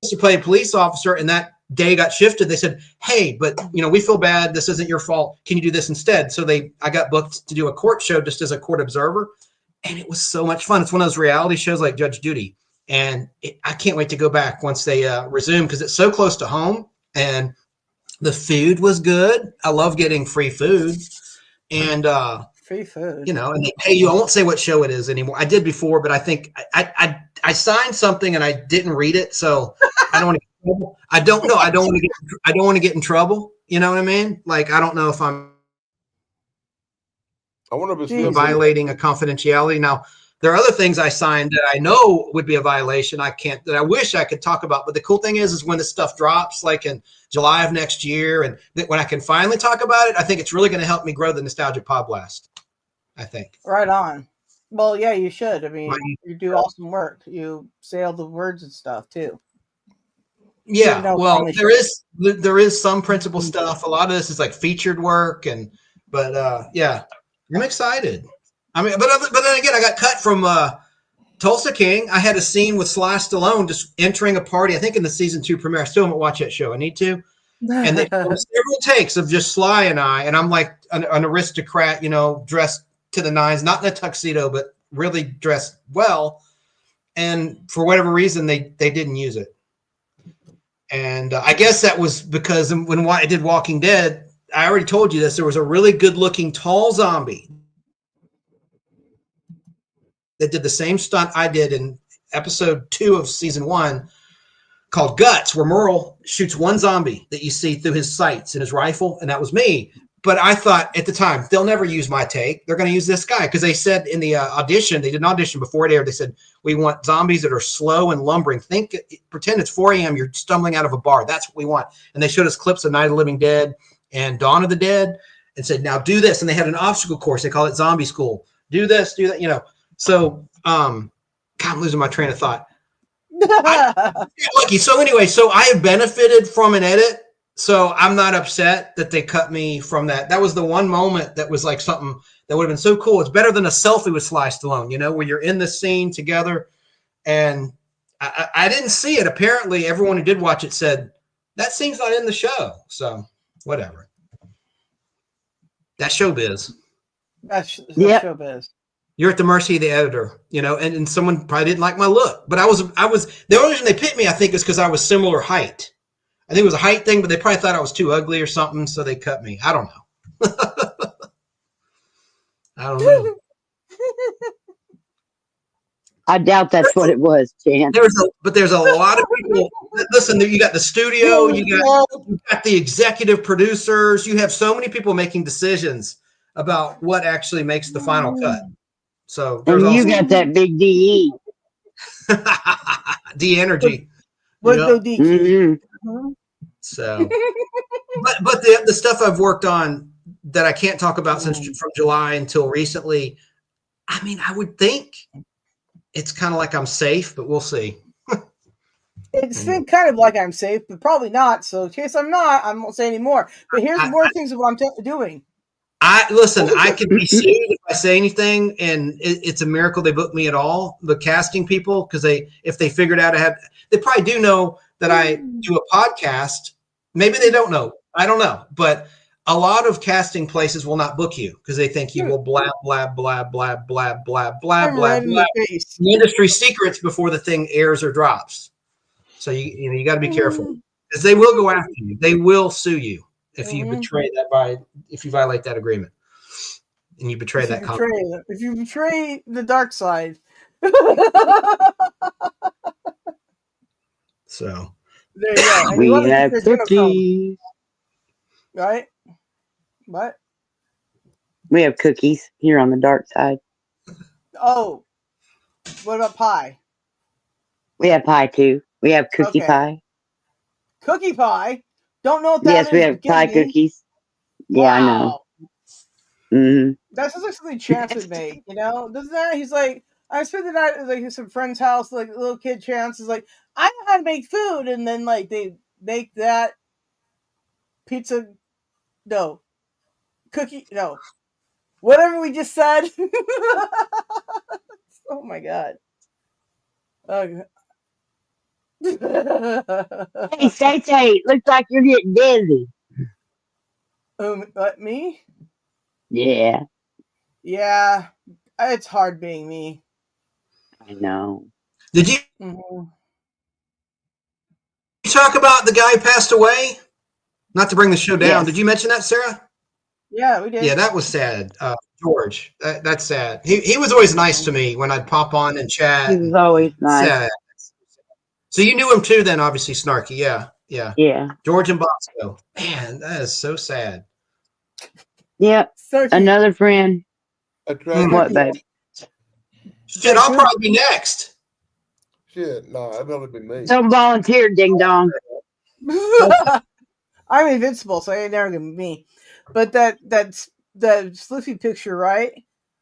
to play a police officer, and that day got shifted. They said, hey, but we feel bad. This isn't your fault. Can you do this instead? So I got booked to do a court show just as a court observer. And it was so much fun. It's one of those reality shows like Judge Judy. And I can't wait to go back once they resume, because it's so close to home and the food was good. I love getting free food. and Free food. you know, and they pay you. I won't say what show it is anymore. I did before, but I think I signed something and I didn't read it, so I don't want to get in trouble. I don't know. I don't want to get in trouble. You know what I mean? Like, I don't know if I'm I wonder if it's Jesus. violating a confidentiality. Now, there are other things I signed that I know would be a violation. That I wish I could talk about. But the cool thing is when this stuff drops, like in July of next year, and when I can finally talk about it, I think it's really going to help me grow the Nostalgic Pod Blast. I think. Right on. Well, yeah, you should. I mean, Right. you do awesome work. You say all the words and stuff too. Yeah, No, well, funny there is some principal stuff. A lot of this is like featured work, but yeah, I'm excited. I mean, but then again, I got cut from Tulsa King. I had a scene with Sly Stallone just entering a party. I think in the season 2 premiere. I still haven't watched that show. I need to. And they filmed several takes of just Sly and I'm like an aristocrat, you know, dressed to the nines, not in a tuxedo, but really dressed well. And for whatever reason, they didn't use it. And I guess that was because when I did Walking Dead, I already told you this, there was a really good-looking tall zombie that did the same stunt I did in episode 2 of season 1 called Guts, where Merle shoots one zombie that you see through his sights in his rifle, and that was me. But I thought at the time, they'll never use my take. They're going to use this guy because they said in the audition, they did an audition before it aired. They said, we want zombies that are slow and lumbering. Pretend it's 4 a.m. You're stumbling out of a bar. That's what we want. And they showed us clips of Night of the Living Dead and Dawn of the Dead and said, now do this. And they had an obstacle course. They call it Zombie School. Do this, do that, you know. So, God, I'm losing my train of thought. Lucky. So anyway, so I have benefited from an edit. So I'm not upset that they cut me from that. That was the one moment that was like something that would have been so cool. It's better than a selfie with Sly Stallone, you know, where you're in the scene together. And I didn't see it. Apparently, everyone who did watch it said, that scene's not in the show. So whatever. That's showbiz. That's Yep. showbiz. You're at the mercy of the editor, you know, and someone probably didn't like my look. But I was the only reason they picked me, I think, is because I was similar height. I think it was a height thing, but they probably thought I was too ugly or something, so they cut me. I don't know. I don't know. I doubt that's what it was, Chan. There's a lot of people. Listen, you got the studio, you got the executive producers. You have so many people making decisions about what actually makes the final cut. So there's And you also got that big DE. the energy. With Yep. no DQ. Mm-hmm. So, but the stuff I've worked on that I can't talk about since from July until recently, I mean, I would think it's kind of like I'm safe, but we'll see. It's been kind of like I'm safe, but probably not. So in case I'm not, I won't say any more. But here's more things of what I'm doing. Listen, I could be sued if I say anything, and it's a miracle they booked me at all. The casting people, because if they figured out they probably do know that I do a podcast. Maybe they don't know. I don't know. But a lot of casting places will not book you because they think you will blab, blab, blab, blab, blab, blab, blab, blab, blab. Industry secrets before the thing airs or drops. So you got to be careful because they will go after you. They will sue you if you betray that if you violate that agreement and you betray that contract. If you betray the dark side. So there you go. And We you have cookies. Right? What? We have cookies here on the dark side. Oh. What about pie? We have pie too. We have cookie pie. Cookie pie? Don't know what that is. Yes, we have pie cookies. Yeah, wow. I know. Mm-hmm. That sounds like something Chance would make, you know? Doesn't that? He's like, I spent the night at like some friend's house, like a little kid Chance is like, I know how to make food, and then like they make that pizza, no, cookie, no, whatever we just said. Oh my god. Hey, Say, looks like you're getting dizzy. What, me? Yeah, Yeah, it's hard being me. I know. Did you talk about the guy who passed away? Not to bring the show down. Yes. Did you mention that, Sarah? Yeah, we did. Yeah, that was sad. George, that's sad. He was always nice to me when I'd pop on and chat. He was always nice. Sad. So you knew him too, then? Obviously, Snarky. Yeah. Yeah. George and Bosco. Man, that is so sad. Yep. Snarky. Another friend. That's right. What, babe? Shit, I'll probably be next. Shit, no, that'd only be me. Don't volunteer, ding dong. I'm invincible, so it ain't never gonna be me. But that Sliffy picture, right?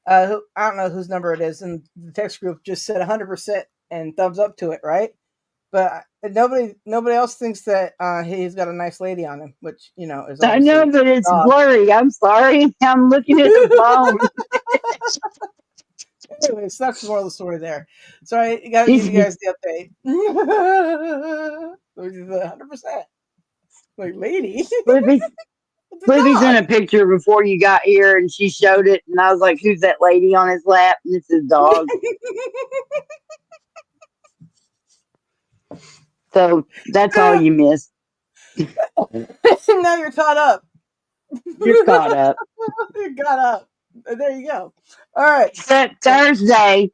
I don't know whose number it is, and the text group just said 100% and thumbs up to it, right? But nobody else thinks that he's got a nice lady on him, which is. I know, but it's blurry. I'm sorry. I'm looking at the phone. Anyways, that's the moral of the story there. So I got to give you guys the update. 100%. Like, lady. Libby sent a picture before you got here, and she showed it, and I was like, "Who's that lady on his lap?" And it's his dog. So that's all you missed. Now you're caught up. You're caught up. You got up. There you go. All right. Except Thursday,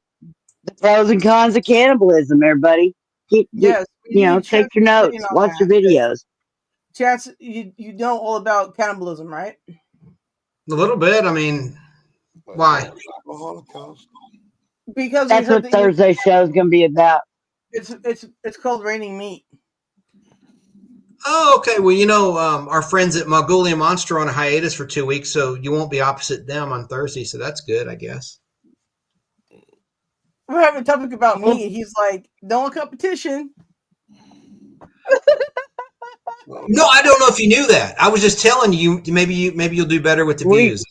the pros and cons of cannibalism. Everybody, take your notes, watch your videos. Chance, you know all about cannibalism, right? A little bit. I mean, why? Because that's what Thursday's show is going to be about. It's called Raining Meat. Oh, okay. Well, our friends at Mongolia Monster are on a hiatus for 2 weeks, so you won't be opposite them on Thursday. So that's good, I guess. We're having a topic about meat. He's like, no competition. No, I don't know if you knew that. I was just telling you. Maybe you'll do better with the views.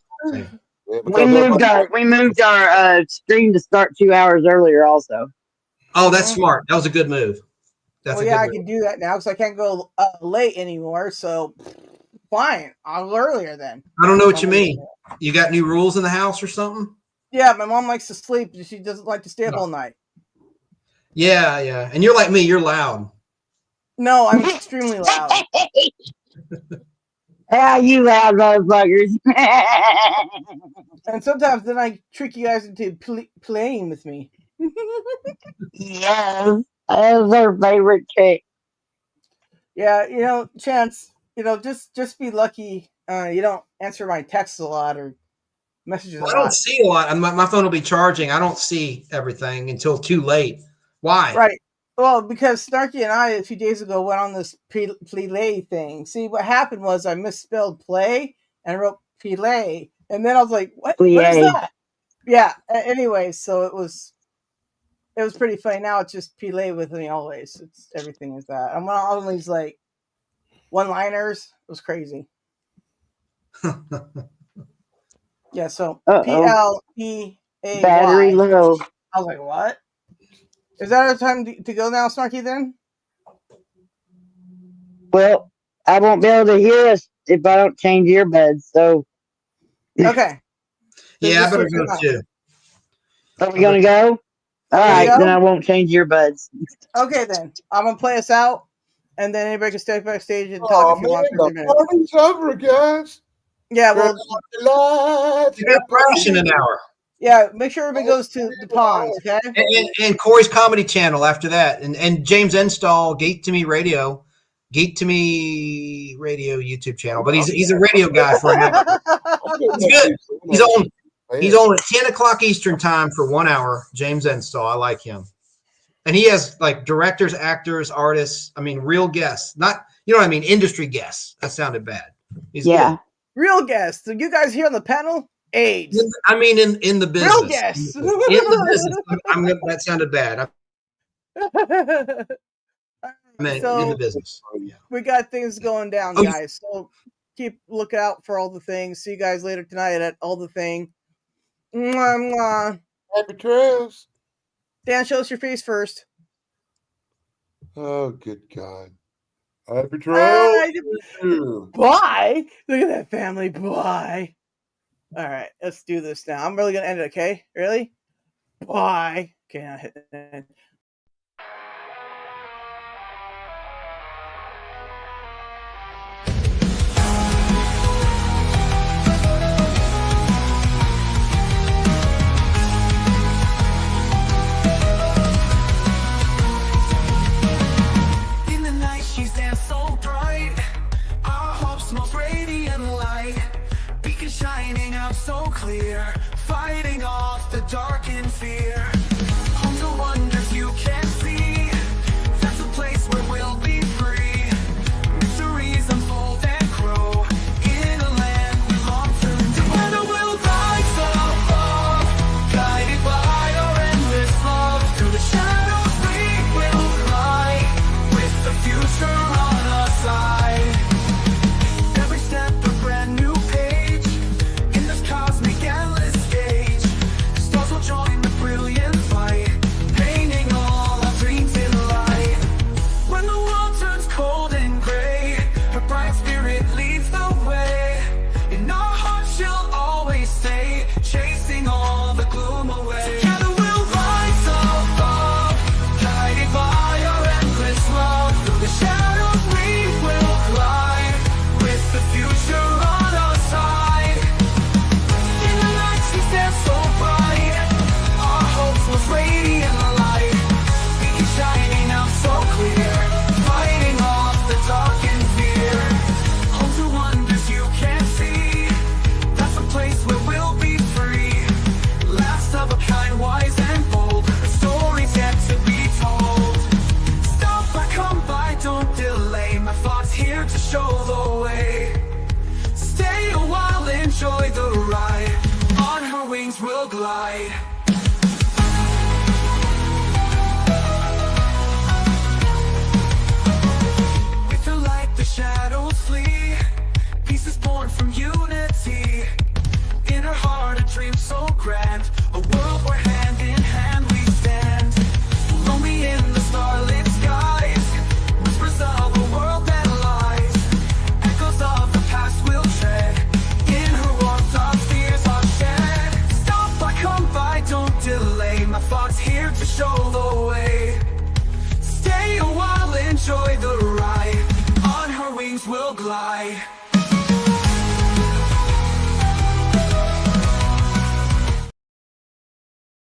We moved our stream to start 2 hours earlier. Also. Oh, that's smart. That was a good move. I can do that now because I can't go late anymore. So fine, I'll go earlier then. I don't know what you mean. You got new rules in the house or something? Yeah, my mom likes to sleep. She doesn't like to stay up all night. Yeah. And you're like me. You're loud. No, I'm extremely loud. You loud motherfuckers. And sometimes then I trick you guys into playing with me. Yes, that's our favorite trick. Yeah, Chance, just be lucky you don't answer my texts a lot or messages a lot. I don't see a lot. My phone will be charging. I don't see everything until too late. Why? Right. Well, because Snarky and I a few days ago went on this pleay thing. See, what happened was I misspelled play and I wrote pleay, and then I was like, "What is that?" Yeah. Anyway, so it was pretty funny. Now it's just play with me always. It's everything is that. I'm on all these like one-liners. It was crazy. Yeah. So PLEAY. Battery low. I was like, what? Is that our time to go now, Snarky, then? Well, I won't be able to hear us if I don't change earbuds, so. Okay. Yeah, I better go too. Are we going to go? All right, then I won't change earbuds. Okay, then. I'm going to play us out, and then anybody can step backstage and talk if you want. The party's over, guys. Yeah, well. You got brunch in an hour. Yeah, make sure everybody goes to the ponds, okay? And Corey's Comedy Channel after that. And James Enstall, Geek to Me Radio YouTube channel. But he's a radio guy for an hour. He's good. He's on at 10 o'clock Eastern time for 1 hour. James Enstall. I like him. And he has like directors, actors, artists. I mean, real guests. Not, industry guests. That sounded bad. He's good. Real guests. So you guys here on the panel? AIDS. I mean, in the business. Real guests. In the business. That sounded bad. In the business. We got things going down, guys. So keep looking out for all the things. See you guys later tonight at all the thing. Mwah, mwah. Happy trails. Dan, show us your face first. Oh, good God. Happy trails. Bye. Look at that family. Bye. All right, let's do this now. I'm really going to end it, okay? Really? Bye. Okay, now hit end. I'm so clear, fighting off the dark and fear. Home to wonders you can't see, that's a place where we'll be free. Mysteries unfold and grow in a land we long to know. Together we'll rise above, guided by our endless love. Through the shadows we will fly, with the future on our side. Every step a brand new page in this cosmic endless stage. Stars will join the brilliant fight, painting all our dreams in light. When the world turns cold and gray, her bright spirit leads the way. In our hearts she'll always stay, chasing all the gloom away. Together we'll rise above, guided by our endless love. Through the shadows we will glide, with the future on our side. In the night she stands so bright, our hopes was radiant light. We keep shining out so clear, fighting off the dark and fear. Home to wonders you can't see, that's a place where we'll be free. Last of a kind, wise and bold, stories yet to be told. Stop by, come by, don't delay, my thoughts here to show the way. Stay a while, enjoy the ride, on her wings we'll glide. With her light the shadows flee, peace is born from unity. In her heart a dream so grand, a world where hand in hand we stand. Lonely in the starlit skies, whispers of a world that lies. Echoes of the past will tread, in her warmth our fears are shed. Stop by, come by, don't delay, my thoughts here to show the way. Stay a while, enjoy the ride, on her wings we'll glide.